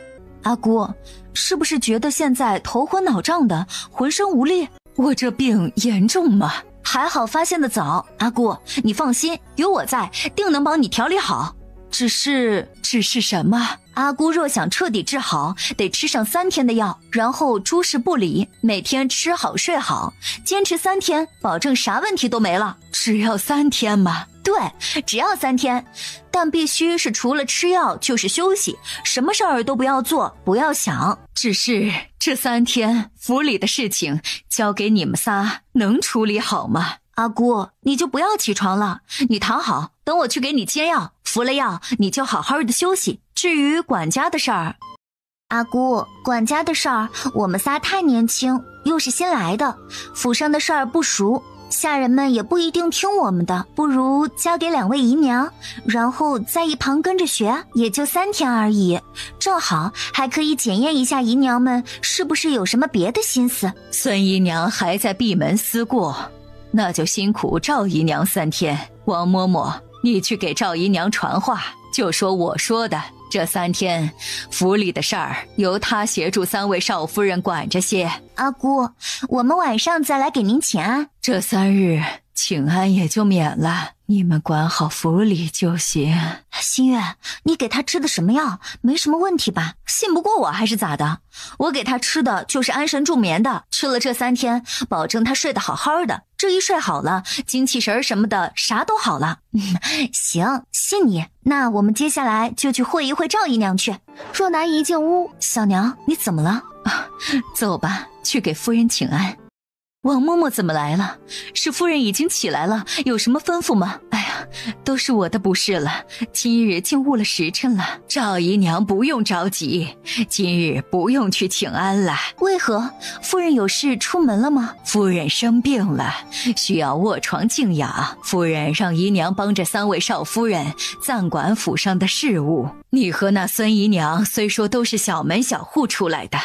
阿姑，是不是觉得现在头昏脑胀的，浑身无力？我这病严重吗？还好发现的早，阿姑你放心，有我在，定能帮你调理好。只是什么？阿姑若想彻底治好，得吃上3天的药，然后诸事不离，每天吃好睡好，坚持3天，保证啥问题都没了。只要3天吗？对，只要3天，但必须是除了吃药就是休息，什么事儿都不要做，不要想。只是这3天府里的事情交给你们仨，能处理好吗？阿姑，你就不要起床了，你躺好，等我去给你接药，服了药你就好好的休息。至于管家的事儿，阿姑，管家的事儿，我们仨太年轻，又是新来的，府上的事儿不熟，下人们也不一定听我们的，不如交给2位姨娘，然后在一旁跟着学，也就3天而已，正好还可以检验一下姨娘们是不是有什么别的心思。孙姨娘还在闭门思过，那就辛苦赵姨娘3天。王嬷嬷，你去给赵姨娘传话，就说我说的，这3天府里的事儿由她协助3位少夫人管着些。阿姑，我们晚上再来给您请安。这3日请安也就免了，你们管好府里就行。新月，你给他吃的什么药？没什么问题吧？信不过我还是咋的？我给他吃的就是安神助眠的，吃了这3天，保证他睡得好好的。这一睡好了，精气神什么的啥都好了。行，信你。那我们接下来就去会一会赵姨娘去。若男一进屋，小娘，你怎么了？走吧，去给夫人请安。王嬷嬷怎么来了？是夫人已经起来了，有什么吩咐吗？哎呀，都是我的不是了，今日竟误了时辰了。赵姨娘不用着急，今日不用去请安了。为何？夫人有事出门了吗？夫人生病了，需要卧床静养，夫人让姨娘帮着3位少夫人暂管府上的事务。你和那孙姨娘虽说都是小门小户出来的，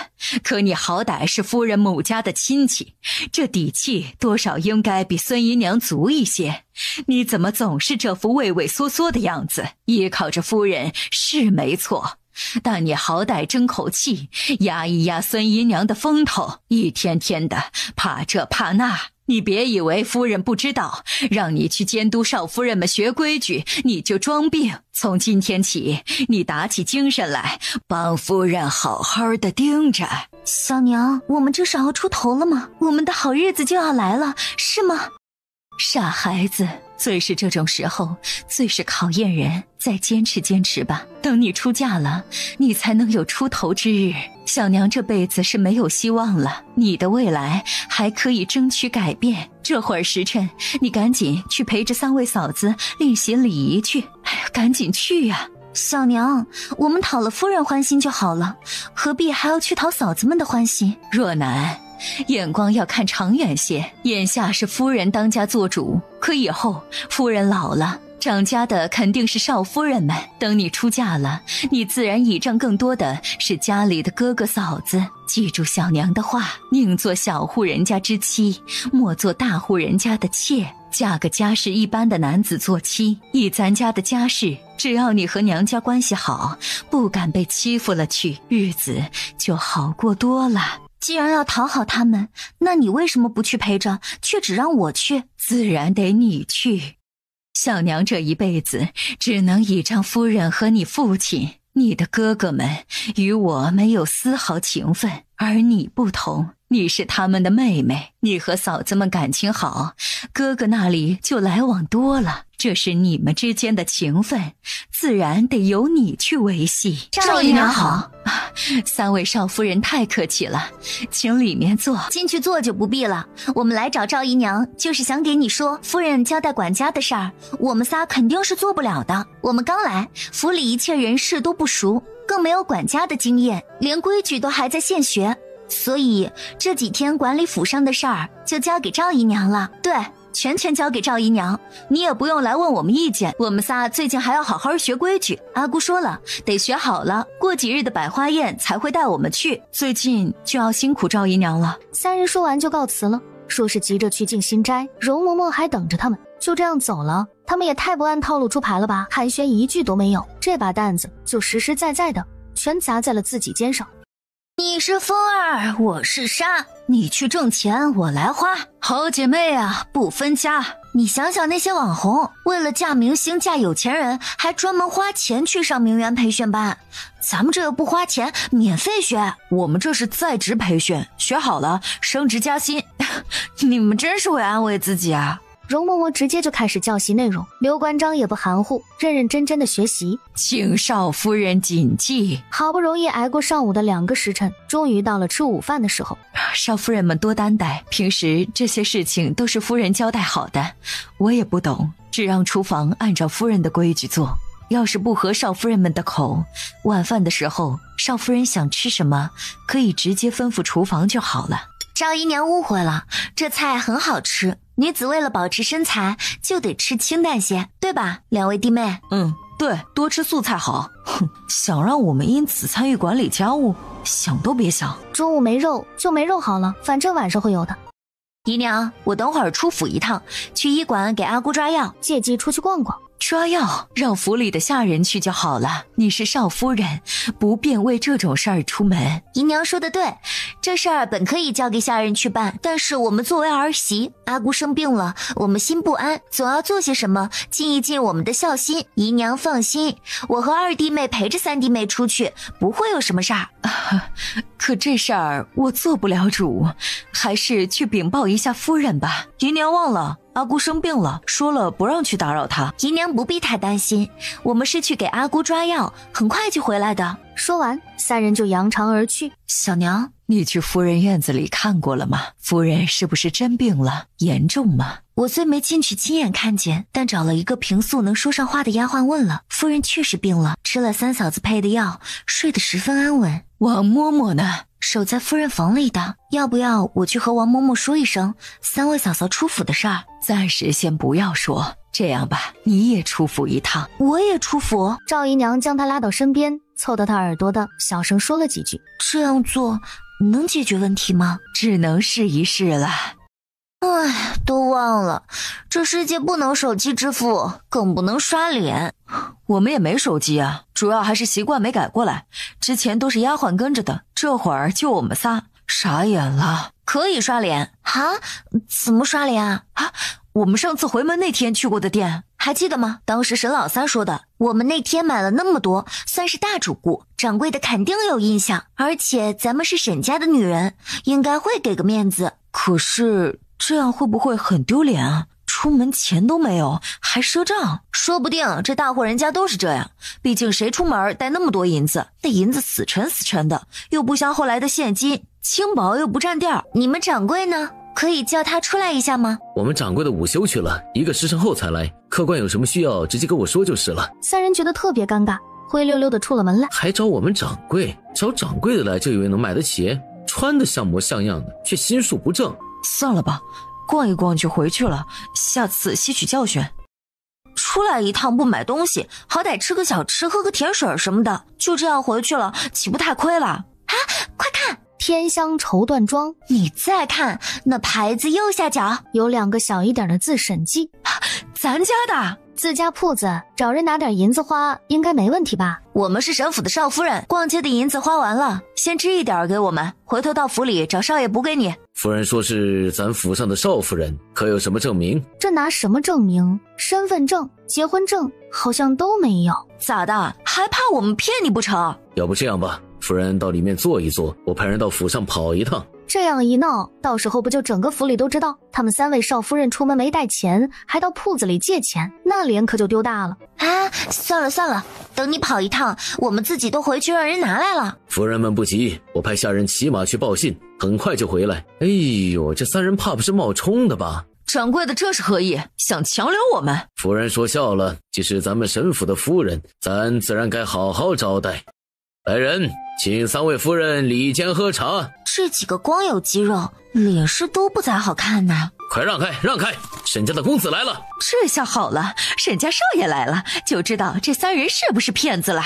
可你好歹是夫人母家的亲戚，这底气多少应该比孙姨娘足一些。你怎么总是这副畏畏缩缩的样子？依靠着夫人是没错，但你好歹争口气，压一压孙姨娘的风头，一天天的怕这怕那，你别以为夫人不知道，让你去监督少夫人们学规矩，你就装病。从今天起，你打起精神来，帮夫人好好的盯着。小娘，我们这是熬出头了吗？我们的好日子就要来了，是吗？傻孩子，最是这种时候，最是考验人。再坚持坚持吧，等你出嫁了，你才能有出头之日。小娘这辈子是没有希望了，你的未来还可以争取改变。这会儿时辰，你赶紧去陪着3位嫂子练习礼仪去。哎呀，赶紧去呀！小娘，我们讨了夫人欢心就好了，何必还要去讨嫂子们的欢心？若楠，眼光要看长远些，眼下是夫人当家做主，可以后夫人老了，掌家的肯定是少夫人们。等你出嫁了，你自然倚仗更多的是家里的哥哥嫂子。记住小娘的话，宁做小户人家之妻，莫做大户人家的妾。嫁个家世一般的男子做妻，以咱家的家世，只要你和娘家关系好，不敢被欺负了去，日子就好过多了。既然要讨好他们，那你为什么不去陪着，却只让我去？自然得你去。小娘这一辈子只能倚仗夫人和你父亲，你的哥哥们与我没有丝毫情分，而你不同，你是他们的妹妹，你和嫂子们感情好，哥哥那里就来往多了，这是你们之间的情分，自然得由你去维系。赵姨娘好，3位少夫人太客气了，请里面坐。进去坐就不必了，我们来找赵姨娘就是想给你说，夫人交代管家的事儿，我们仨肯定是做不了的。我们刚来，府里一切人事都不熟，更没有管家的经验，连规矩都还在现学，所以这几天管理府上的事儿就交给赵姨娘了。对，全交给赵姨娘，你也不用来问我们意见，我们仨最近还要好好学规矩。阿姑说了，得学好了，过几日的百花宴才会带我们去，最近就要辛苦赵姨娘了。3人说完就告辞了，说是急着去进新斋，容嬷嬷还等着他们，就这样走了。他们也太不按套路出牌了吧，寒暄一句都没有，这把担子就实实在在的全砸在了自己肩上。你是风儿，我是沙，你去挣钱，我来花，好姐妹啊，不分家。你想想那些网红，为了嫁明星嫁有钱人，还专门花钱去上名媛培训班，咱们这又不花钱，免费学。我们这是在职培训，学好了升职加薪。你们真是会安慰自己啊。容嬷嬷直接就开始教习内容，刘关张也不含糊，认认真真的学习。请少夫人谨记。好不容易挨过上午的2个时辰，终于到了吃午饭的时候。少夫人们多担待，平时这些事情都是夫人交代好的，我也不懂，只让厨房按照夫人的规矩做。要是不合少夫人们的口，晚饭的时候少夫人想吃什么，可以直接吩咐厨房就好了。赵姨娘误会了，这菜很好吃，女子为了保持身材就得吃清淡些，对吧，2位弟妹？对，多吃素菜好。哼，想让我们因此参与管理家务，想都别想。中午没肉就没肉好了，反正晚上会有的。姨娘，我等会儿出府一趟，去医馆给阿姑抓药，借机出去逛逛。抓药让府里的下人去就好了，你是少夫人，不便为这种事儿出门。姨娘说的对，这事儿本可以交给下人去办，但是我们作为儿媳，阿姑生病了，我们心不安，总要做些什么尽一尽我们的孝心。姨娘放心，我和2弟妹陪着3弟妹出去，不会有什么事儿。可这事儿我做不了主，还是去禀报一下夫人吧。姨娘忘了，阿姑生病了，说了不让去打扰她。姨娘不必太担心，我们是去给阿姑抓药，很快就回来的。说完，3人就扬长而去。小娘，你去夫人院子里看过了吗？夫人是不是真病了？严重吗？我虽没进去亲眼看见，但找了一个平素能说上话的丫鬟问了，夫人确实病了，吃了3嫂子配的药，睡得十分安稳。王嬷嬷呢？守在夫人房里的，要不要我去和王嬷嬷说一声3位嫂嫂出府的事儿？暂时先不要说，这样吧，你也出府一趟。我也出府。赵姨娘将她拉到身边，凑到她耳朵的小声说了几句。这样做能解决问题吗？只能试一试了。唉，都忘了，这世界不能手机支付，更不能刷脸。我们也没手机啊，主要还是习惯没改过来。之前都是丫鬟跟着的，这会儿就我们仨，傻眼了。可以刷脸啊？怎么刷脸啊？我们上次回门那天去过的店，还记得吗？当时沈老三说的，我们那天买了那么多，算是大主顾，掌柜的肯定有印象。而且咱们是沈家的女人，应该会给个面子。可是这样会不会很丢脸啊？出门钱都没有，还赊账。说不定这大户人家都是这样，毕竟谁出门带那么多银子？那银子死沉死沉的，又不像后来的现金，轻薄又不占地儿。你们掌柜呢？可以叫他出来一下吗？我们掌柜的午休去了，1个时辰后才来。客官有什么需要直接跟我说就是了。三人觉得特别尴尬，灰溜溜的出了门来。还找我们掌柜？找掌柜的来就以为能买得起？穿得像模像样的，却心术不正。算了吧，逛一逛就回去了，下次吸取教训。出来一趟不买东西，好歹吃个小吃喝个甜水什么的，就这样回去了，岂不太亏了？快看，天香绸缎庄。你再看那牌子右下角有2个小一点的字审计。咱家的自家铺子，找人拿点银子花应该没问题吧？我们是沈府的少夫人，逛街的银子花完了，先支一点给我们，回头到府里找少爷补给你。夫人说是咱府上的少夫人，可有什么证明？这拿什么证明？身份证、结婚证好像都没有。咋的？还怕我们骗你不成？要不这样吧，夫人到里面坐一坐，我派人到府上跑一趟。这样一闹，到时候不就整个府里都知道他们3位少夫人出门没带钱，还到铺子里借钱，那脸可就丢大了。算了，等你跑一趟，我们自己都回去让人拿来了。夫人们不急，我派下人骑马去报信，很快就回来。哎呦，这3人怕不是冒充的吧？掌柜的这是何意？想强留我们？夫人说笑了，既是咱们沈府的夫人，咱自然该好好招待。来人，请3位夫人里间喝茶。这几个光有肌肉，脸是都不咋好看呢。快让开，让开！沈家的公子来了。这下好了，沈家少爷来了，就知道这3人是不是骗子了。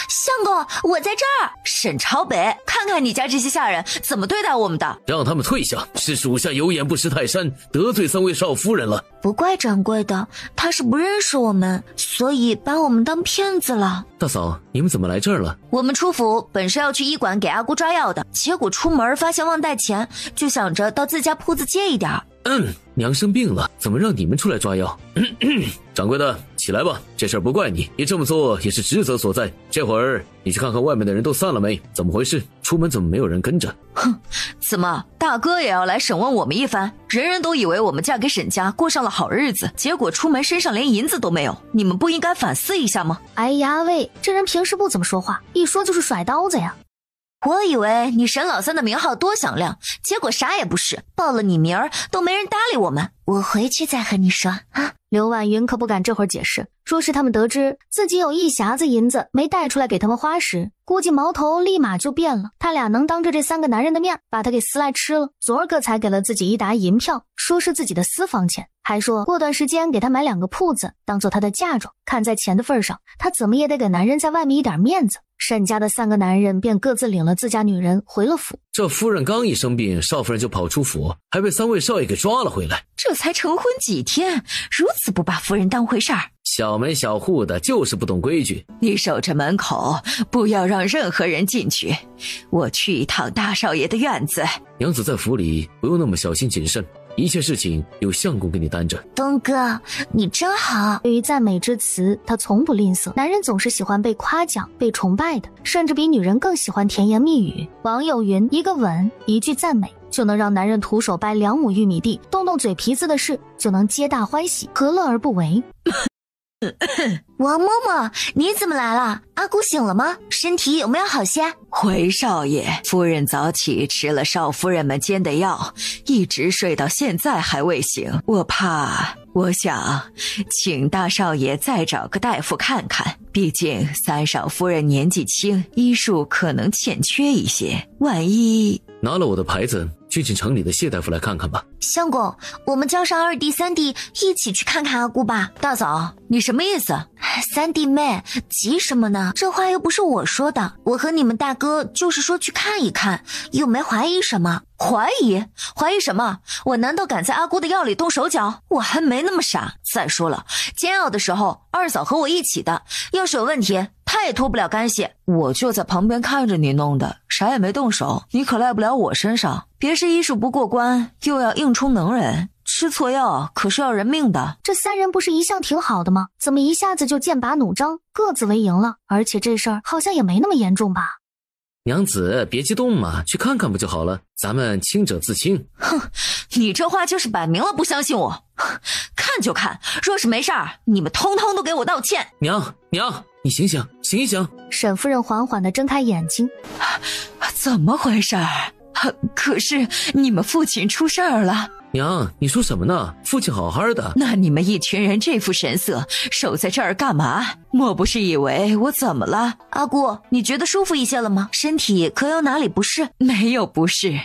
相公，我在这儿。沈朝北，看看你家这些下人怎么对待我们的。让他们退下，是属下有眼不识泰山，得罪3位少夫人了。不怪掌柜的，他是不认识我们，所以把我们当骗子了。大嫂，你们怎么来这儿了？我们出府本是要去医馆给阿姑抓药的，结果出门发现忘带钱，就想着到自家铺子借一点。娘生病了，怎么让你们出来抓药？掌柜的，起来吧，这事儿不怪你，你这么做也是职责所在。这会儿你去看看外面的人都散了没？怎么回事？出门怎么没有人跟着？哼，怎么大哥也要来审问我们一番？人人都以为我们嫁给沈家过上了好日子，结果出门身上连银子都没有，你们不应该反思一下吗？哎呀喂，这人平时不怎么说话，一说就是甩刀子呀。我以为你沈老三的名号多响亮，结果啥也不是，报了你名儿都没人搭理我们。我回去再和你说啊。刘婉云可不敢这会儿解释，若是他们得知自己有1匣子银子没带出来给他们花时，估计矛头立马就变了。他俩能当着这3个男人的面把他给撕来吃了。昨儿个才给了自己1沓银票，说是自己的私房钱，还说过段时间给他买2个铺子当做他的嫁妆，看在钱的份上，他怎么也得给男人在外面一点面子。沈家的3个男人便各自领了自家女人回了府。这夫人刚一生病，少夫人就跑出府，还被3位少爷给抓了回来。这才成婚几天，如此不把夫人当回事儿。小门小户的，就是不懂规矩。你守着门口，不要让任何人进去。我去一趟大少爷的院子。娘子在府里不用那么小心谨慎，一切事情有相公给你担着。东哥，你真好。对于赞美之词，他从不吝啬。男人总是喜欢被夸奖、被崇拜的，甚至比女人更喜欢甜言蜜语。网友云：一个吻，一句赞美，就能让男人徒手掰2亩玉米地，动动嘴皮子的事就能皆大欢喜，何乐而不为？王嬷嬷，你怎么来了？阿姑醒了吗？身体有没有好些？回少爷，夫人早起吃了少夫人们煎的药，一直睡到现在还未醒。我想请大少爷再找个大夫看看，毕竟3少夫人年纪轻，医术可能欠缺一些，万一……拿了我的牌子，去请城里的谢大夫来看看吧。相公，我们叫上2弟3弟一起去看看阿姑吧。大嫂，你什么意思？3弟妹，急什么呢？这话又不是我说的，我和你们大哥就是说去看一看，又没怀疑什么。怀疑什么？我难道敢在阿姑的药里动手脚？我还没那么傻。再说了，煎药的时候二嫂和我一起的，要是有问题她也脱不了干系。我就在旁边看着你弄的，啥也没动手，你可赖不了我身上。别是医术不过关，又要硬充能人，吃错药可是要人命的。这三人不是一向挺好的吗？怎么一下子就剑拔弩张，各自为营了？而且这事儿好像也没那么严重吧？娘子，别激动嘛，去看看不就好了？咱们清者自清。哼，你这话就是摆明了不相信我。看就看，若是没事儿，你们通通都给我道歉。娘，你醒醒，醒一醒。沈夫人缓缓地睁开眼睛。怎么回事？可是你们父亲出事儿了。娘，你说什么呢？父亲好好的。那你们一群人这副神色，守在这儿干嘛？莫不是以为我怎么了？阿姑，你觉得舒服一些了吗？身体可有哪里不适？没有不适，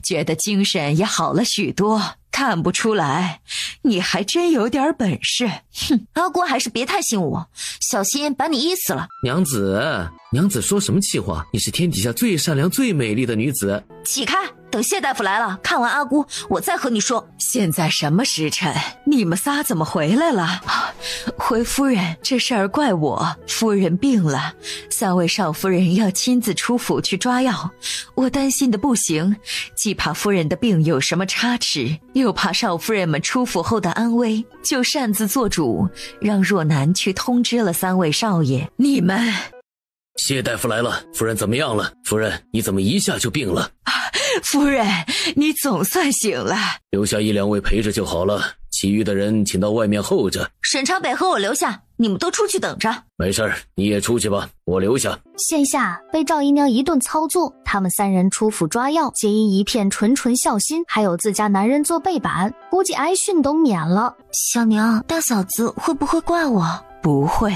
觉得精神也好了许多。看不出来，你还真有点本事。哼，阿姑还是别太信我，小心把你医死了。娘子说什么气话？你是天底下最善良最美丽的女子。起开，等谢大夫来了，看完阿姑我再和你说。现在什么时辰？你们仨怎么回来了？回夫人，这事儿怪我，夫人病了，3位少夫人要亲自出府去抓药，我担心的不行，既怕夫人的病有什么差池，又怕少夫人们出府后的安危，就擅自做主，让若男去通知了3位少爷。你们谢大夫来了，夫人怎么样了？夫人，你怎么一下就病了？夫人，你总算醒了。留下1、2位陪着就好了，其余的人请到外面候着。沈朝北和我留下，你们都出去等着。没事儿，你也出去吧，我留下。现下被赵姨娘一顿操作，他们3人出府抓药，皆因一片纯孝心，还有自家男人做背板，估计挨训都免了。小娘，大嫂子会不会怪我？不会。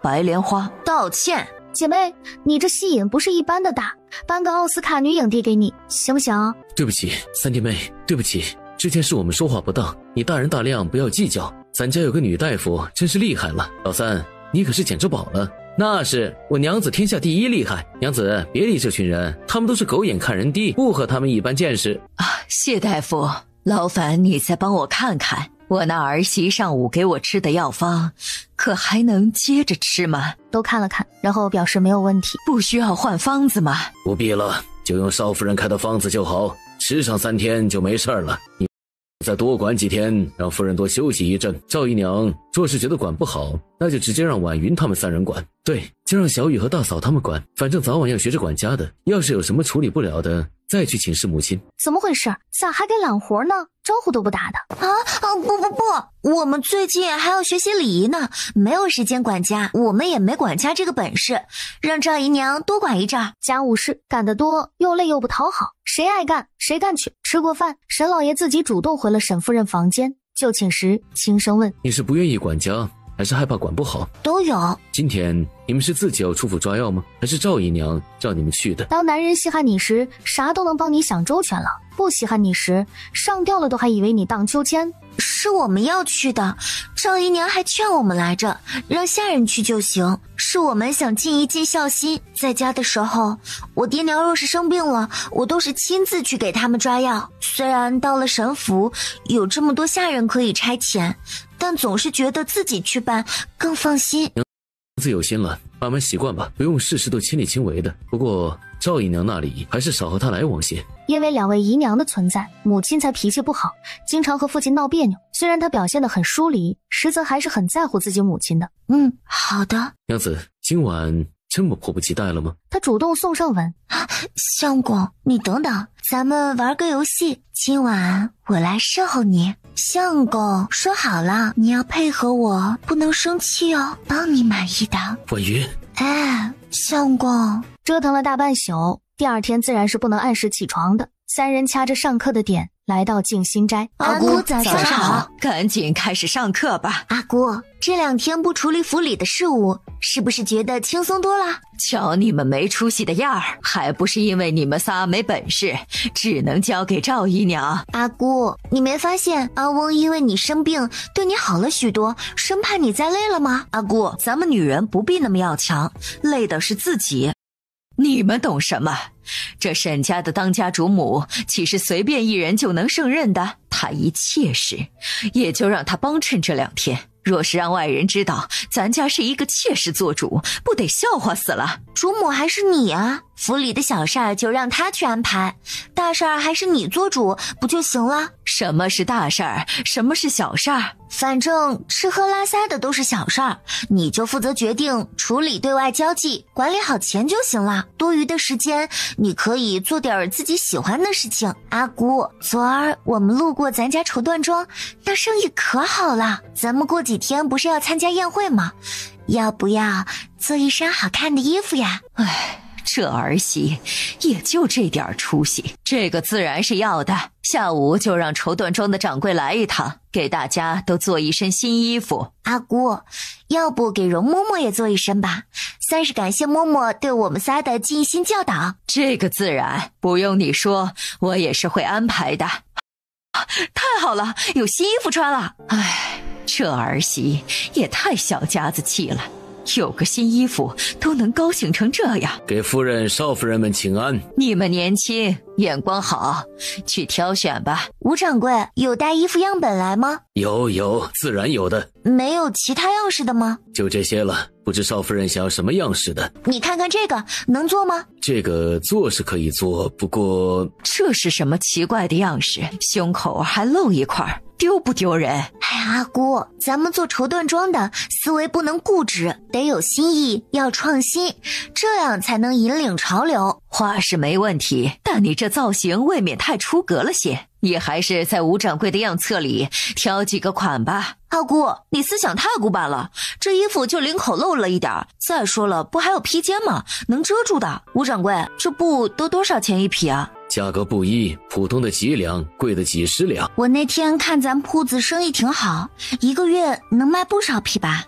白莲花道歉。姐妹，你这戏瘾不是一般的大，颁个奥斯卡女影帝给你，行不行？对不起，三弟妹，对不起，之前是我们说话不当，你大人大量，不要计较。咱家有个女大夫，真是厉害了。老三，你可是捡着宝了。那是我娘子天下第一厉害。娘子，别理这群人，他们都是狗眼看人低，不和他们一般见识。谢大夫，劳烦你再帮我看看，我那儿媳上午给我吃的药方，可还能接着吃吗？都看了看，然后表示没有问题。不需要换方子吗？不必了，就用少夫人开的方子就好，吃上3天就没事了。你再多管几天，让夫人多休息一阵。赵姨娘若是觉得管不好，那就直接让婉云他们3人管。对，就让小雨和大嫂他们管，反正早晚要学着管家的。要是有什么处理不了的，再去请示母亲。怎么回事？咋还给揽活呢？招呼都不打的。不，我们最近还要学习礼仪呢，没有时间管家，我们也没管家这个本事，让赵姨娘多管一阵。家务事干得多，又累又不讨好，谁爱干谁干去。吃过饭，沈老爷自己主动回了沈夫人房间，就寝时轻声问：你是不愿意管家，还是害怕管不好？都有。今天你们是自己要出府抓药吗？还是赵姨娘叫你们去的？当男人稀罕你时，啥都能帮你想周全了；不稀罕你时，上吊了都还以为你荡秋千。是我们要去的，赵姨娘还劝我们来着，让下人去就行。是我们想尽一尽孝心，在家的时候，我爹娘若是生病了，我都是亲自去给他们抓药。虽然到了沈府，有这么多下人可以差遣，但总是觉得自己去办更放心。自有心了，慢慢习惯吧，不用事事都亲力亲为的。不过赵姨娘那里还是少和她来往些。因为2位姨娘的存在，母亲才脾气不好，经常和父亲闹别扭。虽然她表现得很疏离，实则还是很在乎自己母亲的。好的。娘子，今晚这么迫不及待了吗？她主动送上吻。相公，你等等，咱们玩个游戏，今晚我来伺候你。相公，说好了，你要配合我，不能生气哦，帮你满意的。婉云，相公，折腾了大半宿，第2天自然是不能按时起床的。3人掐着上课的点来到静心斋。阿姑早上好，赶紧开始上课吧。阿姑，这2天不处理府里的事务，是不是觉得轻松多了？瞧你们没出息的样儿，还不是因为你们仨没本事，只能交给赵姨娘。阿姑，你没发现阿翁因为你生病对你好了许多，生怕你再累了吗？阿姑，咱们女人不必那么要强，累的是自己。你们懂什么？这沈家的当家主母岂是随便一人就能胜任的？她一切事也就让她帮衬这2天，若是让外人知道咱家是一个妾室做主，不得笑话死了。主母还是你啊，府里的小事儿就让他去安排，大事儿还是你做主不就行了？什么是大事儿，什么是小事儿？反正吃喝拉撒的都是小事儿，你就负责决定处理对外交际，管理好钱就行了。多余的时间你可以做点自己喜欢的事情。阿姑，昨儿我们路过咱家绸缎庄，那生意可好了，咱们过几天不是要参加宴会吗？要不要做一身好看的衣服呀？这儿媳也就这点出息，这个自然是要的。下午就让绸缎庄的掌柜来一趟，给大家都做一身新衣服。阿姑，要不给容嬷嬷也做一身吧，算是感谢嬷嬷对我们仨的尽心教导。这个自然，不用你说，我也是会安排的。太好了，有新衣服穿了。这儿媳也太小家子气了，有个新衣服都能高兴成这样。给夫人少夫人们请安。你们年轻眼光好，去挑选吧。吴掌柜，有带衣服样本来吗？有，自然有的。没有其他样式的吗？就这些了，不知少夫人想要什么样式的？你看看这个能做吗？这个做是可以做，不过这是什么奇怪的样式？胸口还露一块，丢不丢人？阿姑，咱们做绸缎庄的思维不能固执，得有新意，要创新，这样才能引领潮流。话是没问题，但你这造型未免太出格了些，你还是在吴掌柜的样册里挑几个款吧。阿姑，你思想太古板了，这衣服就领口露了一点，再说了，不还有披肩吗？能遮住的。吴掌柜，这布都多少钱一匹啊？价格不一，普通的几两，贵的几十两。我那天看咱铺子生意挺好，一个月能卖不少匹吧。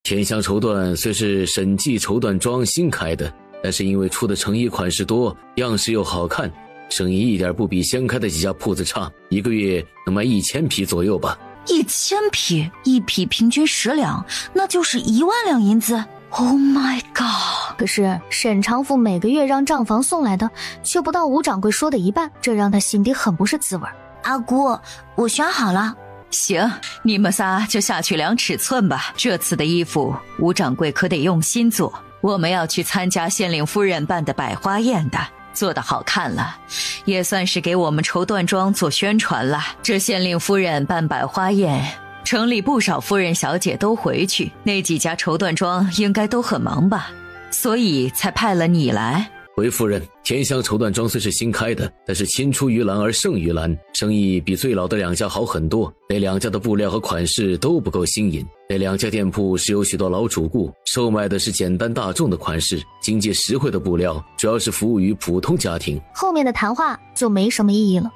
天香绸缎虽是审计绸缎庄新开的，但是因为出的成衣款式多，样式又好看，生意一点不比先开的几家铺子差，一个月能卖1000匹左右吧。1000匹，一匹平均10两，那就是1万两银子。Oh my god！ 可是沈长富每个月让账房送来的却不到吴掌柜说的一半，这让他心底很不是滋味。阿姑，我选好了。行，你们仨就下去量尺寸吧。这次的衣服吴掌柜可得用心做，我们要去参加县令夫人办的百花宴的，做得好看了，也算是给我们绸缎庄做宣传了。这县令夫人办百花宴，城里不少夫人小姐都回去，那几家绸缎庄应该都很忙吧，所以才派了你来。回夫人，天香绸缎庄虽是新开的，但是青出于蓝而胜于蓝，生意比最老的两家好很多。那两家的布料和款式都不够新颖，那两家店铺是有许多老主顾，售卖的是简单大众的款式，经济实惠的布料，主要是服务于普通家庭。后面的谈话就没什么意义了。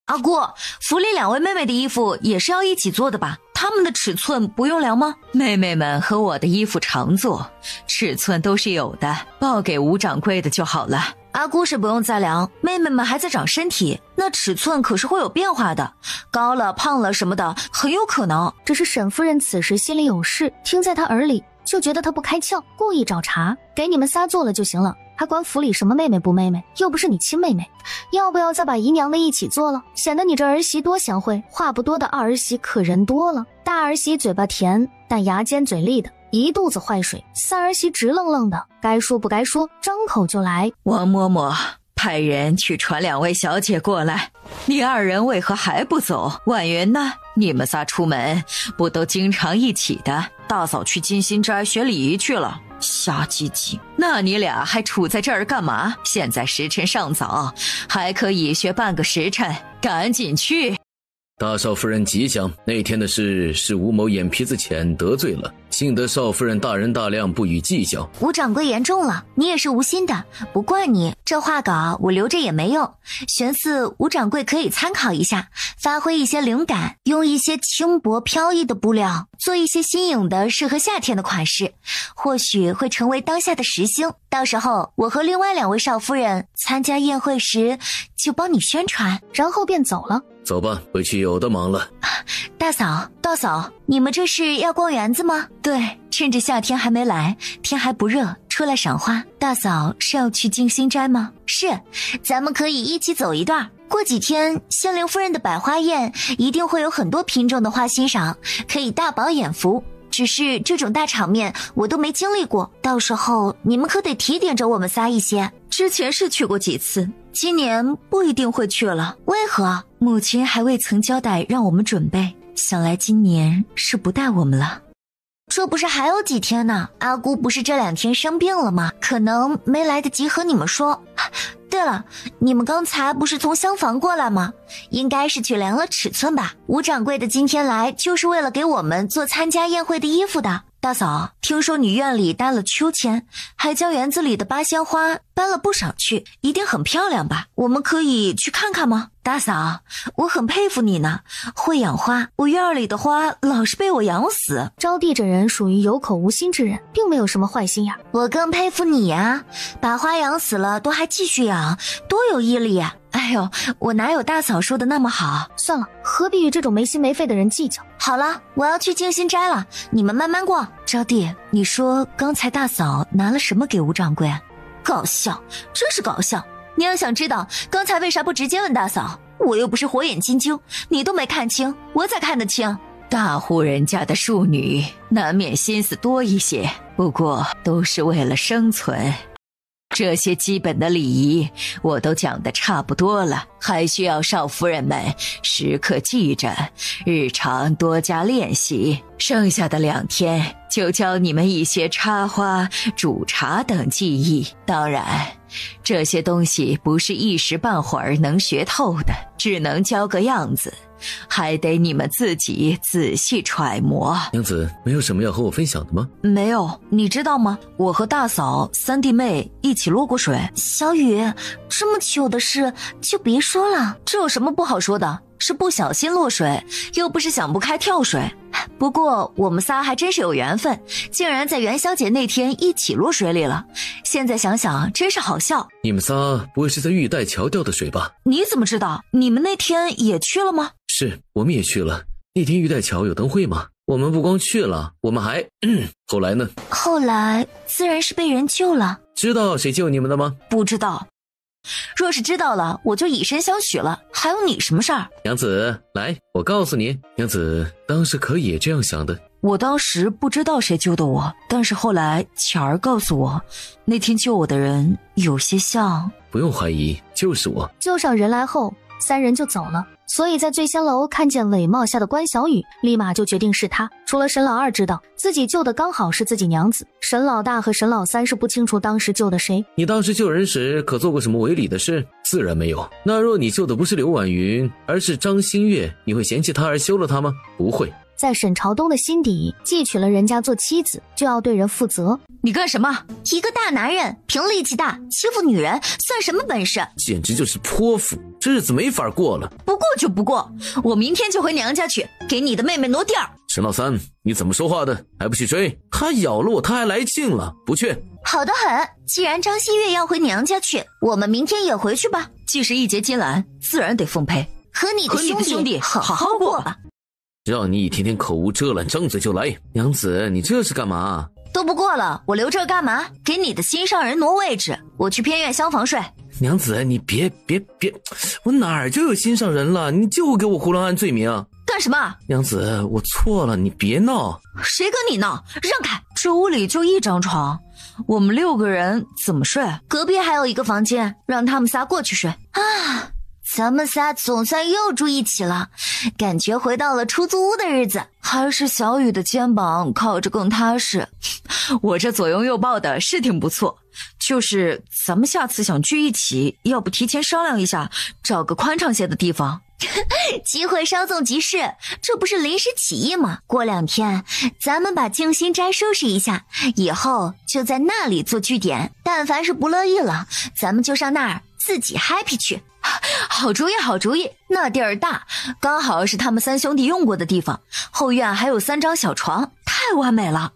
阿姑，府里2位妹妹的衣服也是要一起做的吧？她们的尺寸不用量吗？妹妹们和我的衣服常做，尺寸都是有的，报给吴掌柜的就好了。阿姑是不用再量，妹妹们还在长身体，那尺寸可是会有变化的，高了胖了什么的很有可能。只是沈夫人此时心里有事，听在她耳里就觉得她不开窍，故意找茬，给你们仨做了就行了，还管府里什么妹妹不妹妹，又不是你亲妹妹。要不要再把姨娘的一起做了，显得你这儿媳多贤惠。话不多的二儿媳可人多了，大儿媳嘴巴甜，但牙尖嘴利的，一肚子坏水。三儿媳直愣愣的，该说不该说，张口就来。王嬷嬷，派人去传2位小姐过来。你2人为何还不走？婉云呢？你们仨出门不都经常一起的？大嫂去金心斋学礼仪去了。瞎唧唧，那你俩还处在这儿干嘛？现在时辰尚早，还可以学半个时辰，赶紧去。大少夫人吉祥，那天的事是吴某眼皮子浅得罪了，幸得少夫人大人大量，不予计较。吴掌柜言重了，你也是无心的，不怪你。这话稿我留着也没用，悬似吴掌柜可以参考一下，发挥一些灵感，用一些轻薄飘逸的布料，做一些新颖的适合夏天的款式，或许会成为当下的时兴。到时候我和另外2位少夫人参加宴会时就帮你宣传。然后便走了。走吧，回去有的忙了。大嫂，你们这是要逛园子吗？对，趁着夏天还没来，天还不热，出来赏花。大嫂是要去静心斋吗？是，咱们可以一起走一段，过几天仙灵夫人的百花宴一定会有很多品种的花欣赏，可以大饱眼福。只是这种大场面我都没经历过，到时候你们可得提点着我们仨一些。之前是去过几次，今年不一定会去了。为何？母亲还未曾交代让我们准备，想来今年是不带我们了。这不是还有几天呢？阿姑不是这2天生病了吗？可能没来得及和你们说。对了，你们刚才不是从厢房过来吗？应该是去量了尺寸吧。吴掌柜的今天来就是为了给我们做参加宴会的衣服的。大嫂，听说你院里搭了秋千，还将园子里的八仙花搬了不少去，一定很漂亮吧？我们可以去看看吗？大嫂，我很佩服你呢，会养花，我院里的花老是被我养死。招娣这人属于有口无心之人，并没有什么坏心眼。我更佩服你呀，把花养死了都还继续养，多有毅力呀！哎呦，我哪有大嫂说的那么好？算了，何必与这种没心没肺的人计较。好了，我要去静心斋了，你们慢慢逛。招娣，你说刚才大嫂拿了什么给吴掌柜？搞笑，真是搞笑。你要想知道刚才为啥不直接问大嫂，我又不是火眼金睛，你都没看清，我咋看得清？大户人家的庶女难免心思多一些，不过都是为了生存。这些基本的礼仪我都讲得差不多了，还需要少夫人们时刻记着，日常多加练习。剩下的2天就教你们一些插花、煮茶等技艺。当然，这些东西不是一时半会儿能学透的，只能教个样子，还得你们自己仔细揣摩。娘子，没有什么要和我分享的吗？没有，你知道吗？我和大嫂、三弟妹一起落过水。小雨，这么糗的事就别说了。这有什么不好说的？是不小心落水，又不是想不开跳水。不过我们仨还真是有缘分，竟然在元宵节那天一起落水里了。现在想想真是好笑。你们仨不会是在玉带桥掉的水吧？你怎么知道？你们那天也去了吗？是，我们也去了。那天玉带桥有灯会吗？我们不光去了，我们还后来呢？后来自然是被人救了。知道谁救你们的吗？不知道。若是知道了，我就以身相许了，还有你什么事儿？娘子，来，我告诉你，娘子当时可以也这样想的。我当时不知道谁救的我，但是后来巧儿告诉我，那天救我的人有些像……不用怀疑，就是我。救上人来后，3人就走了。所以在醉仙楼看见韦帽下的关小雨，立马就决定是他。除了沈老二知道自己救的刚好是自己娘子，沈老大和沈老三是不清楚当时救的谁。你当时救人时可做过什么违礼的事？自然没有。那若你救的不是刘婉云，而是张馨月，你会嫌弃他而休了他吗？不会。在沈朝东的心底，既娶了人家做妻子，就要对人负责。你干什么？一个大男人凭力气大欺负女人，算什么本事？简直就是泼妇，这日子没法过了。不过就不过，我明天就回娘家去，给你的妹妹挪地儿。沈老三，你怎么说话的？还不去追？他咬了我，他还来劲了，不去？好得很。既然张馨月要回娘家去，我们明天也回去吧。既是一结金兰，自然得奉陪。和你的兄弟好好过吧。让你一天天口无遮拦，张嘴就来。娘子，你这是干嘛？都不过了，我留这干嘛？给你的心上人挪位置，我去偏院厢房睡。娘子，你别，我哪儿就有心上人了？你就给我胡乱按罪名。干什么？娘子，我错了，你别闹。谁跟你闹？让开！这屋里就一张床，我们6个人怎么睡？隔壁还有一个房间，让他们仨过去睡啊。咱们仨总算又住一起了，感觉回到了出租屋的日子。还是小雨的肩膀靠着更踏实。我这左拥右抱的是挺不错，就是咱们下次想聚一起，要不提前商量一下，找个宽敞些的地方。机会稍纵即逝，这不是临时起意吗？过2天咱们把静心斋收拾一下，以后就在那里做据点。但凡是不乐意了，咱们就上那儿自己 happy 去。好主意，好主意！那地儿大，刚好是他们3兄弟用过的地方，后院还有3张小床，太完美了。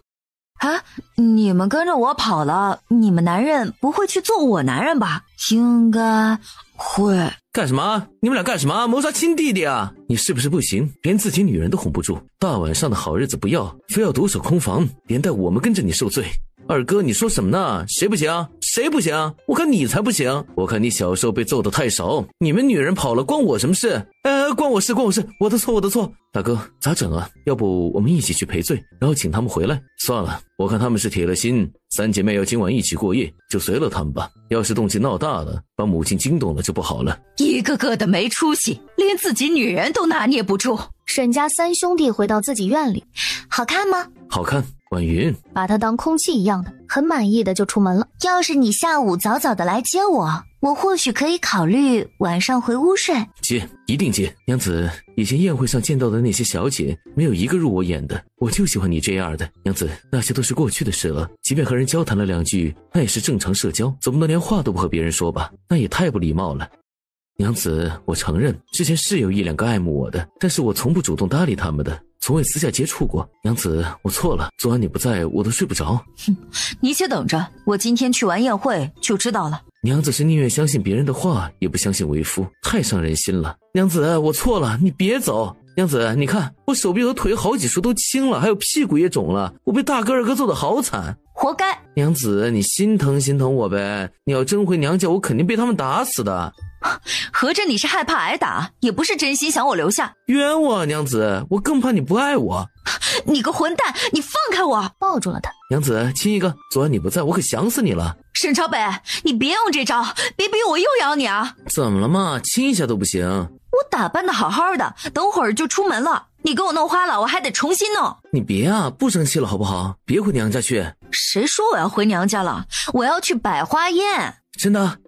啊，你们跟着我跑了，你们男人不会去做我男人吧？应该会。干什么？你们俩干什么？谋杀亲弟弟啊？你是不是不行，连自己女人都哄不住？大晚上的好日子不要，非要独守空房，连带我们跟着你受罪。二哥，你说什么呢？谁不行？谁不行？我看你才不行！我看你小时候被揍得太少，你们女人跑了关我什么事？关我事，我的错。大哥，咋整啊？要不我们一起去赔罪，然后请他们回来？算了，我看他们是铁了心，三姐妹要今晚一起过夜，就随了他们吧。要是动静闹大了，把母亲惊动了就不好了。一个个的没出息，连自己女人都拿捏不住。沈家三兄弟回到自己院里，好看吗？好看。婉云把他当空气一样的，很满意的就出门了。要是你下午早早的来接我，我或许可以考虑晚上回屋睡。接，一定接。娘子，以前宴会上见到的那些小姐，没有一个入我眼的，我就喜欢你这样的。娘子，那些都是过去的事了，即便和人交谈了2句，那也是正常社交，总不能连话都不和别人说吧？那也太不礼貌了。娘子，我承认之前是有1-2个爱慕我的，但是我从不主动搭理他们的，从未私下接触过。娘子，我错了，昨晚你不在，我都睡不着。你且等着，我今天去完宴会就知道了。娘子是宁愿相信别人的话，也不相信为夫，太伤人心了。娘子，我错了，你别走。娘子，你看我手臂和腿好几处都青了，还有屁股也肿了，我被大哥二哥揍得好惨。活该。娘子，你心疼我呗，你要真回娘家，我肯定被他们打死的。合着你是害怕挨打，也不是真心想我留下。冤枉，娘子，我更怕你不爱我。你个混蛋，你放开我！抱住了他。娘子，亲一个，昨晚你不在，我可想死你了。沈朝北，你别用这招，别逼我又咬你啊！怎么了嘛，亲一下都不行？我打扮的好好的，等会儿就出门了，你给我弄花了，我还得重新弄。你别啊，不生气了好不好？别回娘家去。谁说我要回娘家了？我要去百花宴。真的？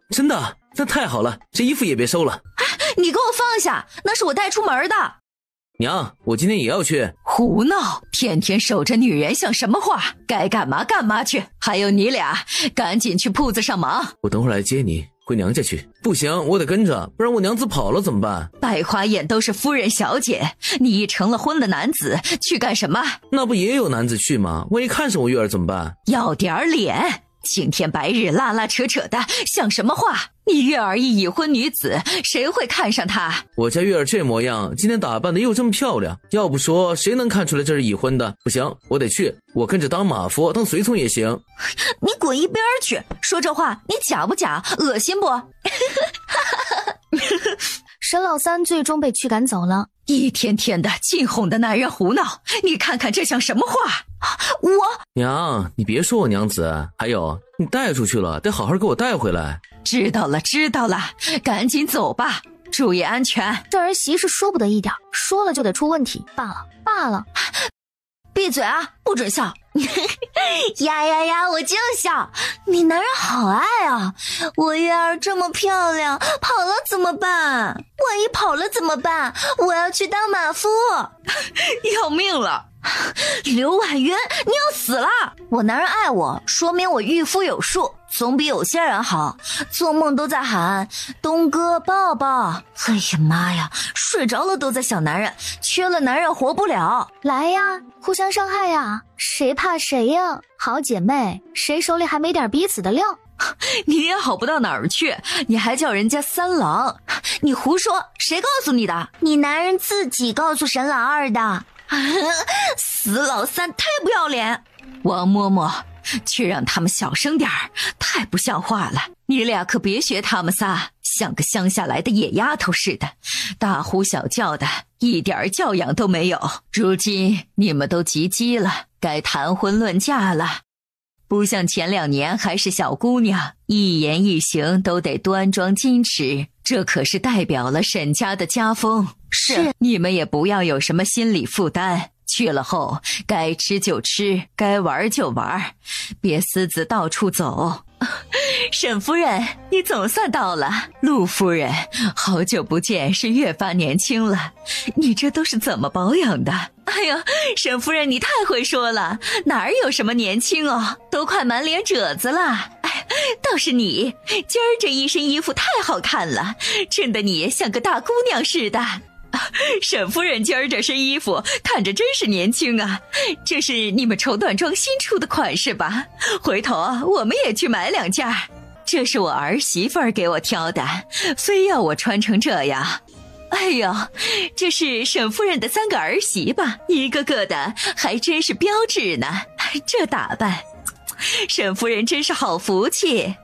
那太好了，这衣服也别收了。你给我放下，那是我带出门的。娘，我今天也要去。胡闹，天天守着女人像什么话？该干嘛干嘛去。还有你俩，赶紧去铺子上忙。我等会儿来接你回娘家去。不行，我得跟着，不然我娘子跑了怎么办？百花宴都是夫人小姐，你一成了婚的男子去干什么？那不也有男子去吗？万一看上我月儿怎么办？要点脸，青天白日拉拉扯扯的像什么话？你月儿一已婚女子，谁会看上她？我家月儿这模样，今天打扮的又这么漂亮，要不说谁能看出来这是已婚的？不行，我得去，我跟着当马夫当随从也行。你滚一边去，说这话你假不假？恶心不？沈老三最终被驱赶走了。一天天的尽哄的男人胡闹，你看看这像什么话？娘，你别说我娘子，还有你带出去了，得好好给我带回来。知道了，赶紧走吧，注意安全。这儿媳是说不得一点，说了就得出问题。罢了，闭嘴啊，不准笑。呀，我就笑。你男人好爱啊！我月儿这么漂亮，跑了怎么办？万一跑了怎么办？我要去当马夫。要命了！刘婉云，你要死了！我男人爱我，说明我御夫有术，总比有些人好。做梦都在喊东哥抱抱。哎呀妈呀，睡着了都在想男人，缺了男人活不了。来呀，互相伤害呀，谁怕谁呀？好姐妹，谁手里还没点彼此的料？你也好不到哪儿去，你还叫人家三郎？你胡说，谁告诉你的？你男人自己告诉沈老二的。死老三，太不要脸！王嬷嬷，去让他们小声点儿，太不像话了。你俩可别学他们仨，像个乡下来的野丫头似的，大呼小叫的，一点教养都没有。如今你们都及笄了，该谈婚论嫁了。不像前2年还是小姑娘，一言一行都得端庄矜持，这可是代表了沈家的家风。是，你们也不要有什么心理负担，去了后该吃就吃，该玩就玩，别私自到处走。沈夫人，你总算到了。陆夫人，好久不见，是越发年轻了，你这都是怎么保养的？哎呀，沈夫人你太会说了，哪儿有什么年轻哦，都快满脸褶子了。哎，倒是你，今儿这一身衣服太好看了，衬得你像个大姑娘似的。沈夫人今儿这身衣服看着真是年轻啊，这是你们绸缎庄新出的款式吧？回头我们也去买2件。这是我儿媳妇儿给我挑的，非要我穿成这样。哎呦，这是沈夫人的3个儿媳吧，一个个的还真是标致呢。这打扮沈夫人真是好福气，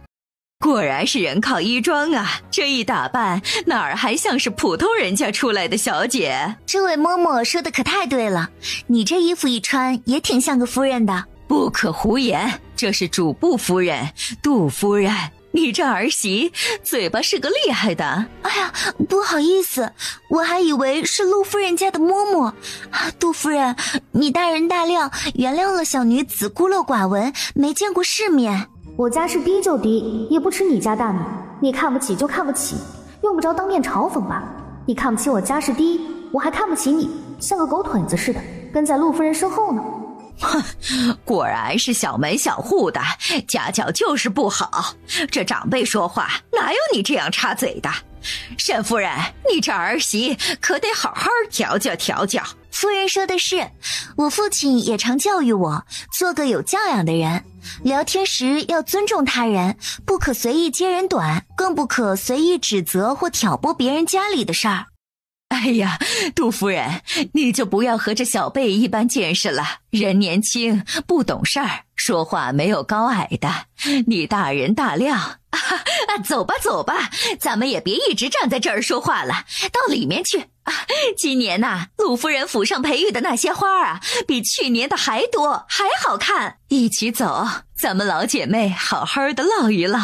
果然是人靠衣装啊，这一打扮哪儿还像是普通人家出来的小姐。这位嬷嬷说的可太对了，你这衣服一穿也挺像个夫人的。不可胡言，这是主簿夫人杜夫人，你这儿媳嘴巴是个厉害的。哎呀，不好意思，我还以为是陆夫人家的嬷嬷。杜夫人，你大人大量，原谅了小女子孤陋寡闻，没见过世面。我家是低就低，也不吃你家大米。你看不起就看不起，用不着当面嘲讽吧。你看不起我家世低，我还看不起你，像个狗腿子似的，跟在陆夫人身后呢。哼，果然是小门小户的，家教就是不好。这长辈说话哪有你这样插嘴的？沈夫人，你这儿媳可得好好调教调教。夫人说的是，我父亲也常教育我，做个有教养的人。聊天时要尊重他人，不可随意揭人短，更不可随意指责或挑拨别人家里的事儿。哎呀，杜夫人，你就不要和这小辈一般见识了。人年轻不懂事儿，说话没有高矮的。你大人大量走吧走吧，咱们也别一直站在这儿说话了，到里面去。今年呐，陆夫人府上培育的那些花啊，比去年的还多，还好看。一起走，咱们老姐妹好好的唠一唠。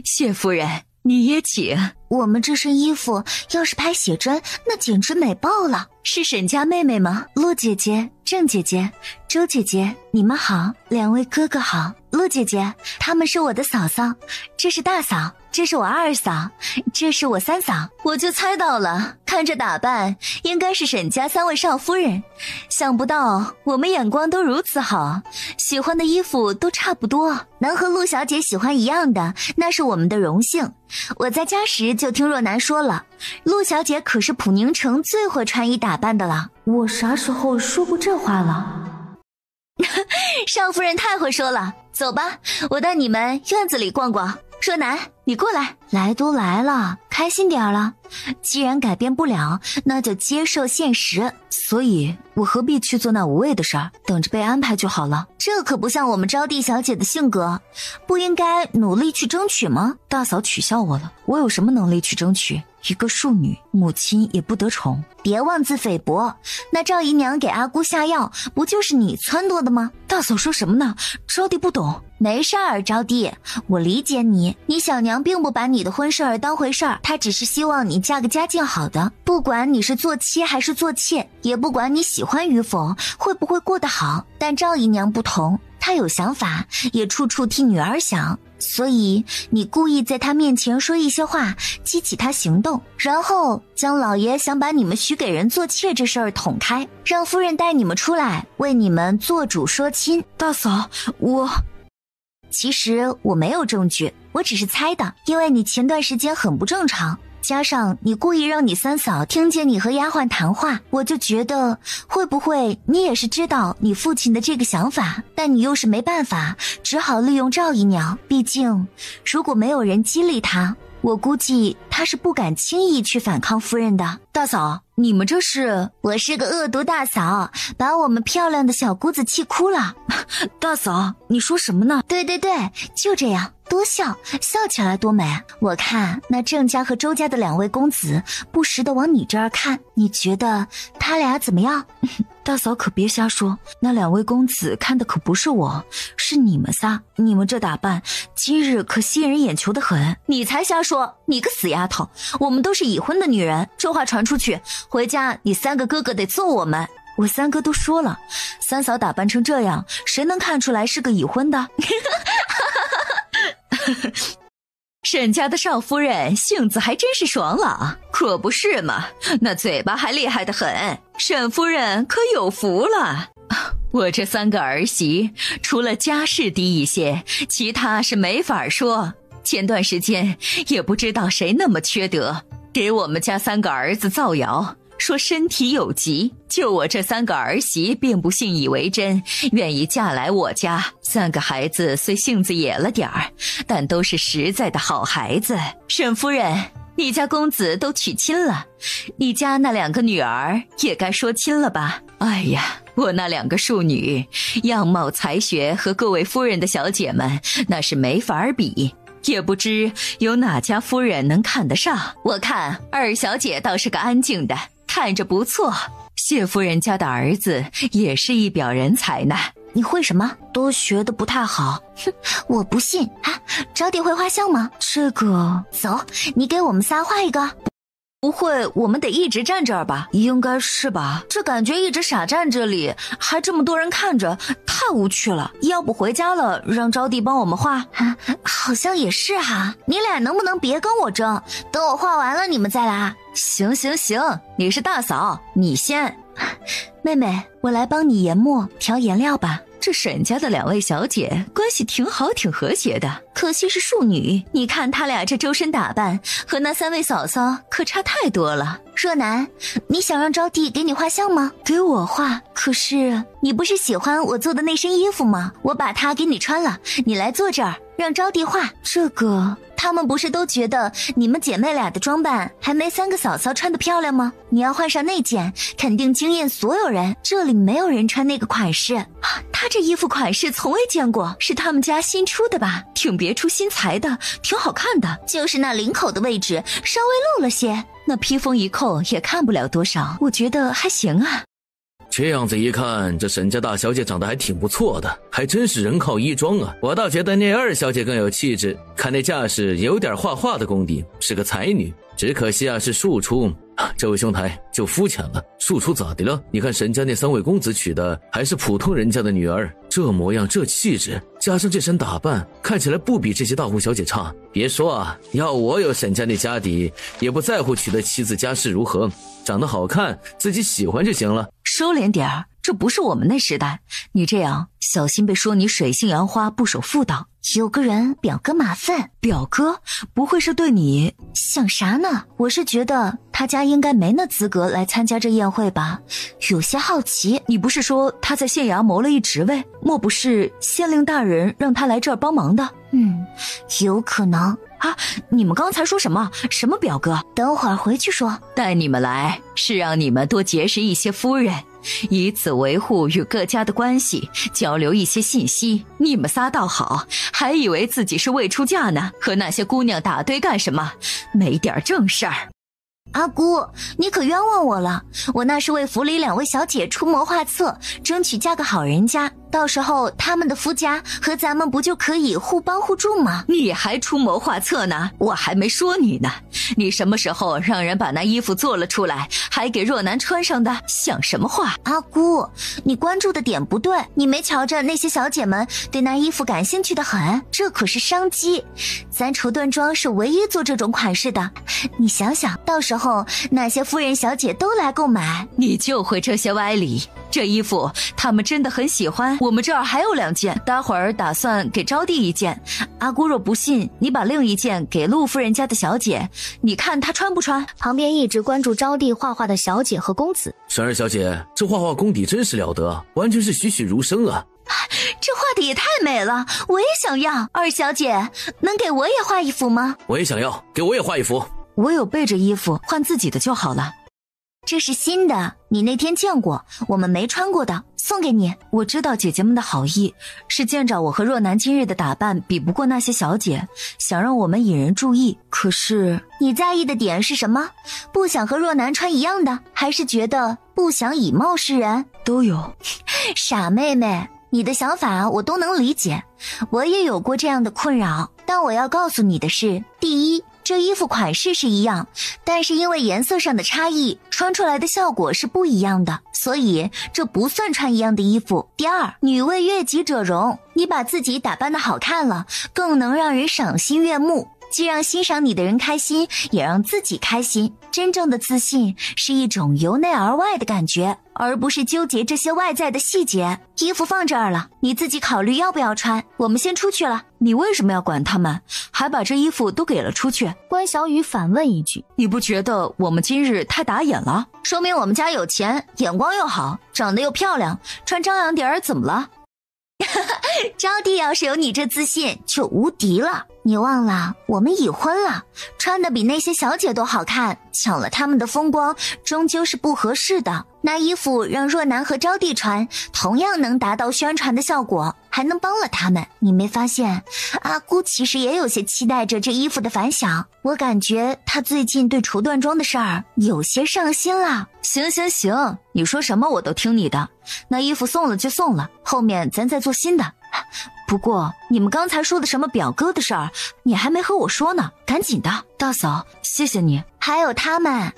谢夫人，你也请。我们这身衣服要是拍写真，那简直美爆了。是沈家妹妹吗？陆姐姐、郑姐姐、周姐姐，你们好，两位哥哥好。陆姐姐，她们是我的嫂嫂，这是大嫂，这是我二嫂，这是我三嫂。我就猜到了，看这打扮，应该是沈家三位少夫人。想不到我们眼光都如此好，喜欢的衣服都差不多，能和陆小姐喜欢一样的，那是我们的荣幸。我在家时就听若男说了，陆小姐可是普宁城最会穿衣打扮的了。我啥时候说过这话了？少夫人太会说了，走吧，我带你们院子里逛逛。若男，你过来。来都来了，开心点了。既然改变不了，那就接受现实。所以我何必去做那无谓的事儿，等着被安排就好了。这可不像我们招娣小姐的性格，不应该努力去争取吗？大嫂取笑我了，我有什么能力去争取？一个庶女，母亲也不得宠。别妄自菲薄，那赵姨娘给阿姑下药，不就是你撺掇的吗？大嫂说什么呢？招娣不懂。没事儿，招娣，我理解你。你小娘并不把你的婚事儿当回事儿，她只是希望你嫁个家境好的。不管你是做妻还是做妾，也不管你喜欢与否，会不会过得好。但赵姨娘不同，她有想法，也处处替女儿想。所以你故意在她面前说一些话，激起她行动，然后将老爷想把你们许给人做妾这事儿捅开，让夫人带你们出来，为你们做主说亲。大嫂，其实我没有证据，我只是猜的，因为你前段时间很不正常，加上你故意让你三嫂听见你和丫鬟谈话，我就觉得会不会你也是知道你父亲的这个想法，但你又是没办法，只好利用赵姨娘。毕竟如果没有人激励他，我估计他是不敢轻易去反抗夫人的。大嫂，你们这是……我是个恶毒大嫂，把我们漂亮的小姑子气哭了。大嫂，你说什么呢？对，就这样，多笑，笑起来多美。我看那郑家和周家的两位公子不时地往你这儿看，你觉得他俩怎么样？大嫂可别瞎说，那两位公子看的可不是我，是你们仨。你们这打扮，今日可吸引人眼球的很。你才瞎说，你个死丫头，我们都是已婚的女人，这话传出去，回家你三个哥哥得揍我们。我三哥都说了，三嫂打扮成这样，谁能看出来是个已婚的？沈家的少夫人性子还真是爽朗，可不是嘛，那嘴巴还厉害得很。沈夫人可有福了，我这三个儿媳除了家世低一些，其他是没法说。前段时间也不知道谁那么缺德，给我们家三个儿子造谣，说身体有疾，就我这三个儿媳并不信以为真，愿意嫁来我家。三个孩子虽性子野了点儿，但都是实在的好孩子。沈夫人，你家公子都娶亲了，你家那两个女儿也该说亲了吧？哎呀，我那2个庶女，样貌才学和各位夫人的小姐们那是没法比，也不知有哪家夫人能看得上。我看2小姐倒是个安静的，看着不错。谢夫人家的儿子也是一表人才呢。你会什么？都学得不太好。哼，我不信啊！招娣会画像吗？这个，走，你给我们仨画一个。不会，我们得一直站这儿吧？应该是吧。这感觉一直傻站这里，还这么多人看着，太无趣了。要不回家了，让招娣帮我们画？啊，好像也是哈。你俩能不能别跟我争？等我画完了你们再来。行，你是大嫂，你先。妹妹，我来帮你研墨调颜料吧。这沈家的2位小姐关系挺好，挺和谐的，可惜是庶女。你看她俩这周身打扮，和那3位嫂嫂可差太多了。若楠，你想让招娣给你画像吗？给我画？可是你不是喜欢我做的那身衣服吗？我把它给你穿了，你来坐这儿，让招娣画。这个，他们不是都觉得你们姐妹俩的装扮还没3个嫂嫂穿得漂亮吗？你要换上那件，肯定惊艳所有人。这里没有人穿那个款式。她这衣服款式从未见过，是他们家新出的吧？挺别出心裁的，挺好看的。就是那领口的位置稍微露了些，那披风一扣也看不了多少，我觉得还行啊。这样子一看，这沈家大小姐长得还挺不错的，还真是人靠衣装啊。我倒觉得那2小姐更有气质，看那架势有点画画的功底，是个才女。只可惜啊，是庶出。这位兄台就肤浅了，庶出咋的了？你看沈家那3位公子娶的还是普通人家的女儿，这模样这气质，加上这身打扮，看起来不比这些大户小姐差。别说啊，要我有沈家那家底，也不在乎娶的妻子家世如何，长得好看，自己喜欢就行了。收敛点儿，这不是我们那时代，你这样小心被说你水性杨花，不守妇道。有个人表哥马粪。表哥不会是对你想啥呢？我是觉得他家应该没那资格来参加这宴会吧，有些好奇。你不是说他在县衙谋了一职位，莫不是县令大人让他来这儿帮忙的？有可能啊。你们刚才说什么表哥？等会儿回去说。带你们来是让你们多结识一些夫人，以此维护与各家的关系，交流一些信息。你们仨倒好，还以为自己是未出嫁呢，和那些姑娘打堆干什么？没点正事儿。阿姑，你可冤枉我了，我那是为府里2位小姐出谋划策，争取嫁个好人家，到时候他们的夫家和咱们不就可以互帮互助吗？你还出谋划策呢？我还没说你呢，你什么时候让人把那衣服做了出来，还给若楠穿上的？想什么话？阿姑，你关注的点不对，你没瞧着那些小姐们对那衣服感兴趣的很，这可是商机。咱绸缎庄是唯一做这种款式的，你想想，到时候那些夫人小姐都来购买。你就会这些歪理。这衣服他们真的很喜欢，我们这儿还有2件，待会儿打算给招娣1件。阿姑若不信，你把另一件给陆夫人家的小姐，你看她穿不穿？旁边一直关注招娣画画的小姐和公子，沈2小姐，这画画功底真是了得，完全是栩栩如生啊。这画的也太美了，我也想要。2小姐，能给我也画一幅吗？我也想要，给我也画一幅。我有备着衣服，换自己的就好了。这是新的，你那天见过，我们没穿过的，送给你。我知道姐姐们的好意，是见着我和若楠今日的打扮比不过那些小姐，想让我们引人注意。可是你在意的点是什么？不想和若楠穿一样的，还是觉得不想以貌示人？都有。傻妹妹，你的想法我都能理解，我也有过这样的困扰。但我要告诉你的是，第一，这衣服款式是一样，但是因为颜色上的差异，穿出来的效果是不一样的，所以这不算穿一样的衣服。第二，女为悦己者容，你把自己打扮得好看了，更能让人赏心悦目，既让欣赏你的人开心，也让自己开心。真正的自信是一种由内而外的感觉，而不是纠结这些外在的细节。衣服放这儿了，你自己考虑要不要穿，我们先出去了。你为什么要管他们，还把这衣服都给了出去？关小雨反问一句，你不觉得我们今日太打眼了？说明我们家有钱，眼光又好，长得又漂亮，穿张扬点儿怎么了？招娣要是有你这自信就无敌了。你忘了我们已婚了，穿的比那些小姐都好看，抢了他们的风光终究是不合适的。那衣服让若男和招娣穿，同样能达到宣传的效果，还能帮了他们。你没发现阿姑其实也有些期待着这衣服的反响？我感觉她最近对绸缎庄的事儿有些上心了。行，你说什么我都听你的。那衣服送了就送了，后面咱再做新的。不过你们刚才说的什么表哥的事儿，你还没和我说呢，赶紧的。大嫂，谢谢你。还有他们，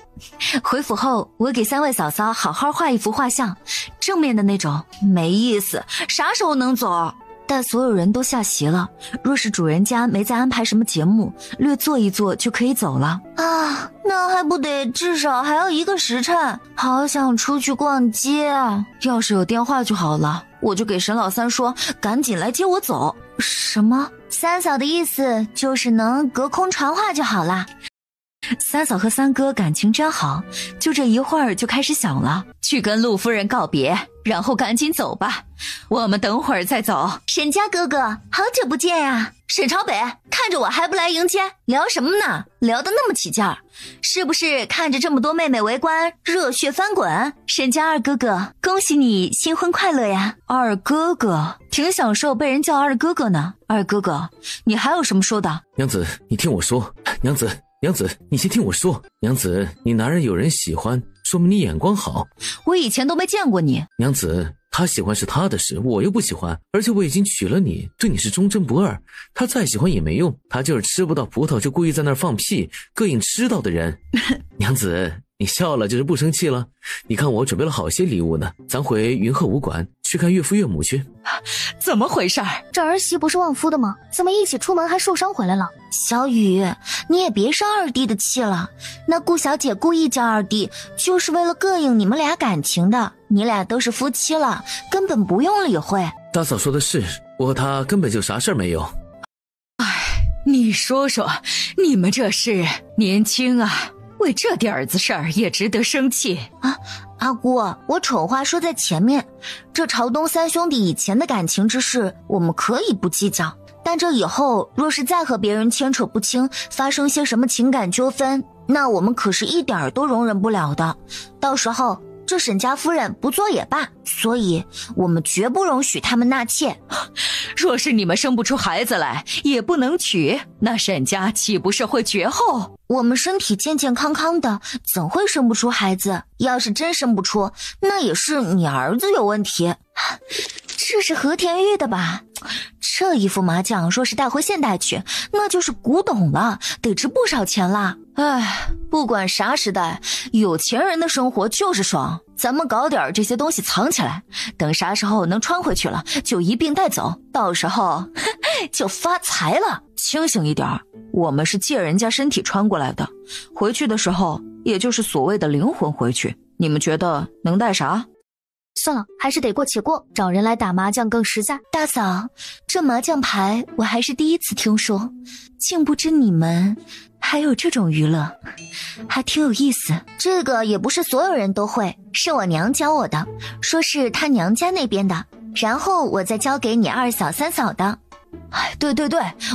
回府后我给3位嫂嫂好好画一幅画像，正面的那种。没意思，啥时候能走？待所有人都下席了，若是主人家没再安排什么节目，略坐一坐就可以走了。啊，那还不得至少还要1个时辰。好想出去逛街啊！要是有电话就好了，我就给沈老三说，赶紧来接我走。什么？三嫂的意思就是能隔空传话就好啦。三嫂和三哥感情真好，就这一会儿就开始想了，去跟陆夫人告别，然后赶紧走吧，我们等会儿再走。沈家哥哥，好久不见呀！沈朝北，看着我还不来迎接，聊什么呢？聊得那么起劲儿，是不是看着这么多妹妹围观，热血翻滚？沈家二哥哥，恭喜你新婚快乐呀！二哥哥，挺享受被人叫二哥哥呢。二哥哥，你还有什么说的？娘子，你听我说。娘子，你先听我说。娘子，你男人有人喜欢，说明你眼光好。我以前都没见过你。娘子，他喜欢是他的事，我又不喜欢，而且我已经娶了你，对你是忠贞不二。他再喜欢也没用，他就是吃不到葡萄就故意在那儿放屁，膈应吃到的人。娘子，你笑了就是不生气了？你看我准备了好些礼物呢，咱回云鹤武馆去看岳父岳母去。怎么回事？这儿媳不是旺夫的吗？怎么一起出门还受伤回来了？小雨，你也别生二弟的气了，那顾小姐故意叫二弟，就是为了膈应你们俩感情的。你俩都是夫妻了，根本不用理会。大嫂说的是，我和他根本就啥事儿没有。你说说，你们这是年轻啊，为这点子事儿也值得生气啊！阿姑，我丑话说在前面，这朝东三兄弟以前的感情之事，我们可以不计较，但这以后若是再和别人牵扯不清，发生些什么情感纠纷，那我们可是一点儿都容忍不了的。到时候这沈家夫人不做也罢，所以我们绝不容许他们纳妾。若是你们生不出孩子来，也不能娶，那沈家岂不是会绝后？我们身体健健康康的，怎会生不出孩子？要是真生不出，那也是你儿子有问题。这是和田玉的吧？这一副麻将若是带回现代去，那就是古董了，得值不少钱啦。唉，不管啥时代，有钱人的生活就是爽。咱们搞点这些东西藏起来，等啥时候能穿回去了，就一并带走，到时候就发财了。清醒一点，我们是借人家身体穿过来的，回去的时候也就是所谓的灵魂回去。你们觉得能带啥？算了，还是得过且过，找人来打麻将更实在。大嫂，这麻将牌我还是第一次听说，竟不知你们还有这种娱乐，还挺有意思。这个也不是所有人都会，是我娘教我的，说是她娘家那边的，然后我再教给你二嫂三嫂的。对，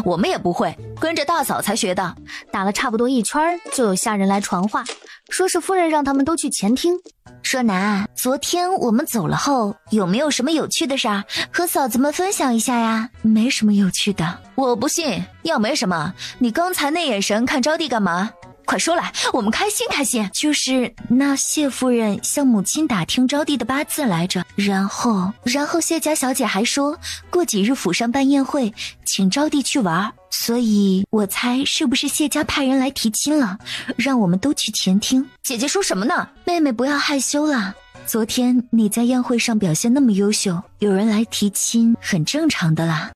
我们也不会，跟着大嫂才学的。打了差不多一圈，就有下人来传话，说是夫人让他们都去前厅。说男，昨天我们走了后，有没有什么有趣的事儿和嫂子们分享一下呀？没什么有趣的。我不信，要没什么，你刚才那眼神看招娣干嘛？快说来，我们开心开心。就是那谢夫人向母亲打听招娣的八字来着，然后谢家小姐还说过几日府上办宴会，请招娣去玩，所以我猜是不是谢家派人来提亲了，让我们都去前厅。姐姐说什么呢？妹妹不要害羞啦，昨天你在宴会上表现那么优秀，有人来提亲很正常的啦。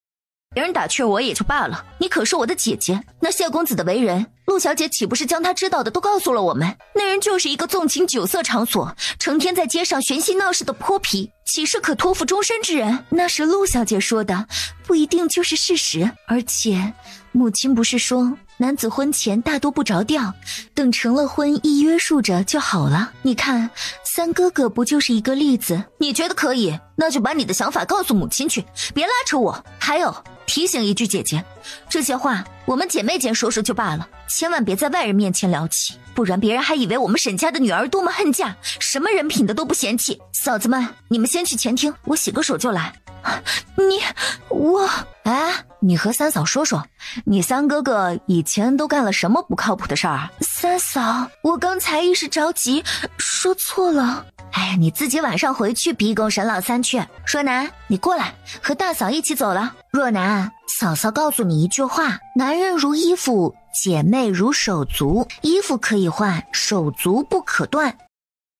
别人打趣我也就罢了，你可是我的姐姐，那谢公子的为人，陆小姐岂不是将他知道的都告诉了我们？那人就是一个纵情酒色场所，成天在街上寻衅闹事的泼皮，岂是可托付终身之人？那是陆小姐说的，不一定就是事实。而且母亲不是说男子婚前大多不着调，等成了婚一约束着就好了。你看三哥哥不就是一个例子？你觉得可以，那就把你的想法告诉母亲去，别拉扯我。还有，提醒一句姐姐，这些话我们姐妹间说说就罢了，千万别在外人面前聊起，不然别人还以为我们沈家的女儿多么恨嫁，什么人品的都不嫌弃。嫂子们，你们先去前厅，我洗个手就来。你和三嫂说说，你三哥哥以前都干了什么不靠谱的事儿？三嫂，我刚才一时着急说错了。哎呀，你自己晚上回去逼供沈老三去。若楠，你过来，和大嫂一起走了。若楠，嫂嫂告诉你一句话，男人如衣服，姐妹如手足，衣服可以换，手足不可断。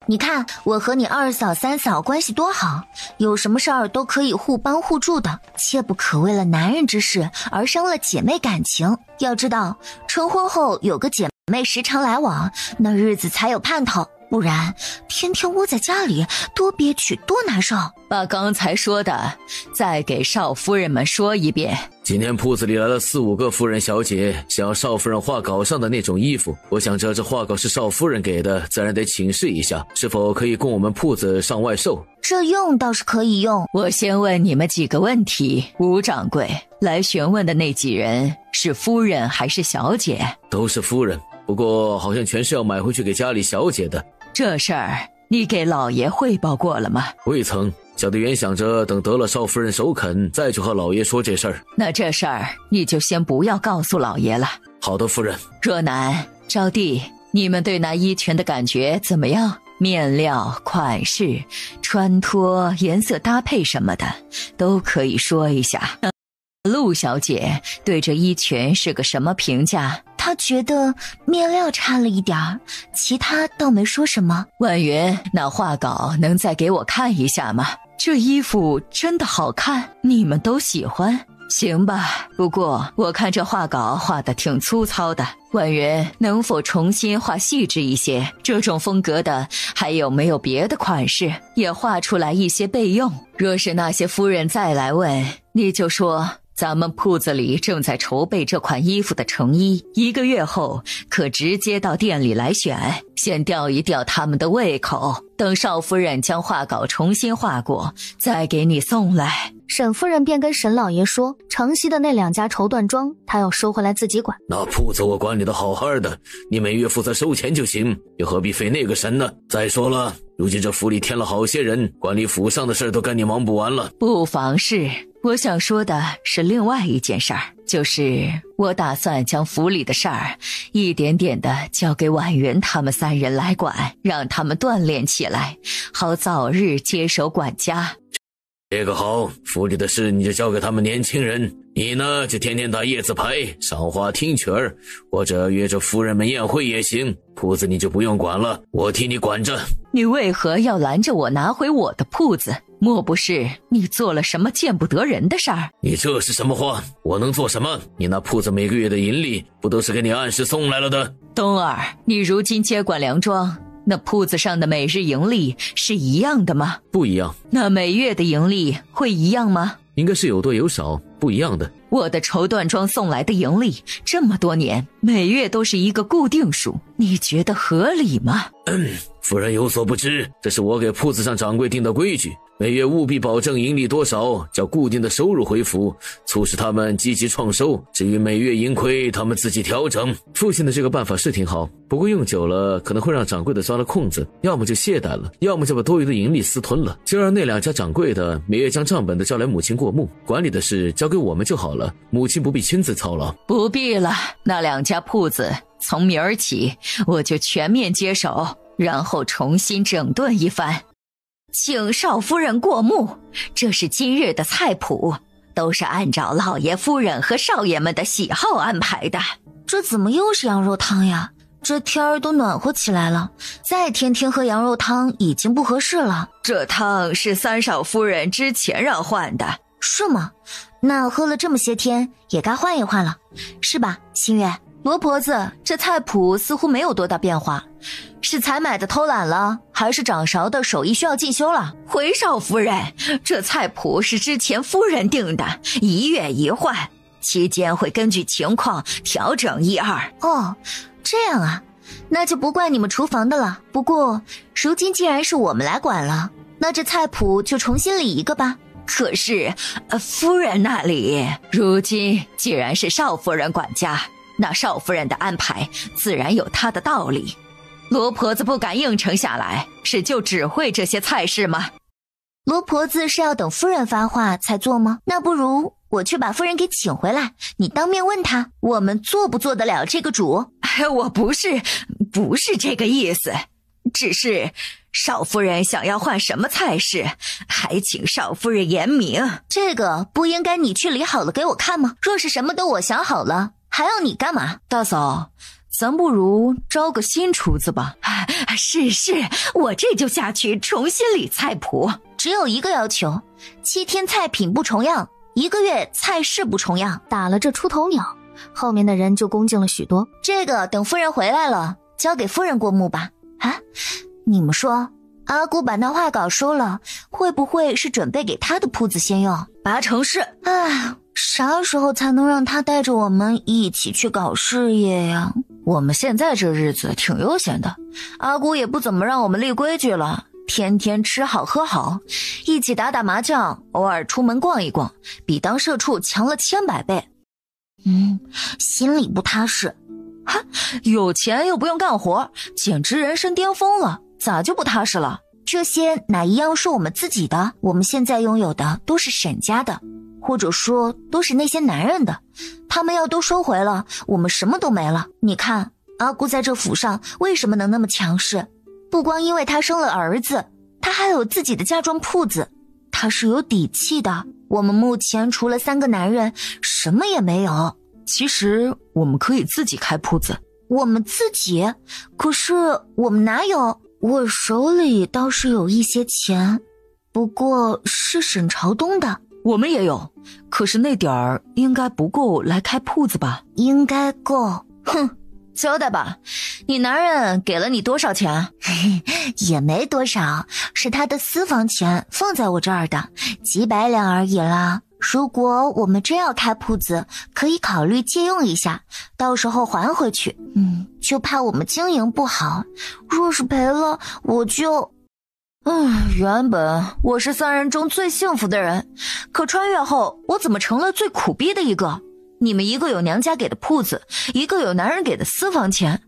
你看我和你二嫂三嫂关系多好，有什么事儿都可以互帮互助的，切不可为了男人之事而伤了姐妹感情。要知道，成婚后有个姐妹时常来往，那日子才有盼头，不然天天窝在家里多憋屈多难受。把刚才说的再给少夫人们说一遍。今天铺子里来了4、5个夫人小姐，想要少夫人画稿上的那种衣服，我想着这画稿是少夫人给的，自然得请示一下，是否可以供我们铺子上外售。这用倒是可以用。我先问你们几个问题，吴掌柜，来询问的那几人是夫人还是小姐？都是夫人，不过好像全是要买回去给家里小姐的。这事儿你给老爷汇报过了吗？未曾，小弟原想着等得了少夫人首肯，再去和老爷说这事儿。那这事儿你就先不要告诉老爷了。好的，夫人。若楠、招娣，你们对那衣裙的感觉怎么样？面料、款式、穿脱、颜色搭配什么的，都可以说一下。陆小姐对这衣裙是个什么评价？她觉得面料差了一点儿，其他倒没说什么。婉云，那画稿能再给我看一下吗？这衣服真的好看，你们都喜欢？行吧，不过我看这画稿画得挺粗糙的，婉云能否重新画细致一些？这种风格的还有没有别的款式，也画出来一些备用。若是那些夫人再来问，你就说咱们铺子里正在筹备这款衣服的成衣，1个月后可直接到店里来选，先吊一吊他们的胃口，等少夫人将画稿重新画过，再给你送来。沈夫人便跟沈老爷说，城西的那2家绸缎庄她要收回来自己管。那铺子我管理的好好的，你每月负责收钱就行，又何必费那个神呢？再说了，如今这府里添了好些人，管理府上的事都跟你忙不完了。不妨事，我想说的是另外一件事儿，就是我打算将府里的事儿一点点的交给婉云他们3人来管，让他们锻炼起来，好早日接手管家。这个好，府里的事你就交给他们年轻人，你呢就天天打叶子牌、赏花听曲儿，或者约着夫人们宴会也行。铺子你就不用管了，我替你管着。你为何要拦着我拿回我的铺子？莫不是你做了什么见不得人的事儿？你这是什么话？我能做什么？你那铺子每个月的盈利不都是给你按时送来了的？东儿，你如今接管梁庄，那铺子上的每日盈利是一样的吗？不一样。那每月的盈利会一样吗？应该是有多有少，不一样的。我的绸缎庄送来的盈利这么多年，每月都是一个固定数，你觉得合理吗？夫人有所不知，这是我给铺子上掌柜定的规矩，每月务必保证盈利多少，叫固定的收入回府，促使他们积极创收。至于每月盈亏，他们自己调整。父亲的这个办法是挺好，不过用久了可能会让掌柜的钻了空子，要么就懈怠了，要么就把多余的盈利私吞了。就让那2家掌柜的每月将账本的交来母亲过目，管理的事交给我们就好了，母亲不必亲自操劳。不必了，那2家铺子从明儿起我就全面接手，然后重新整顿一番。请少夫人过目，这是今日的菜谱，都是按照老爷夫人和少爷们的喜好安排的。这怎么又是羊肉汤呀？这天儿都暖和起来了，再天天喝羊肉汤已经不合适了。这汤是3少夫人之前让换的。是吗？那喝了这么些天，也该换一换了，是吧，新月？罗婆子，这菜谱似乎没有多大变化，是采买的偷懒了，还是掌勺的手艺需要进修了？回少夫人，这菜谱是之前夫人定的，1月1换，期间会根据情况调整1、2。哦，这样啊，那就不怪你们厨房的了。不过如今既然是我们来管了，那这菜谱就重新理一个吧。可是夫人那里如今既然是少夫人管家，那少夫人的安排自然有她的道理。罗婆子不敢应承下来，是就只会这些菜式吗？罗婆子是要等夫人发话才做吗？那不如我去把夫人给请回来，你当面问她，我们做不做得了这个主？我不是这个意思，只是少夫人想要换什么菜式，还请少夫人言明。这个不应该你去理好了给我看吗？若是什么都我想好了，还要你干嘛？大嫂，咱不如招个新厨子吧。是，我这就下去重新理菜谱。只有一个要求，7天菜品不重样，1个月菜式不重样。打了这出头鸟，后面的人就恭敬了许多。这个等夫人回来了，交给夫人过目吧。啊，你们说，阿姑把那画稿收了，会不会是准备给她的铺子先用？8成是。唉，啥时候才能让她带着我们一起去搞事业呀？我们现在这日子挺悠闲的，阿姑也不怎么让我们立规矩了，天天吃好喝好，一起打打麻将，偶尔出门逛一逛，比当社畜强了千百倍。心里不踏实。哈，有钱又不用干活，简直人生巅峰了，咋就不踏实了？这些哪一样是我们自己的？我们现在拥有的都是沈家的，或者说都是那些男人的，他们要都收回了，我们什么都没了。你看阿姑在这府上为什么能那么强势？不光因为她生了儿子，她还有自己的嫁妆铺子，她是有底气的。我们目前除了3个男人什么也没有。其实我们可以自己开铺子。我们自己？可是我们哪有？我手里倒是有一些钱，不过是沈朝东的。我们也有，可是那点儿应该不够来开铺子吧？应该够。哼，交代吧，你男人给了你多少钱？也没多少，是他的私房钱，放在我这儿的，几百两而已啦。如果我们真要开铺子，可以考虑借用一下，到时候还回去。就怕我们经营不好，若是赔了，我就……原本我是3人中最幸福的人，可穿越后，我怎么成了最苦逼的一个？你们一个有娘家给的铺子，一个有男人给的私房钱，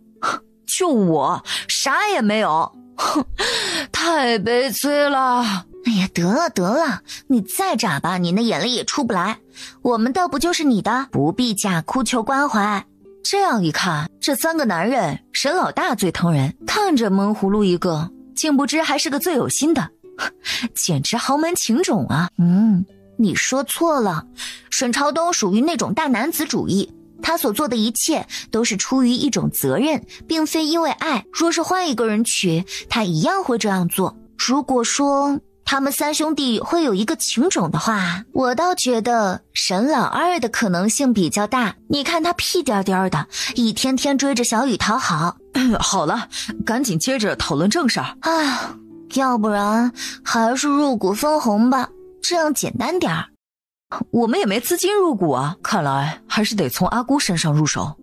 就我啥也没有，太悲催了。哎呀，得了，你再眨巴，你那眼泪也出不来。我们倒不就是你的，不必假哭求关怀。这样一看，这3个男人，沈老大最疼人，看着闷葫芦一个，竟不知还是个最有心的，简直豪门情种啊！你说错了，沈朝东属于那种大男子主义，他所做的一切都是出于一种责任，并非因为爱。若是换一个人娶，他一样会这样做。如果说他们3兄弟会有一个情种的话，我倒觉得沈老二的可能性比较大。你看他屁颠颠的，一天天追着小雨讨好。好了，赶紧接着讨论正事儿。要不然还是入股分红吧，这样简单点儿。我们也没资金入股啊，看来还是得从阿姑身上入手。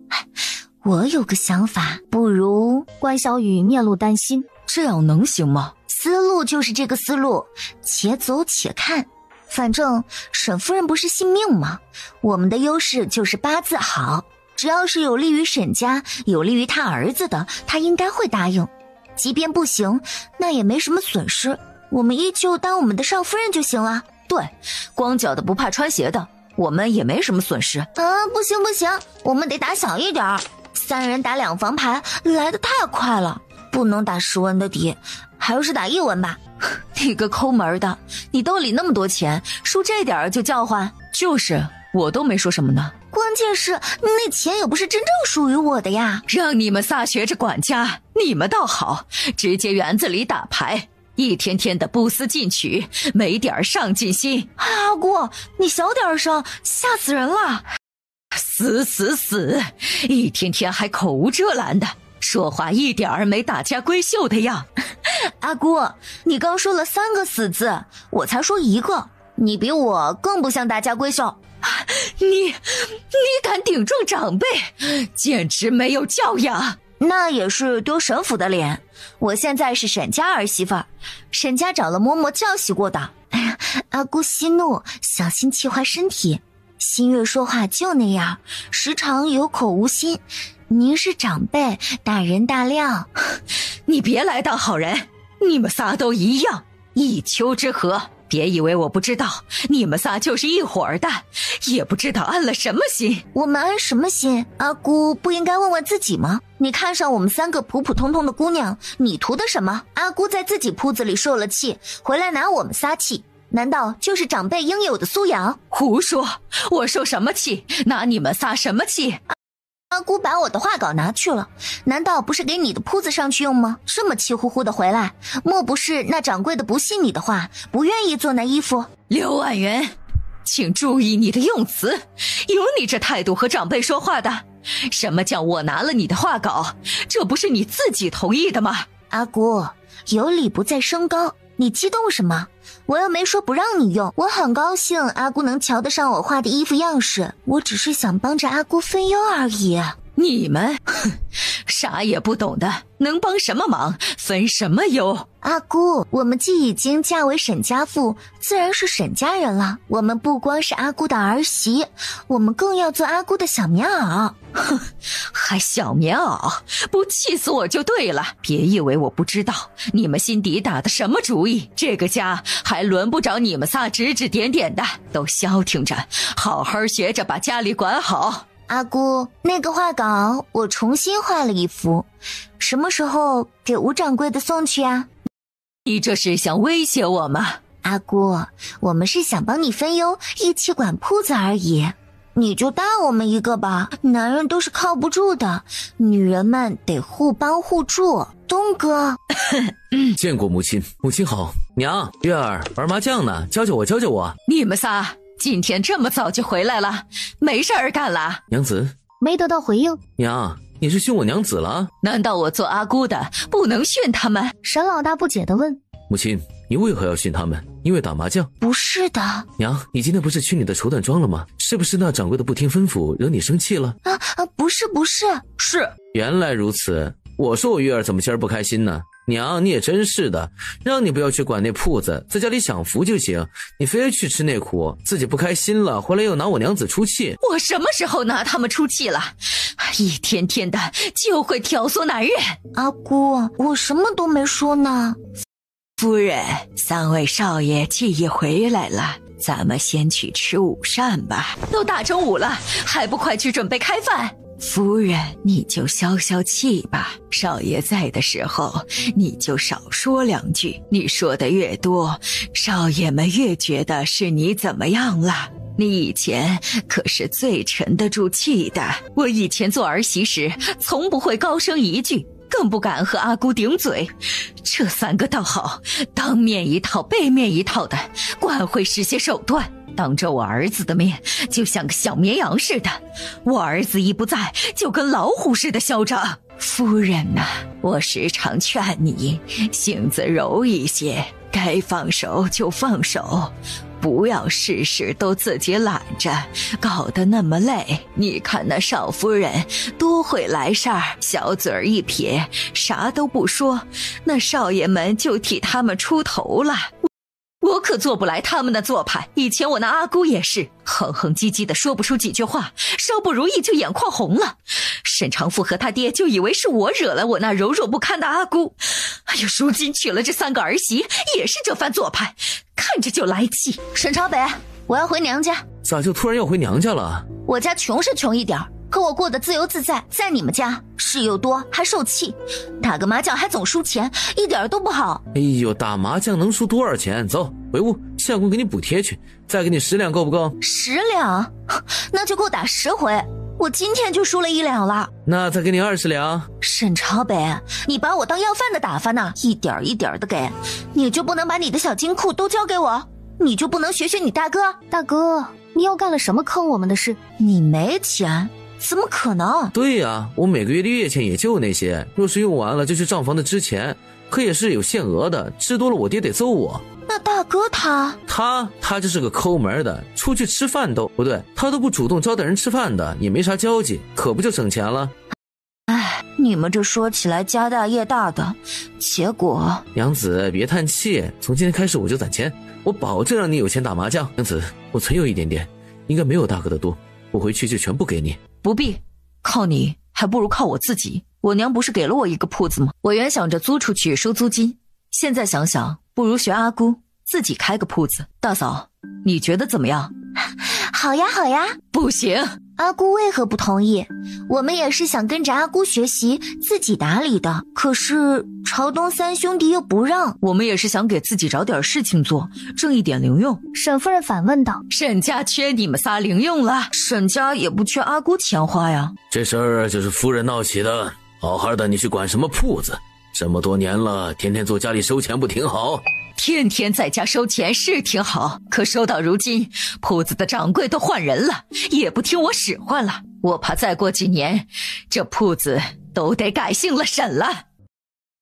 我有个想法，不如……关小雨面露担心，这样能行吗？思路就是这个思路，且走且看。反正沈夫人不是信命吗？我们的优势就是八字好，只要是有利于沈家，有利于他儿子的，他应该会答应。即便不行，那也没什么损失，我们依旧当我们的少夫人就行了。对，光脚的不怕穿鞋的，我们也没什么损失。不行，我们得打小一点，3人打2房牌来得太快了，不能打10文的底，还是打1文吧。你个抠门的，你兜里那么多钱，输这点就叫唤？就是，我都没说什么呢。关键是那钱也不是真正属于我的呀。让你们仨学着管家，你们倒好，直接园子里打牌，一天天的不思进取，没点上进心。阿姑，你小点声，吓死人了。死，一天天还口无遮拦的，说话一点儿没大家闺秀的样。阿姑，你刚说了3个死字，我才说1个，你比我更不像大家闺秀。你敢顶撞长辈，简直没有教养。那也是丢沈府的脸。我现在是沈家儿媳妇儿，沈家找了嬷嬷教习过的。呀，阿姑息怒，小心气坏身体。新月说话就那样，时常有口无心。您是长辈，大人大量。你别来当好人，你们仨都一样，一丘之貉。别以为我不知道，你们仨就是一伙儿的，也不知道安了什么心。我们安什么心？阿姑不应该问问自己吗？你看上我们3个普普通通的姑娘，你图的什么？阿姑在自己铺子里受了气，回来拿我们仨气，难道就是长辈应有的素养？胡说！我受什么气？拿你们仨什么气？阿姑把我的画稿拿去了，难道不是给你的铺子上去用吗？这么气呼呼的回来，莫不是那掌柜的不信你的话，不愿意做那衣服？刘婉元，请注意你的用词，有你这态度和长辈说话的？什么叫我拿了你的画稿？这不是你自己同意的吗？阿姑，有理不在声高，你激动什么？我又没说不让你用，我很高兴阿姑能瞧得上我画的衣服样式，我只是想帮着阿姑分忧而已。你们，啥也不懂的，能帮什么忙，分什么忧？阿姑，我们既已经嫁为沈家妇，自然是沈家人了。我们不光是阿姑的儿媳，我们更要做阿姑的小棉袄。哼，还小棉袄，不气死我就对了。别以为我不知道你们心底打的什么主意，这个家还轮不着你们仨指指点点的，都消停着，好好学着把家里管好。阿姑，那个画稿我重新画了一幅，什么时候给吴掌柜的送去啊？你这是想威胁我吗？阿姑，我们是想帮你分忧，一起管铺子而已。你就大我们一个吧，男人都是靠不住的，女人们得互帮互助。东哥见过母亲，母亲好。娘，月儿玩麻将呢，教教我教教我。你们仨今天这么早就回来了，没事儿干了？娘子没得到回应。娘，你是训我娘子了？难道我做阿姑的不能训他们？沈老大不解地问。母亲，你为何要训他们？因为打麻将？不是的。娘，你今天不是去你的绸缎庄了吗？是不是那掌柜的不听吩咐，惹你生气了？不是。是。原来如此，我说我月儿怎么今儿不开心呢？娘，你也真是的，让你不要去管那铺子，在家里享福就行，你非要去吃那苦，自己不开心了，回来又拿我娘子出气。我什么时候拿他们出气了？一天天的就会挑唆男人。阿姑，我什么都没说呢。夫人，3位少爷既已回来了，咱们先去吃午膳吧。都大中午了，还不快去准备开饭？夫人，你就消消气吧。少爷在的时候，你就少说2句。你说的越多，少爷们越觉得是你怎么样了。你以前可是最沉得住气的。我以前做儿媳时，从不会高声一句，更不敢和阿姑顶嘴。这3个倒好，当面一套背面一套的，惯会使些手段。当着我儿子的面就像个小绵羊似的，我儿子一不在就跟老虎似的嚣张。夫人呐，我时常劝你性子柔一些，该放手就放手，不要事事都自己揽着，搞得那么累。你看那少夫人多会来事儿，小嘴儿一撇，啥都不说，那少爷们就替他们出头了。我可做不来他们的做派。以前我那阿姑也是哼哼唧唧的，说不出几句话，稍不如意就眼眶红了。沈长富和他爹就以为是我惹了我那柔弱不堪的阿姑。哎呦，如今娶了这3个儿媳，也是这番做派，看着就来气。沈朝北，我要回娘家。咋就突然要回娘家了？我家穷是穷一点，可我过得自由自在，在你们家事又多还受气，打个麻将还总输钱，一点都不好。哎呦，打麻将能输多少钱？走，回屋，相公给你补贴去，再给你10两够不够？10两？那就够打10回，我今天就输了1两了。那再给你20两。沈朝北，你把我当要饭的打发呢？一点一点的给，你就不能把你的小金库都交给我？你就不能学学你大哥？大哥，你又干了什么坑我们的事？你没钱？怎么可能？对呀，我每个月的月钱也就那些，若是用完了就去账房的支钱，可也是有限额的，吃多了我爹得揍我。那大哥他就是个抠门的，出去吃饭都不对，他都不主动招待人吃饭的，也没啥交际，可不就省钱了。哎，你们这说起来家大业大的，结果……娘子别叹气，从今天开始我就攒钱，我保证让你有钱打麻将。娘子，我存有一点点，应该没有大哥的多，我回去就全部给你。不必，靠你还不如靠我自己。我娘不是给了我一个铺子吗？我原想着租出去收租金，现在想想，不如学阿姑自己开个铺子。大嫂，你觉得怎么样？好呀好呀。不行，阿姑为何不同意？我们也是想跟着阿姑学习自己打理的，可是朝东三兄弟又不让。我们也是想给自己找点事情做，挣一点零用。沈夫人反问道：沈家缺你们仨零用了？沈家也不缺阿姑钱花呀。这事儿就是夫人闹起的，好好的你去管什么铺子？这么多年了，天天坐家里收钱不挺好？天天在家收钱是挺好，可收到如今，铺子的掌柜都换人了，也不听我使唤了。我怕再过几年，这铺子都得改姓了沈了。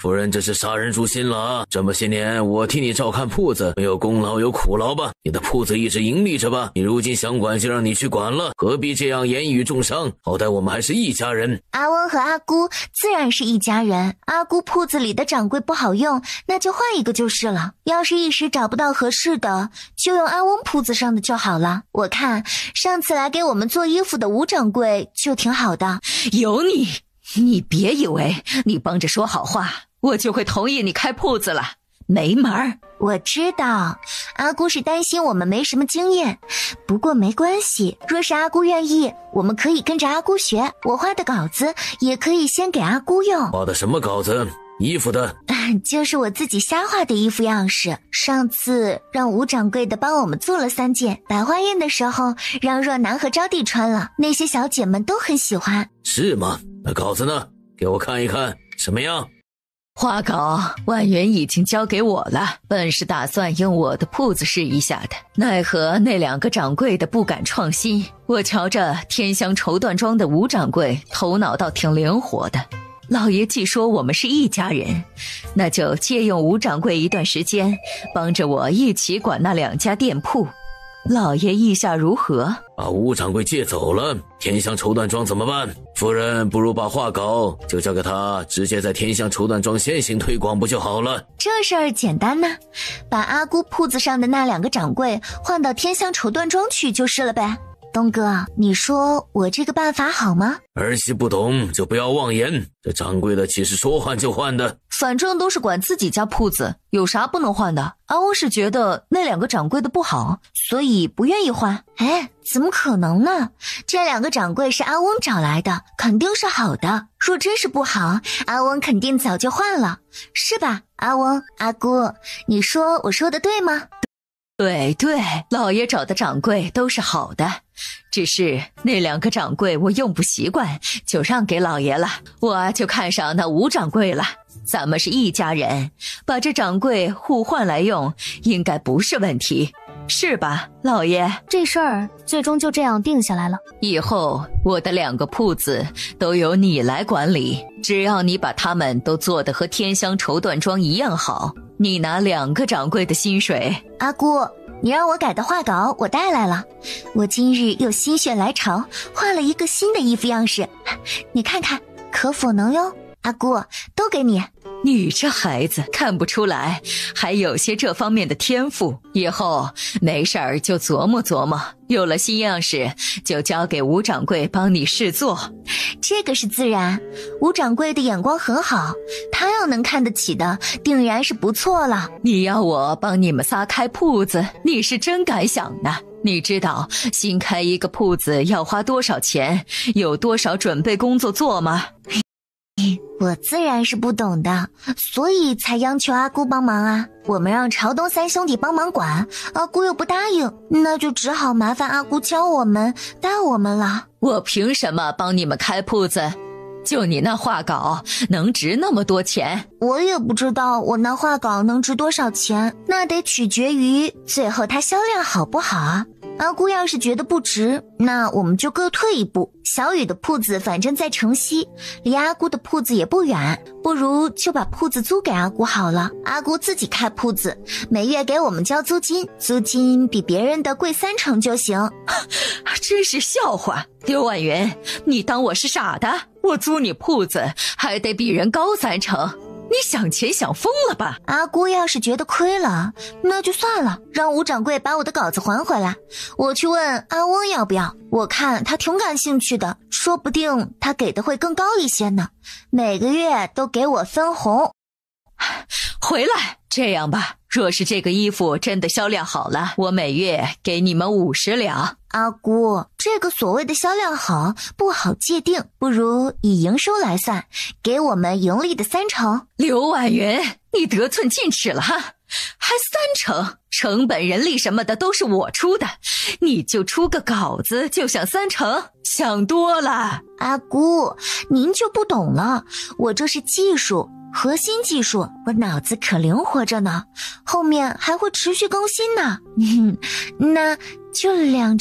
夫人这是杀人诛心了啊！这么些年我替你照看铺子，没有功劳有苦劳吧？你的铺子一直盈利着吧？你如今想管就让你去管了，何必这样言语重伤？好歹我们还是一家人。阿翁和阿姑自然是一家人，阿姑铺子里的掌柜不好用，那就换一个就是了。要是一时找不到合适的，就用阿翁铺子上的就好了。我看上次来给我们做衣服的吴掌柜就挺好的。有你别以为你帮着说好话，我就会同意你开铺子了，没门儿。我知道，阿姑是担心我们没什么经验，不过没关系，若是阿姑愿意，我们可以跟着阿姑学。我画的稿子也可以先给阿姑用。画的什么稿子？衣服的？就是我自己瞎画的衣服样式。上次让吴掌柜的帮我们做了3件，百花宴的时候让若男和招娣穿了，那些小姐们都很喜欢。是吗？那稿子呢？给我看一看，什么样？画稿万元已经交给我了，本是打算用我的铺子试一下的，奈何那2个掌柜的不敢创新。我瞧着天香绸缎庄的吴掌柜头脑倒挺灵活的，老爷既说我们是一家人，那就借用吴掌柜一段时间，帮着我一起管那2家店铺。老爷意下如何？把吴掌柜借走了，天香绸缎庄怎么办？夫人不如把画稿就交给他，直接在天香绸缎庄先行推广不就好了？这事儿简单呐，把阿姑铺子上的那2个掌柜换到天香绸缎庄去就是了呗。东哥，你说我这个办法好吗？儿媳不懂就不要妄言，这掌柜的岂是说换就换的？反正都是管自己家铺子，有啥不能换的？阿翁是觉得那2个掌柜的不好，所以不愿意换。怎么可能呢？这2个掌柜是阿翁找来的，肯定是好的。若真是不好，阿翁肯定早就换了，是吧？阿翁、阿姑，你说我说的对吗？对，老爷找的掌柜都是好的，只是那2个掌柜我用不习惯，就让给老爷了。我就看上那吴掌柜了，咱们是一家人，把这掌柜互换来用，应该不是问题，是吧，老爷？这事儿最终就这样定下来了。以后我的2个铺子都由你来管理，只要你把他们都做得和天香绸缎庄一样好，你拿2个掌柜的薪水。阿姑，你让我改的画稿我带来了，我今日又心血来潮画了一个新的衣服样式，你看看可否能用？阿姑，都给你。你这孩子看不出来，还有些这方面的天赋，以后没事儿就琢磨琢磨，有了新样式就交给吴掌柜帮你试做。这个是自然，吴掌柜的眼光很好，他要能看得起的定然是不错了。你要我帮你们仨开铺子，你是真敢想呢。你知道新开一个铺子要花多少钱，有多少准备工作做吗？我自然是不懂的，所以才央求阿姑帮忙啊。我们让朝东3兄弟帮忙管，阿姑又不答应，那就只好麻烦阿姑教我们带我们了。我凭什么帮你们开铺子？就你那画稿能值那么多钱？我也不知道我那画稿能值多少钱，那得取决于最后它销量好不好啊。阿姑要是觉得不值，那我们就各退一步。小雨的铺子反正在城西，离阿姑的铺子也不远，不如就把铺子租给阿姑好了。阿姑自己开铺子，每月给我们交租金，租金比别人的贵3成就行。真是笑话，刘婉云，你当我是傻的？我租你铺子还得比人高3成。你想钱想疯了吧？阿姑要是觉得亏了，那就算了，让吴掌柜把我的稿子还回来。我去问阿翁要不要，我看他挺感兴趣的，说不定他给的会更高一些呢。每个月都给我分红。回来，这样吧，若是这个衣服真的销量好了，我每月给你们50两。阿姑，这个所谓的销量好不好界定，不如以营收来算，给我们盈利的30%。刘婉云，你得寸进尺了哈，还30%，成本人力什么的都是我出的，你就出个稿子就想30%，想多了。阿姑，您就不懂了，我这是技术，核心技术，我脑子可灵活着呢，后面还会持续更新呢。那就2%、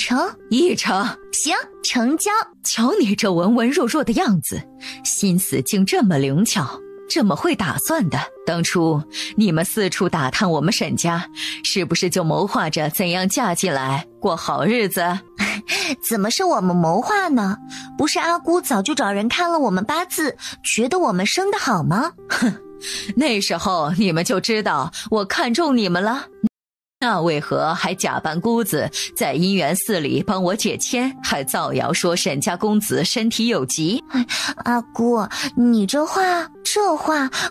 1%，行，成交。瞧你这文文弱弱的样子，心思竟这么灵巧，这么会打算的。当初你们四处打探我们沈家，是不是就谋划着怎样嫁进来过好日子？怎么是我们谋划呢？不是阿姑早就找人看了我们八字，觉得我们生得好吗？哼，那时候你们就知道我看中你们了，那为何还假扮姑子在姻缘寺里帮我解签，还造谣说沈家公子身体有疾？阿姑，你这话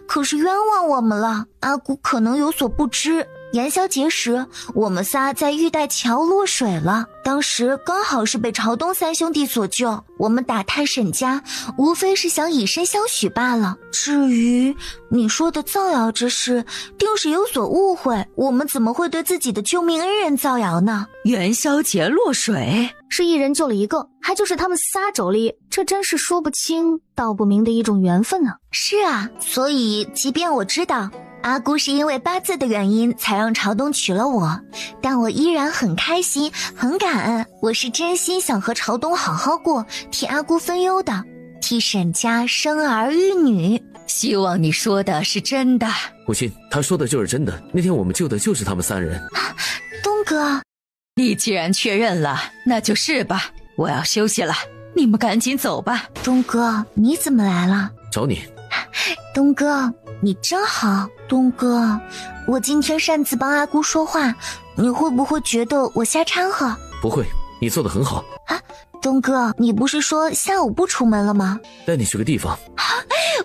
可是冤枉我们了。阿姑可能有所不知，元宵节时我们仨在玉带桥落水了，当时刚好是被朝东3兄弟所救，我们打探沈家无非是想以身相许罢了。至于你说的造谣之事，定是有所误会，我们怎么会对自己的救命恩人造谣呢？元宵节落水是一人救了一个，还就是他们仨妯娌，这真是说不清道不明的一种缘分啊。是啊，所以即便我知道阿姑是因为八字的原因才让朝东娶了我，但我依然很开心很感恩，我是真心想和朝东好好过，替阿姑分忧的，替沈家生儿育女。希望你说的是真的。母亲，他说的就是真的，那天我们救的就是他们3人。东哥，你既然确认了，那就是吧，我要休息了，你们赶紧走吧。东哥，你怎么来了？找你。东哥，你真好。东哥，我今天擅自帮阿姑说话，你会不会觉得我瞎掺和？不会，你做得很好。啊，东哥，你不是说下午不出门了吗？带你去个地方。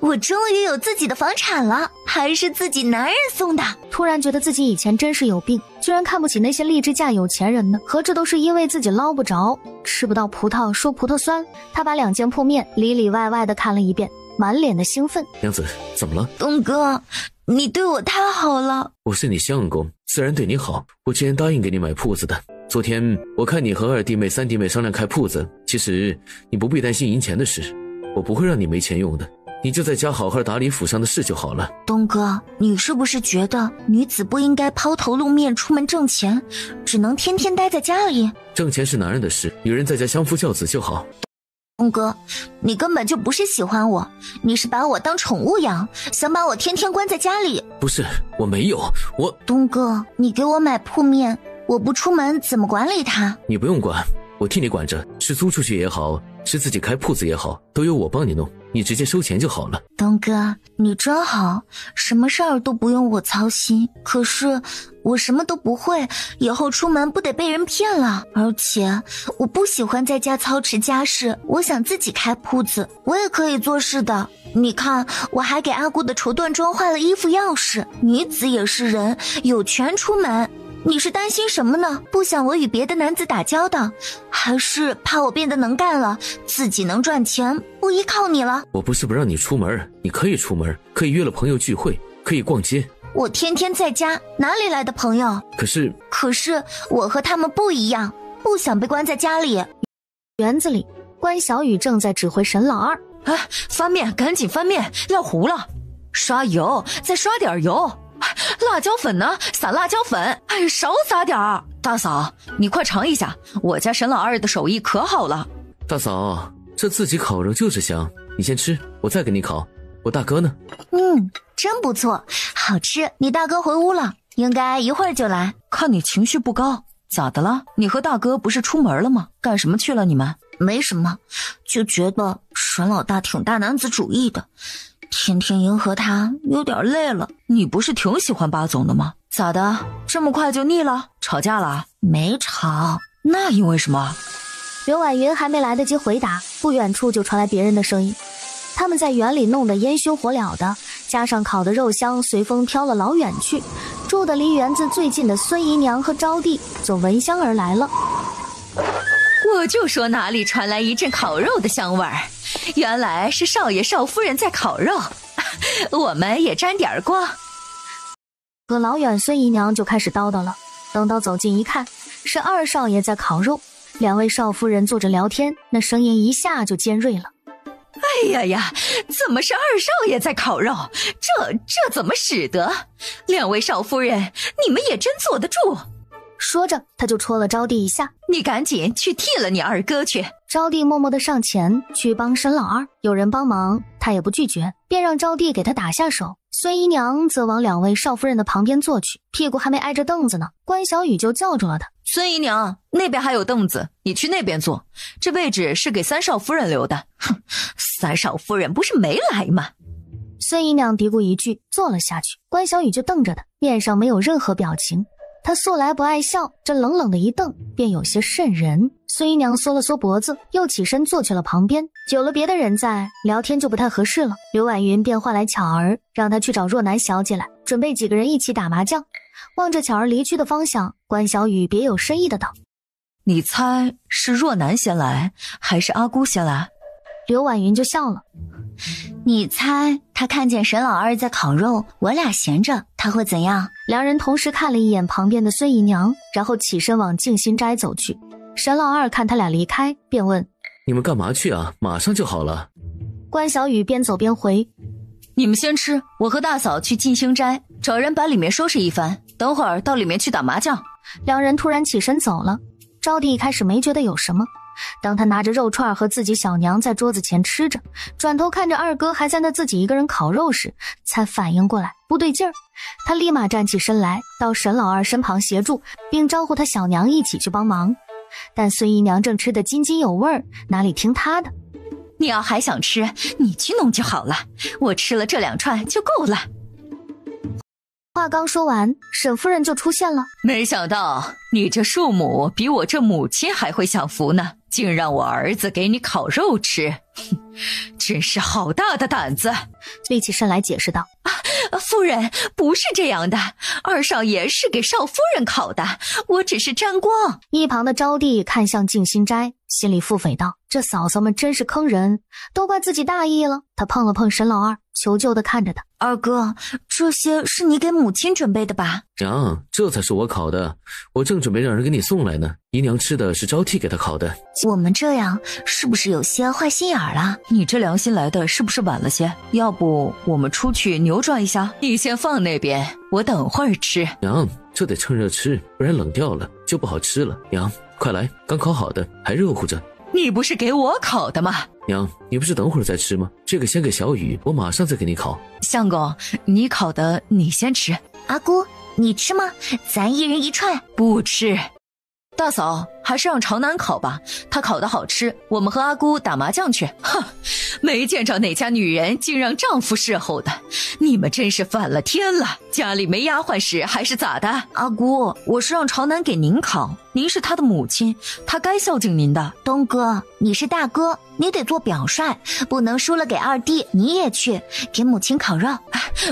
我终于有自己的房产了，还是自己男人送的。突然觉得自己以前真是有病，居然看不起那些立志嫁有钱人呢，何止都是因为自己捞不着，吃不到葡萄说葡萄酸。他把2件铺面里里外外的看了一遍，满脸的兴奋。娘子，怎么了？东哥，你对我太好了。我是你相公，自然对你好，我既然答应给你买铺子的。昨天我看你和2弟妹3弟妹商量开铺子，其实你不必担心银钱的事，我不会让你没钱用的，你就在家好好打理府上的事就好了。东哥，你是不是觉得女子不应该抛头露面出门挣钱，只能天天待在家里？挣钱是男人的事，女人在家相夫教子就好。东哥，你根本就不是喜欢我，你是把我当宠物养，想把我天天关在家里。不是，我没有，我……东哥，你给我买铺面，我不出门怎么管理它？你不用管，我替你管着，是租出去也好，是自己开铺子也好，都由我帮你弄，你直接收钱就好了。东哥，你真好，什么事儿都不用我操心。可是我什么都不会，以后出门不得被人骗了。而且我不喜欢在家操持家事，我想自己开铺子，我也可以做事的。你看，我还给阿姑的绸缎庄换了衣服钥匙。女子也是人，有权出门。你是担心什么呢？不想我与别的男子打交道，还是怕我变得能干了，自己能赚钱，不依靠你了？我不是不让你出门，你可以出门，可以约了朋友聚会，可以逛街。我天天在家，哪里来的朋友？可是我和他们不一样，不想被关在家里。园子里，关小雨正在指挥沈老二。翻面，赶紧翻面，要糊了。刷油，再刷点油。辣椒粉呢？撒辣椒粉。少撒点儿。大嫂，你快尝一下，我家沈老二的手艺可好了。大嫂，这自己烤肉就是香，你先吃，我再给你烤。我大哥呢？真不错，好吃。你大哥回屋了，应该一会儿就来。看你情绪不高，咋的了？你和大哥不是出门了吗？干什么去了你们？没什么，就觉得沈老大挺大男子主义的，天天迎合他有点累了。你不是挺喜欢巴总的吗？咋的，这么快就腻了？吵架了？没吵。那因为什么？刘婉云还没来得及回答，不远处就传来别人的声音。他们在园里弄得烟熏火燎的，加上烤的肉香随风飘了老远去，住的离园子最近的孙姨娘和招娣就闻香而来了。我就说哪里传来一阵烤肉的香味儿，原来是少爷少夫人在烤肉，我们也沾点光。可老远孙姨娘就开始叨叨了，等到走近一看，是二少爷在烤肉，两位少夫人坐着聊天，那声音一下就尖锐了。哎呀呀，怎么是二少爷在烤肉？这怎么使得？两位少夫人，你们也真坐得住。说着他就戳了招娣一下，你赶紧去替了你二哥去。招娣默默地上前去帮沈老二，有人帮忙他也不拒绝，便让招娣给他打下手。孙姨娘则往两位少夫人的旁边坐去，屁股还没挨着凳子呢，关小雨就叫住了她。孙姨娘，那边还有凳子，你去那边坐，这位置是给三少夫人留的。哼，三少夫人不是没来吗？孙姨娘嘀咕一句，坐了下去。关小雨就瞪着她，面上没有任何表情。她素来不爱笑，这冷冷的一瞪便有些瘆人。孙姨娘缩了缩脖子，又起身坐去了旁边。久了别的人在聊天就不太合适了，刘婉云便唤来巧儿，让她去找若楠小姐来，准备几个人一起打麻将。望着巧儿离去的方向，关小雨别有深意的道：你猜是若楠先来还是阿姑先来？刘婉云就笑了，你猜他看见沈老二在烤肉，我俩闲着，他会怎样？两人同时看了一眼旁边的孙姨娘，然后起身往静心斋走去。沈老二看他俩离开，便问：你们干嘛去啊？马上就好了。关小雨边走边回：你们先吃，我和大嫂去静心斋找人把里面收拾一番，等会儿到里面去打麻将。两人突然起身走了。招娣一开始没觉得有什么，当他拿着肉串和自己小娘在桌子前吃着，转头看着二哥还在那自己一个人烤肉时，才反应过来不对劲儿。他立马站起身来，到沈老二身旁协助，并招呼他小娘一起去帮忙。但孙姨娘正吃得津津有味，哪里听他的？你要还想吃，你去弄就好了，我吃了这2串就够了。话刚说完，沈夫人就出现了。没想到你这庶母比我这母亲还会享福呢，竟让我儿子给你烤肉吃，真是好大的胆子。立起身来解释道：夫人，不是这样的，二少爷是给少夫人烤的，我只是沾光。一旁的招娣看向静心斋，心里腹诽道：这嫂嫂们真是坑人，都怪自己大意了。他碰了碰沈老二，求救地看着他：二哥，这些是你给母亲准备的吧？娘，这才是我烤的，我正准备让人给你送来呢。姨娘吃的是招娣给她烤的。我们这样是不是有些坏心眼儿了？你这良心来的是不是晚了些？要不我们出去扭转一下？你先放那边，我等会儿吃。娘，这得趁热吃，不然冷掉了就不好吃了。娘，快来，刚烤好的，还热乎着。你不是给我烤的吗？娘，你不是等会儿再吃吗？这个先给小雨，我马上再给你烤。相公，你烤的你先吃。阿姑，你吃吗？咱一人一串。不吃。大嫂，还是让朝南烤吧，他烤的好吃，我们和阿姑打麻将去。哼，没见着哪家女人竟让丈夫侍候的，你们真是反了天了，家里没丫鬟使还是咋的？阿姑，我是让朝南给您烤，您是他的母亲，他该孝敬您的。东哥，你是大哥，你得做表率，不能输了给二弟。你也去给母亲烤肉。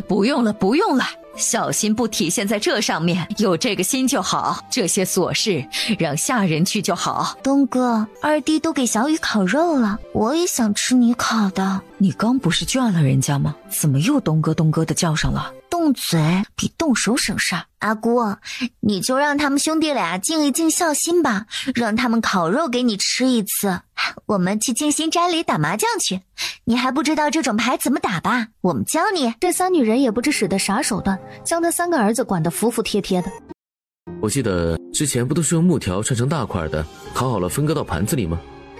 不用了，不用了。孝心不体现在这上面，有这个心就好，这些琐事让下人去就好。东哥，二弟都给小雨烤肉了，我也想吃你烤的。你刚不是倦了人家吗？怎么又东哥东哥的叫上了？动嘴比动手省事儿。阿姑，你就让他们兄弟俩尽一尽孝心吧，让他们烤肉给你吃一次。我们去静心斋里打麻将去，你还不知道这种牌怎么打吧？我们教你。这三女人也不知使的啥手段，将他3个儿子管得服服帖帖的。我记得之前不都是用木条串成大块的，烤好了分割到盘子里吗？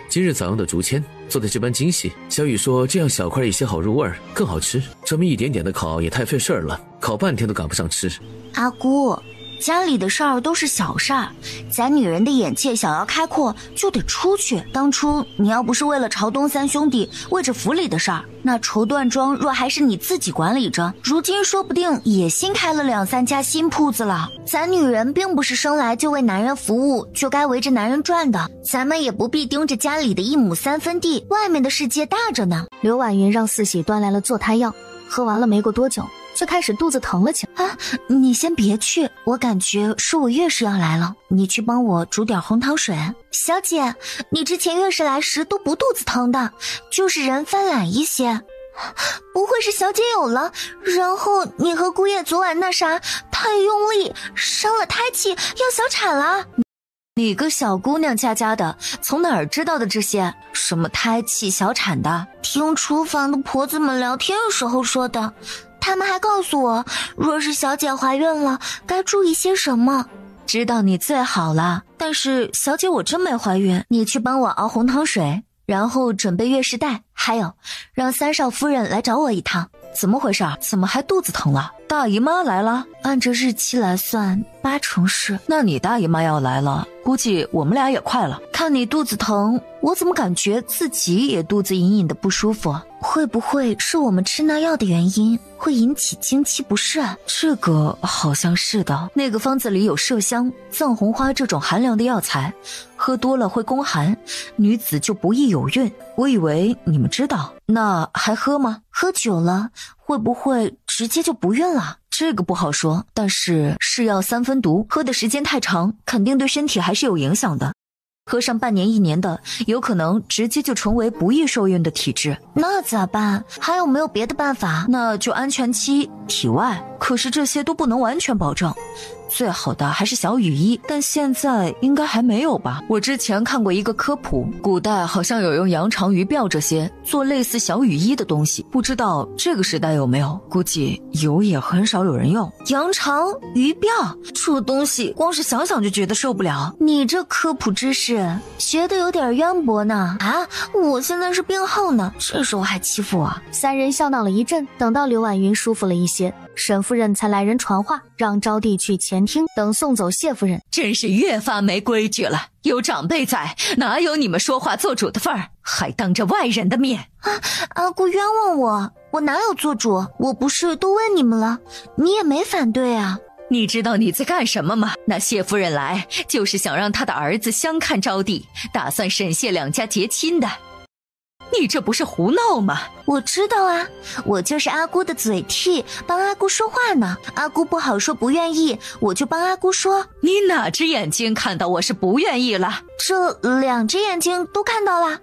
今日早用的竹签做的这般精细，小雨说这样小块一些好入味儿，更好吃。这么一点点的烤也太费事儿了，烤半天都赶不上吃。阿姑，家里的事儿都是小事儿，咱女人的眼界想要开阔，就得出去。当初你要不是为了朝东三兄弟，为着府里的事儿，那绸缎庄若还是你自己管理着，如今说不定也新开了2、3家新铺子了。咱女人并不是生来就为男人服务，就该围着男人转的，咱们也不必盯着家里的1亩3分地，外面的世界大着呢。刘婉云让四喜端来了坐胎药，喝完了没过多久就开始肚子疼了起来。你先别去，我感觉是我月事要来了，你去帮我煮点红糖水。小姐，你之前月事来时都不肚子疼的，就是人犯懒一些。不会是小姐有了，然后你和姑爷昨晚那啥太用力，伤了胎气，要小产了。你个小姑娘家家的，从哪儿知道的这些？什么胎气小产的？听厨房的婆子们聊天时候说的。他们还告诉我，若是小姐怀孕了，该注意些什么。知道你最好了，但是小姐我真没怀孕。你去帮我熬红糖水，然后准备月事带，还有让3少夫人来找我一趟。怎么回事？怎么还肚子疼了？大姨妈来了？按着日期来算，8成是。那你大姨妈要来了，估计我们俩也快了。看你肚子疼，我怎么感觉自己也肚子隐隐的不舒服？会不会是我们吃那药的原因，会引起经期不适？这个好像是的，那个方子里有麝香、藏红花这种寒凉的药材，喝多了会宫寒，女子就不易有孕。我以为你们知道，那还喝吗？喝酒了会不会直接就不孕了？这个不好说，但是是药3分毒，喝的时间太长，肯定对身体还是有影响的。喝上半年1年的，有可能直接就成为不易受孕的体质。那咋办？还有没有别的办法？那就安全期体外，可是这些都不能完全保证。最好的还是小雨衣，但现在应该还没有吧。我之前看过一个科普，古代好像有用羊肠鱼鳔这些做类似小雨衣的东西，不知道这个时代有没有，估计有也很少有人用。羊肠鱼鳔这东西光是想想就觉得受不了。你这科普知识学得有点渊博呢。我现在是病号呢，这时候还欺负我。3人笑闹了一阵，等到刘婉云舒服了一些，沈夫人才来人传话，让招娣去前厅等送走谢夫人。真是越发没规矩了，有长辈在，哪有你们说话做主的份儿？还当着外人的面。阿姑冤枉我哪有做主？我不是都问你们了，你也没反对啊。你知道你在干什么吗？那谢夫人来就是想让她的儿子相看招娣，打算沈谢2家结亲的。你这不是胡闹吗？我知道啊，我就是阿姑的嘴替，帮阿姑说话呢。阿姑不好说不愿意，我就帮阿姑说。你哪只眼睛看到我是不愿意了？这2只眼睛都看到了。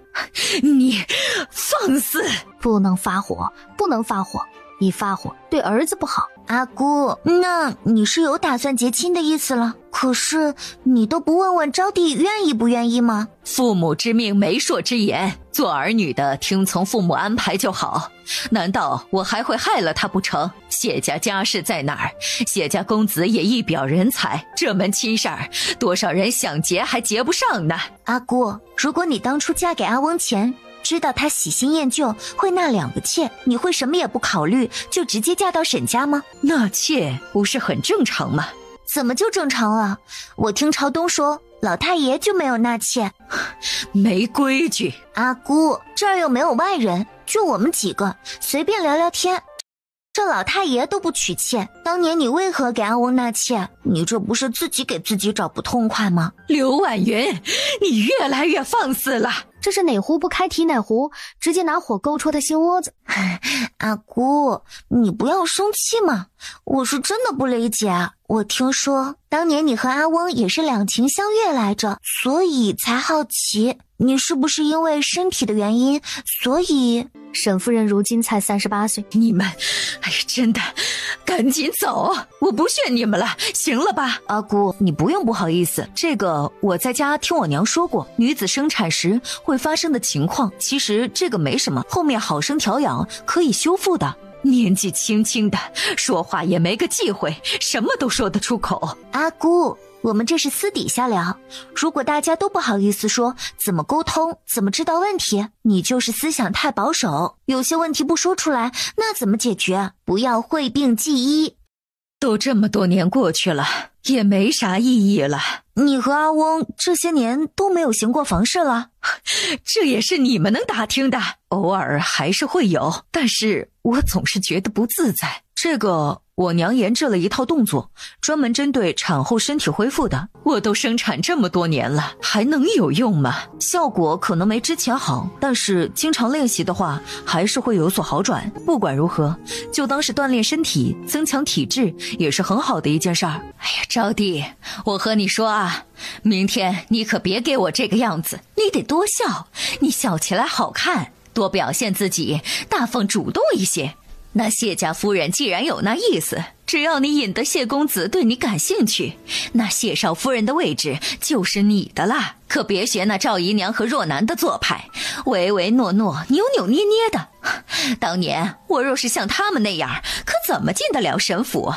你放肆！不能发火，不能发火，一发火对儿子不好。阿姑，那你是有打算结亲的意思了？可是你都不问问招娣愿意不愿意吗？父母之命，媒妁之言，做儿女的听从父母安排就好。难道我还会害了他不成？谢家家世在哪儿？谢家公子也一表人才，这门亲事儿，多少人想结还结不上呢。阿姑，如果你当初嫁给阿翁前，知道他喜新厌旧，会纳2个妾，你会什么也不考虑，就直接嫁到沈家吗？纳妾不是很正常吗？怎么就正常了？我听朝东说，老太爷就没有纳妾。没规矩。阿姑，这儿又没有外人，就我们几个，随便聊聊天。这老太爷都不娶妾，当年你为何给阿翁纳妾？你这不是自己给自己找不痛快吗？刘婉云，你越来越放肆了。这是哪壶不开提哪壶，直接拿火勾戳他心窝子。阿姑，你不要生气嘛，我是真的不理解。我听说当年你和阿翁也是两情相悦来着，所以才好奇，你是不是因为身体的原因，所以……沈夫人如今才38岁，你们，真的，赶紧走，我不劝你们了，行了吧？阿姑，你不用不好意思，这个我在家听我娘说过，女子生产时会发生的情况，其实这个没什么，后面好生调养可以修复的。年纪轻轻的，说话也没个忌讳，什么都说得出口。阿姑，我们这是私底下聊，如果大家都不好意思说，怎么沟通，怎么知道问题？你就是思想太保守，有些问题不说出来，那怎么解决？不要讳病忌医。都这么多年过去了，也没啥意义了。你和阿翁这些年都没有行过房事了？这也是你们能打听的，偶尔还是会有，但是我总是觉得不自在。这个我娘研制了一套动作，专门针对产后身体恢复的。我都生产这么多年了，还能有用吗？效果可能没之前好，但是经常练习的话，还是会有所好转。不管如何，就当是锻炼身体、增强体质，也是很好的一件事儿。哎呀，招娣，我和你说啊，明天你可别给我这个样子，你得多笑，你笑起来好看，多表现自己，大方主动一些。那谢家夫人既然有那意思，只要你引得谢公子对你感兴趣，那谢少夫人的位置就是你的啦。可别学那赵姨娘和若男的做派，唯唯诺诺、扭扭捏捏的。当年我若是像他们那样，可怎么进得了沈府？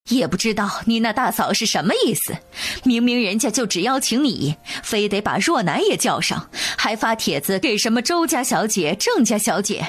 也不知道你那大嫂是什么意思，明明人家就只邀请你，非得把若男也叫上，还发帖子给什么周家小姐、郑家小姐。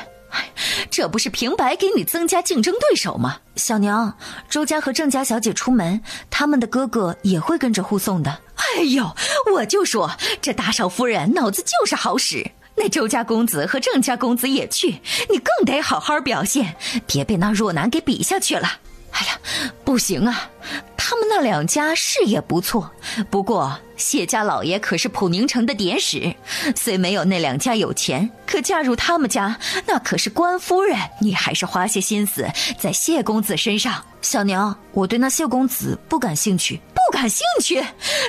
这不是平白给你增加竞争对手吗？小娘，周家和郑家小姐出门，他们的哥哥也会跟着护送的。哎呦，我就说这大少夫人脑子就是好使，那周家公子和郑家公子也去，你更得好好表现，别被那若男给比下去了。哎呀，不行啊，他们那两家是也不错，不过谢家老爷可是普宁城的典史，虽没有那两家有钱，可嫁入他们家那可是官夫人，你还是花些心思在谢公子身上。小娘，我对那谢公子不感兴趣。不感兴趣？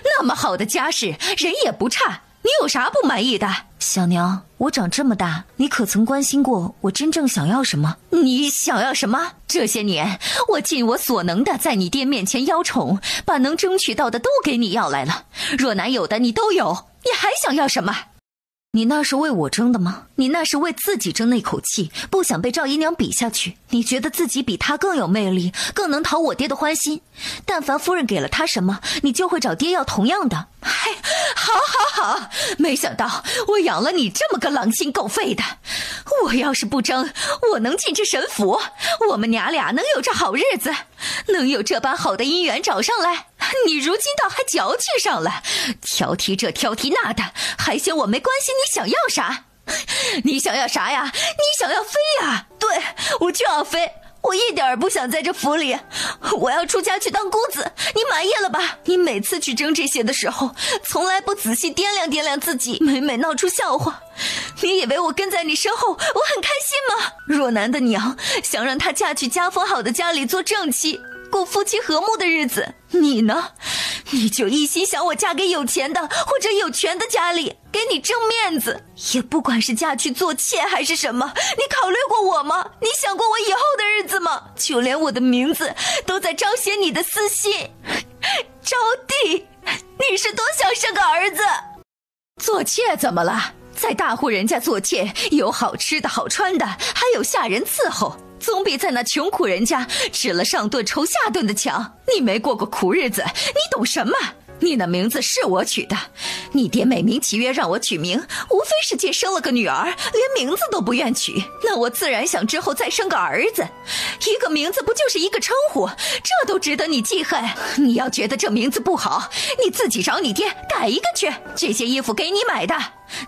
那么好的家世，人也不差，你有啥不满意的？小娘，我长这么大，你可曾关心过我真正想要什么？你想要什么？这些年我尽我所能的在你爹面前邀宠，把能争取到的都给你要来了，若男有的你都有，你还想要什么？你那是为我争的吗？你那是为自己争那口气，不想被赵姨娘比下去。你觉得自己比她更有魅力，更能讨我爹的欢心。但凡夫人给了她什么，你就会找爹要同样的。嗨，好，没想到我养了你这么个狼心狗肺的。我要是不争，我能进这沈府，我们娘俩能有这好日子，能有这般好的姻缘找上来，你如今倒还矫情上了，挑剔这挑剔那的，还嫌我没关心你想要啥？你想要啥呀？你想要飞呀？对，我就要飞，我一点儿不想在这府里，我要出家去当姑子，你满意了吧？你每次去争这些的时候，从来不仔细掂量掂量自己，每每闹出笑话。你以为我跟在你身后我很开心吗？若男的娘想让她嫁去家风好的家里做正妻，过夫妻和睦的日子，你呢？你就一心想我嫁给有钱的或者有权的家里，给你争面子，也不管是嫁去做妾还是什么，你考虑过我吗？你想过我以后的日子吗？就连我的名字都在彰显你的私心。招娣，你是多想生个儿子？做妾怎么了？在大户人家做妾，有好吃的好穿的，还有下人伺候，总比在那穷苦人家吃了上顿愁下顿的强。你没过过苦日子，你懂什么？你那名字是我取的，你爹美名其曰让我取名，无非是见生了个女儿，连名字都不愿取，那我自然想之后再生个儿子。一个名字不就是一个称呼，这都值得你记恨。你要觉得这名字不好，你自己找你爹改一个去。这些衣服给你买的，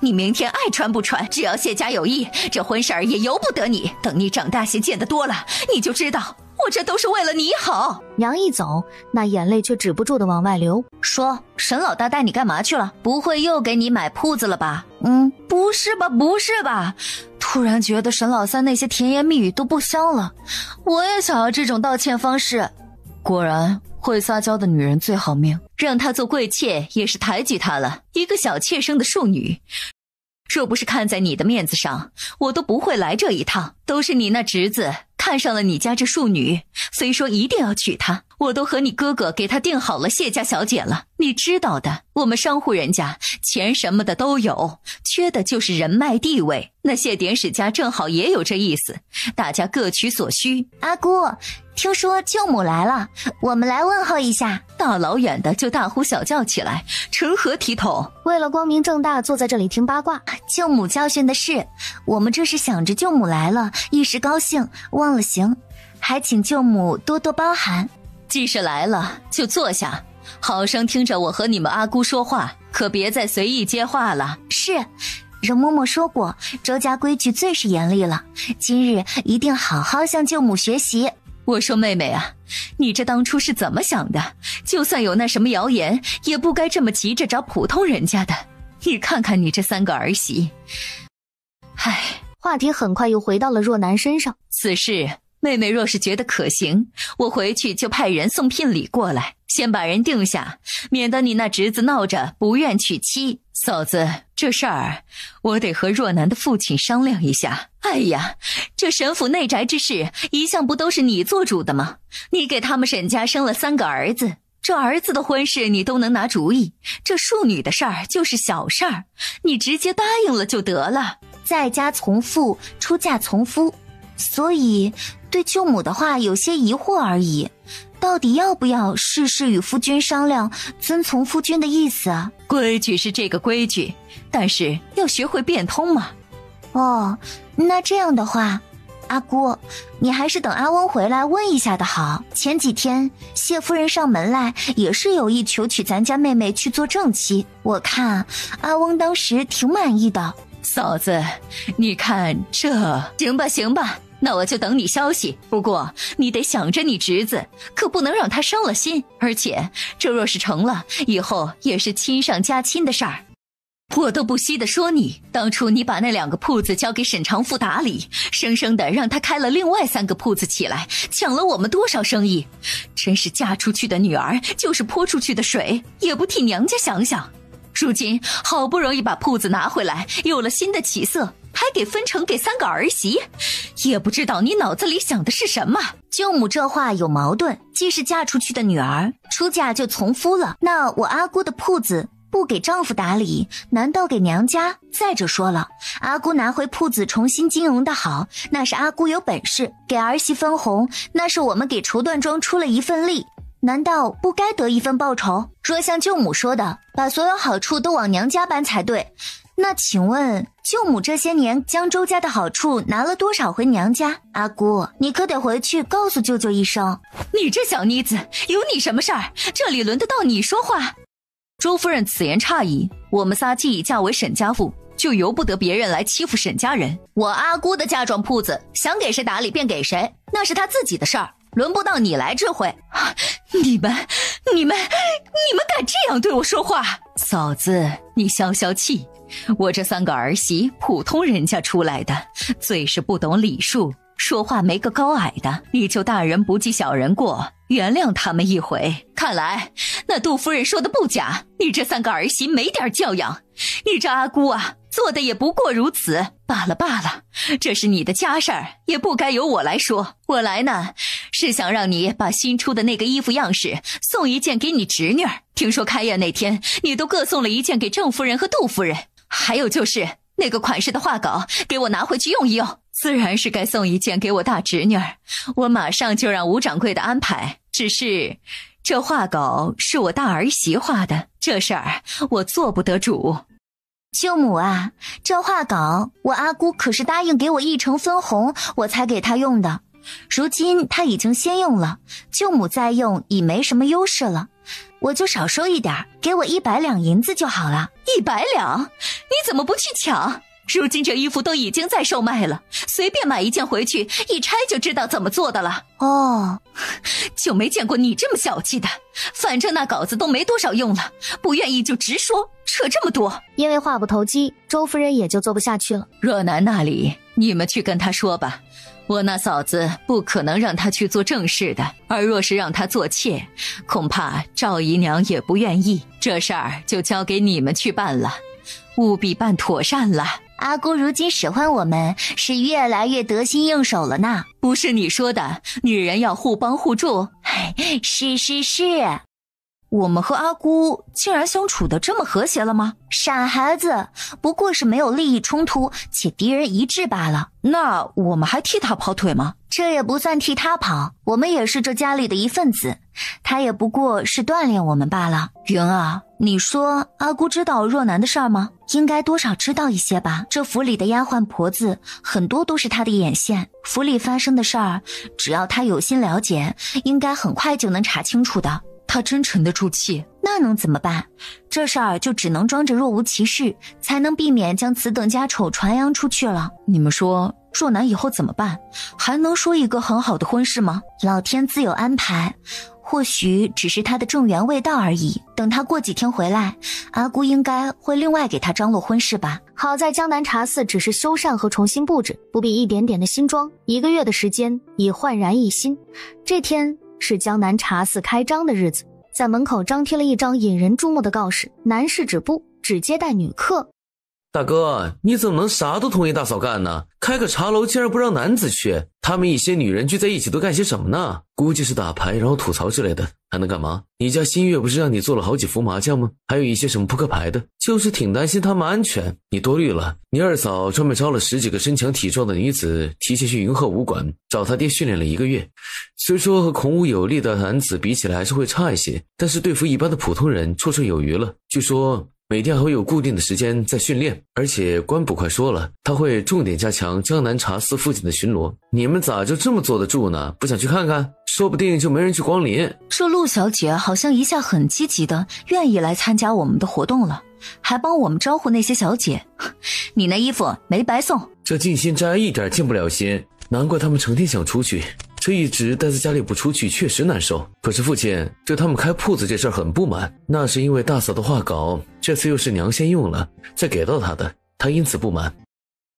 你明天爱穿不穿，只要谢家有意，这婚事儿也由不得你。等你长大些见得多了，你就知道我这都是为了你好。娘一走，那眼泪却止不住的往外流。说，沈老大带你干嘛去了？不会又给你买铺子了吧？不是吧？突然觉得沈老三那些甜言蜜语都不香了。我也想要这种道歉方式。果然，会撒娇的女人最好命。让她做贵妾也是抬举她了，一个小妾生的庶女。若不是看在你的面子上，我都不会来这一趟。都是你那侄子看上了你家这庶女，虽说一定要娶她，我都和你哥哥给她定好了谢家小姐了。你知道的，我们商户人家钱什么的都有，缺的就是人脉地位。那谢典史家正好也有这意思，大家各取所需。阿姑，听说舅母来了，我们来问候一下。大老远的就大呼小叫起来，成何体统？为了光明正大坐在这里听八卦，舅母教训的是，我们这是想着舅母来了，一时高兴忘了行，还请舅母多多包涵。既是来了，就坐下，好生听着我和你们阿姑说话，可别再随意接话了。是，容嬷嬷说过，周家规矩最是严厉了，今日一定好好向舅母学习。我说妹妹啊，你这当初是怎么想的？就算有那什么谣言，也不该这么急着找普通人家的。你看看你这3个儿媳。唉，话题很快又回到了若男身上。此事妹妹若是觉得可行，我回去就派人送聘礼过来，先把人定下，免得你那侄子闹着不愿娶妻。嫂子，这事儿我得和若男的父亲商量一下。哎呀，这沈府内宅之事一向不都是你做主的吗？你给他们沈家生了3个儿子，这儿子的婚事你都能拿主意，这庶女的事儿就是小事儿，你直接答应了就得了。在家从父，出嫁从夫，所以对舅母的话有些疑惑而已。到底要不要事事与夫君商量，遵从夫君的意思啊？规矩是这个规矩，但是要学会变通嘛。哦，那这样的话，阿姑，你还是等阿翁回来问一下的好。前几天谢夫人上门来，也是有意求娶咱家妹妹去做正妻，我看阿翁当时挺满意的。嫂子，你看这……行吧，那我就等你消息。不过你得想着你侄子，可不能让他伤了心。而且这若是成了，以后也是亲上加亲的事儿。我都不惜地说你，当初你把那2个铺子交给沈长富打理，生生的让他开了另外3个铺子起来，抢了我们多少生意。真是嫁出去的女儿就是泼出去的水，也不替娘家想想。如今好不容易把铺子拿回来，有了新的起色，还给分成给3个儿媳，也不知道你脑子里想的是什么。舅母这话有矛盾，既是嫁出去的女儿，出嫁就从夫了，那我阿姑的铺子不给丈夫打理，难道给娘家？再者说了，阿姑拿回铺子重新经营的好，那是阿姑有本事，给儿媳分红，那是我们给绸缎庄出了一份力，难道不该得一份报酬？若像舅母说的，把所有好处都往娘家搬才对。那请问舅母这些年将周家的好处拿了多少回娘家？阿姑，你可得回去告诉舅舅一声。你这小妮子，有你什么事儿？这里轮得到你说话？周夫人此言差矣，我们仨既已嫁为沈家妇，就由不得别人来欺负沈家人。我阿姑的嫁妆铺子，想给谁打理便给谁，那是她自己的事儿，轮不到你来指挥。你们敢这样对我说话？嫂子，你消消气。我这3个儿媳普通人家出来的，最是不懂礼数，说话没个高矮的，你就大人不计小人过，原谅他们一回。看来那杜夫人说的不假，你这3个儿媳没点教养，你这阿姑啊，做的也不过如此。罢了，这是你的家事儿，也不该由我来说。我来呢，是想让你把新出的那个衣服样式送一件给你侄女儿。听说开业那天，你都各送了一件给郑夫人和杜夫人。还有就是那个款式的画稿，给我拿回去用一用。自然是该送一件给我大侄女儿，我马上就让吴掌柜的安排。只是这画稿是我大儿媳画的，这事儿我做不得主。舅母啊，这画稿我阿姑可是答应给我1成分红，我才给她用的。如今她已经先用了，舅母再用已没什么优势了，我就少收一点，给我100两银子就好了。100两？你怎么不去抢？如今这衣服都已经在售卖了，随便买一件回去，一拆就知道怎么做的了。哦，就没见过你这么小气的。反正那稿子都没多少用了，不愿意就直说，扯这么多。因为话不投机，周夫人也就做不下去了。若男那里，你们去跟他说吧。我那嫂子不可能让他去做正事的，而若是让他做妾，恐怕赵姨娘也不愿意。这事儿就交给你们去办了，务必办妥善了。阿姑如今使唤我们是越来越得心应手了呢。不是你说的女人要互帮互助？是。我们和阿姑竟然相处得这么和谐了吗？傻孩子，不过是没有利益冲突且敌人一致罢了。那我们还替他跑腿吗？这也不算替他跑，我们也是这家里的一份子，他也不过是锻炼我们罢了。云啊，你说阿姑知道若男的事儿吗？应该多少知道一些吧，这府里的丫鬟婆子很多都是她的眼线，府里发生的事儿，只要她有心了解，应该很快就能查清楚的。她真沉得住气。那能怎么办？这事儿就只能装着若无其事，才能避免将此等家丑传扬出去了。你们说若男以后怎么办？还能说一个很好的婚事吗？老天自有安排，或许只是他的正缘未到而已。等他过几天回来，阿姑应该会另外给他张罗婚事吧。好在江南茶肆只是修缮和重新布置，不必一点点的新装，1个月的时间已焕然一新。这天是江南茶肆开张的日子，在门口张贴了一张引人注目的告示：男士止步，只接待女客。大哥，你怎么能啥都同意大嫂干呢？开个茶楼竟然不让男子去，他们一些女人聚在一起都干些什么呢？估计是打牌然后吐槽之类的，还能干嘛？你家新月不是让你做了好几副麻将吗？还有一些什么扑克牌的，就是挺担心他们安全。你多虑了，你二嫂专门招了10几个身强体壮的女子提前去云鹤武馆找他爹训练了1个月，虽说和孔武有力的男子比起来还是会差一些，但是对付一般的普通人绰绰有余了。据说每天还会有固定的时间在训练，而且官捕快说了，他会重点加强江南茶肆附近的巡逻。你们咋就这么坐得住呢？不想去看看？说不定就没人去光临。这陆小姐好像一下很积极的愿意来参加我们的活动了，还帮我们招呼那些小姐。你那衣服没白送。这静心斋一点静不了心，难怪他们成天想出去，这一直待在家里不出去确实难受。可是父亲对他们开铺子这事儿很不满，那是因为大嫂的画稿这次又是娘先用了再给到他的，他因此不满。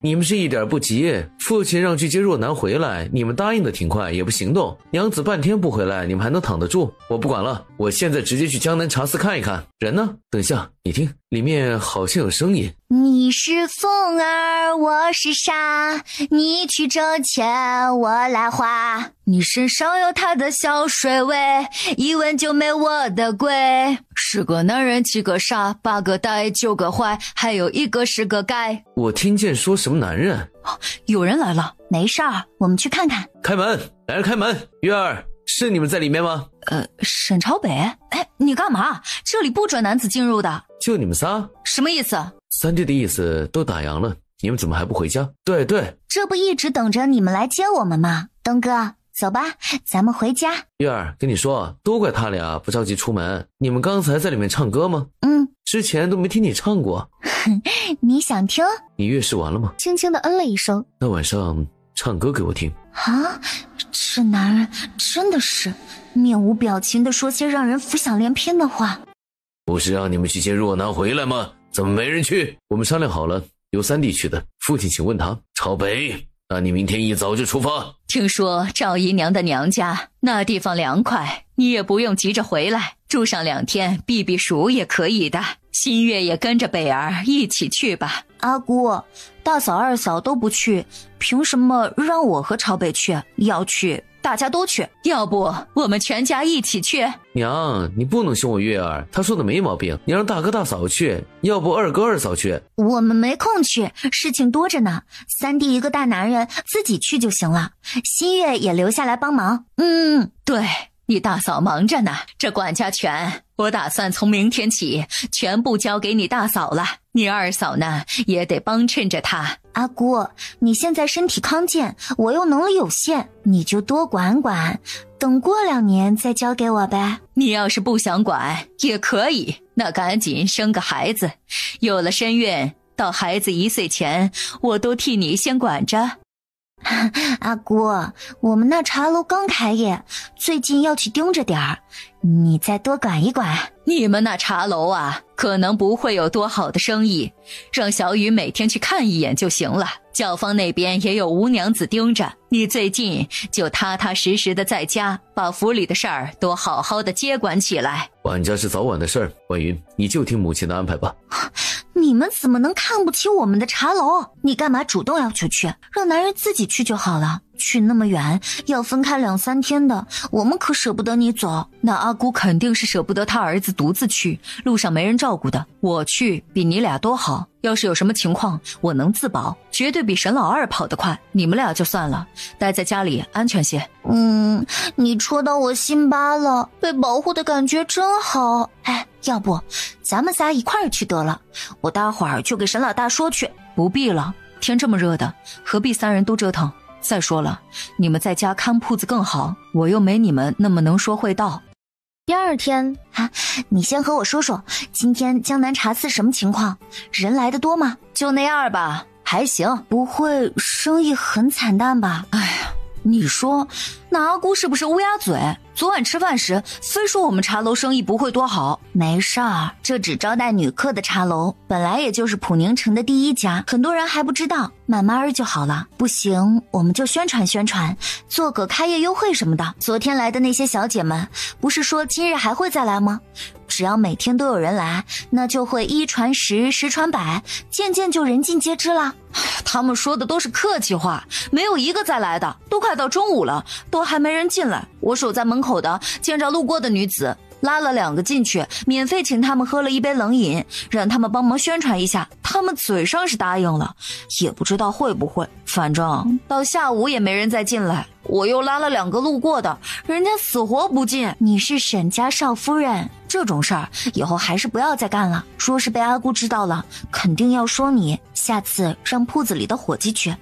你们是一点不急，父亲让去接若男回来，你们答应的挺快，也不行动，娘子半天不回来，你们还能躺得住？我不管了，我现在直接去江南茶肆看一看。人呢？等一下，你听，里面好像有声音。你是风儿，我是沙，你去挣钱，我来花。你身上有他的小水味，一闻就没我的贵。10个男人7个傻，8个呆9个坏，还有1个是个该。我听见说什么男人？有人来了。没事儿，我们去看看。开门，来人开门。月儿，是你们在里面吗？沈朝北，哎，你干嘛？这里不准男子进入的。就你们仨？什么意思？三弟的意思都打烊了，你们怎么还不回家？对，这不一直等着你们来接我们吗？东哥，走吧，咱们回家。月儿，跟你说，都怪他俩不着急出门。你们刚才在里面唱歌吗？之前都没听你唱过。你想听？你月事完了吗？轻轻地嗯了一声。那晚上唱歌给我听。啊，这男人真的是面无表情地说些让人浮想联翩的话。不是让你们去接若男回来吗？怎么没人去？我们商量好了，由三弟去的。父亲请问他。朝北，那你明天一早就出发。听说赵姨娘的娘家那地方凉快，你也不用急着回来，住上2天避避暑也可以的。新月也跟着北儿一起去吧。阿姑，大嫂二嫂都不去，凭什么让我和朝北去？要去大家都去，要不我们全家一起去？娘，你不能凶我月儿，她说的没毛病，你让大哥大嫂去，要不二哥二嫂去。我们没空去，事情多着呢，三弟一个大男人自己去就行了，新月也留下来帮忙。对，你大嫂忙着呢，这管家权我打算从明天起全部交给你大嫂了，你二嫂呢也得帮衬着她。阿姑，你现在身体康健，我又能力有限，你就多管管，等过2年再交给我呗。你要是不想管也可以，那赶紧生个孩子，有了身孕，到孩子1岁前我都替你先管着。阿姑，我们那茶楼刚开业，最近要去盯着点儿，你再多管一管。你们那茶楼啊，可能不会有多好的生意，让小雨每天去看一眼就行了。教坊那边也有吴娘子盯着，你最近就踏踏实实的在家，把府里的事儿都好好的接管起来。管家是早晚的事儿，婉云，你就听母亲的安排吧。你们怎么能看不起我们的茶楼？你干嘛主动要求去？让男人自己去就好了。去那么远，要分开2、3天的，我们可舍不得你走。那阿姑肯定是舍不得她儿子独自去，路上没人照顾的，我去比你俩都好。要是有什么情况，我能自保，绝对比沈老二跑得快。你们俩就算了，待在家里安全些。你戳到我心巴了，被保护的感觉真好。哎，要不咱们仨一块儿去得了，我待会儿就给沈老大说去。不必了，天这么热的，何必3人都折腾？再说了，你们在家看铺子更好，我又没你们那么能说会道。第二天你先和我说说，今天江南茶肆什么情况？人来的多吗？就那样吧，还行。不会生意很惨淡吧？哎呀，你说那阿姑是不是乌鸦嘴？昨晚吃饭时非说我们茶楼生意不会多好。没事儿，这只招待女客的茶楼，本来也就是普宁城的第1家，很多人还不知道，慢慢就好了。不行，我们就宣传宣传，做个开业优惠什么的。昨天来的那些小姐们，不是说今日还会再来吗？只要每天都有人来，那就会1传10，10传100，渐渐就人尽皆知了。他们说的都是客气话，没有一个再来的。都快到中午了，都还没人进来。我守在门口的见着路过的女子，拉了2个进去，免费请他们喝了一杯冷饮，让他们帮忙宣传一下。他们嘴上是答应了，也不知道会不会。反正到下午也没人再进来。我又拉了2个路过的，人家死活不进。你是沈家少夫人，这种事儿以后还是不要再干了。说是被阿姑知道了，肯定要说你。下次让铺子里的伙计去。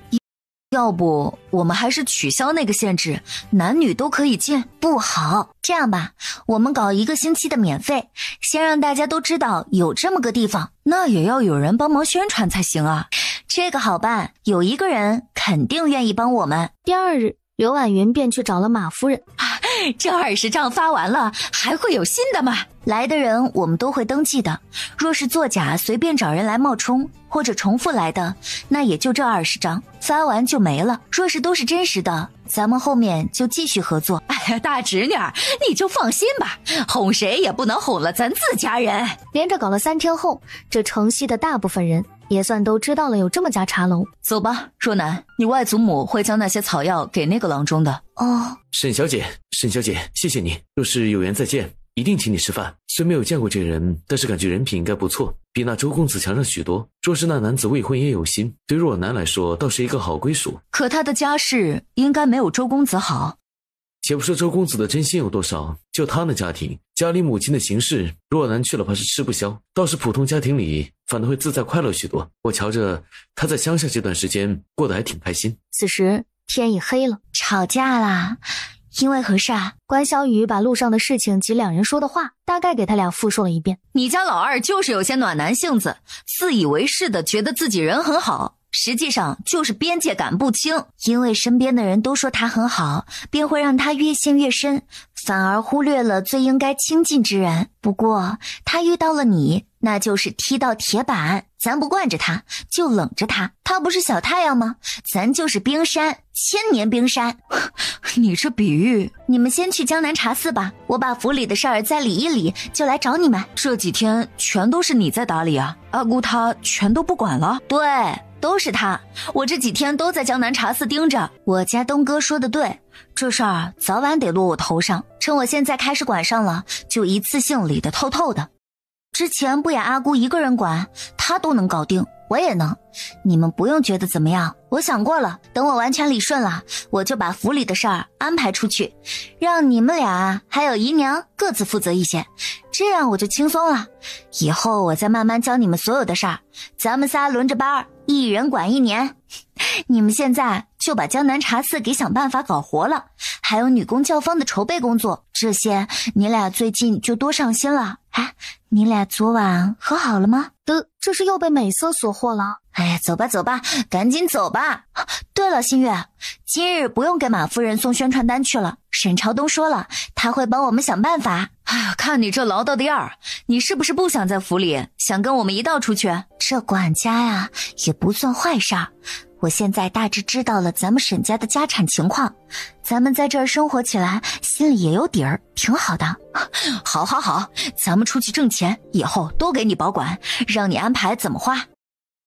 要不我们还是取消那个限制，男女都可以进。不好，这样吧，我们搞1个星期的免费，先让大家都知道有这么个地方。那也要有人帮忙宣传才行啊。这个好办，有1个人肯定愿意帮我们。第2日，刘婉云便去找了马夫人。这20张发完了，还会有新的吗？来的人我们都会登记的，若是作假随便找人来冒充或者重复来的，那也就这20张，发完就没了。若是都是真实的，咱们后面就继续合作。哎呀，大侄女儿，你就放心吧，哄谁也不能哄了咱自家人。连着搞了3天后，这城西的大部分人也算都知道了有这么家茶楼。走吧，若楠，你外祖母会将那些草药给那个郎中的。哦，沈小姐，谢谢你。若是有缘再见，一定请你吃饭。虽没有见过这人，但是感觉人品应该不错，比那周公子强上许多。若是那男子未婚也有心，对若楠来说倒是一个好归属。可他的家世应该没有周公子好。且不说周公子的真心有多少，就他那家庭，家里母亲的行事，若楠去了怕是吃不消。倒是普通家庭里，反倒会自在快乐许多。我瞧着他在乡下这段时间过得还挺开心。此时天已黑了，吵架啦？因为何事啊？关小雨把路上的事情及2人说的话大概给他俩复述了一遍。你家老二就是有些暖男性子，自以为是的觉得自己人很好，实际上就是边界感不清。因为身边的人都说他很好，便会让他越陷越深，反而忽略了最应该亲近之人。不过他遇到了你，那就是踢到铁板。咱不惯着他，就冷着他。他不是小太阳吗？咱就是冰山，1000年冰山。你这比喻。你们先去江南茶肆吧，我把府里的事儿再理一理，就来找你们。这几天全都是你在打理啊？阿姑她全都不管了？对，都是他。我这几天都在江南茶肆盯着。我家东哥说的对，这事儿早晚得落我头上。趁我现在开始管上了，就一次性理得透透的。之前不也阿姑一个人管，她都能搞定，我也能。你们不用觉得怎么样，我想过了，等我完全理顺了，我就把府里的事儿安排出去，让你们俩还有姨娘各自负责一些，这样我就轻松了。以后我再慢慢教你们所有的事儿，咱们仨轮着班，1人管1年。你们现在就把江南茶肆给想办法搞活了，还有女工教坊的筹备工作，这些你俩最近就多上心了。哎，你俩昨晚和好了吗？这是又被美色所惑了。哎呀，走吧走吧，赶紧走吧。对了，新月，今日不用给马夫人送宣传单去了，沈朝东说了，他会帮我们想办法。哎呀，看你这唠叨的样儿，你是不是不想在府里，想跟我们一道出去？这管家呀，也不算坏事儿。我现在大致知道了咱们沈家的家产情况，咱们在这儿生活起来心里也有底儿，挺好的。好好好，咱们出去挣钱，以后都给你保管，让你安排怎么花。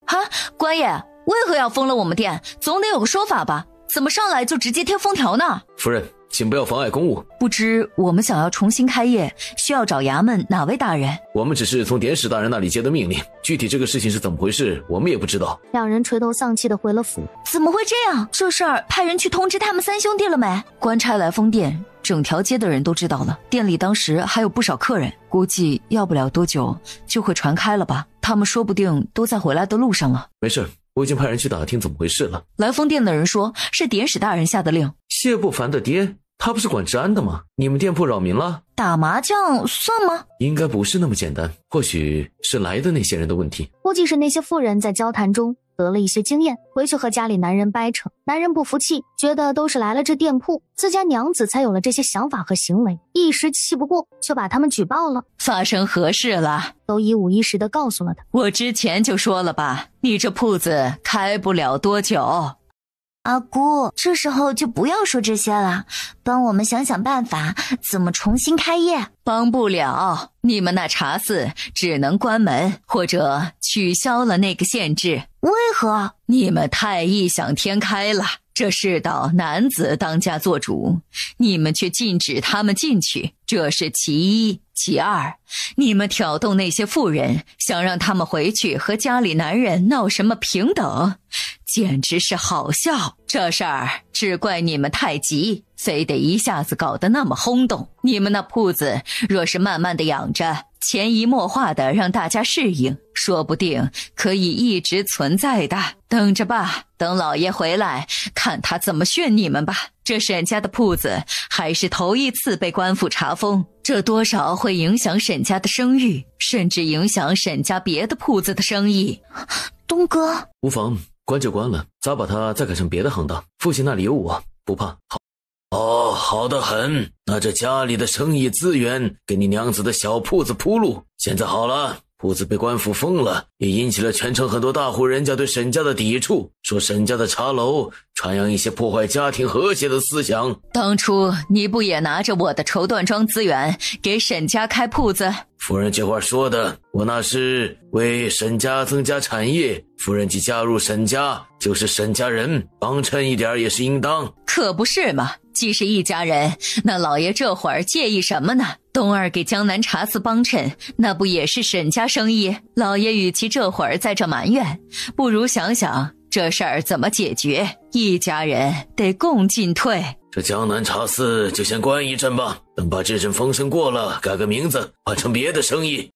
哈，官爷，为何要封了我们店？总得有个说法吧？怎么上来就直接贴封条呢？夫人，请不要妨碍公务。不知我们想要重新开业，需要找衙门哪位大人？我们只是从典史大人那里接的命令，具体这个事情是怎么回事，我们也不知道。两人垂头丧气地回了府。怎么会这样？这事儿派人去通知他们三兄弟了没？官差来封店，整条街的人都知道了。店里当时还有不少客人，估计要不了多久就会传开了吧。他们说不定都在回来的路上了。没事，我已经派人去打听怎么回事了。来封店的人说是典史大人下的令。谢不凡的爹，他不是管治安的吗？你们店铺扰民了？打麻将算吗？应该不是那么简单，或许是来的那些人的问题。估计是那些妇人在交谈中得了一些经验，回去和家里男人掰扯。男人不服气，觉得都是来了这店铺，自家娘子才有了这些想法和行为，一时气不过，就把他们举报了。发生何事了？都一五一十地告诉了他。我之前就说了吧，你这铺子开不了多久。阿姑，这时候就不要说这些了，帮我们想想办法，怎么重新开业。帮不了，你们那茶肆只能关门，或者取消了那个限制。为何？你们太异想天开了，这世道男子当家做主，你们却禁止他们进去，这是其一。其二，你们挑动那些妇人，想让他们回去和家里男人闹什么平等，简直是好笑。这事儿只怪你们太急，非得一下子搞得那么轰动。你们那铺子若是慢慢的养着，潜移默化的让大家适应，说不定可以一直存在的。等着吧，等老爷回来，看他怎么训你们吧。这沈家的铺子还是头一次被官府查封，这多少会影响沈家的声誉，甚至影响沈家别的铺子的生意。东哥，无妨，关就关了，咋把他再改成别的行当？父亲那里有我，不怕。好得很，那这家里的生意资源给你娘子的小铺子铺路。现在好了，铺子被官府封了，也引起了全城很多大户人家对沈家的抵触，说沈家的茶楼传扬一些破坏家庭和谐的思想。当初你不也拿着我的绸缎庄资源给沈家开铺子？夫人这话说的，我那是为沈家增加产业，夫人既加入沈家，就是沈家人，帮衬一点也是应当。可不是嘛，既是一家人，那老爷这会儿介意什么呢？东儿给江南茶肆帮衬，那不也是沈家生意？老爷与其这会儿在这埋怨，不如想想这事儿怎么解决，一家人得共进退。这江南茶肆就先关一阵吧，等把这阵风声过了，改个名字，换成别的生意。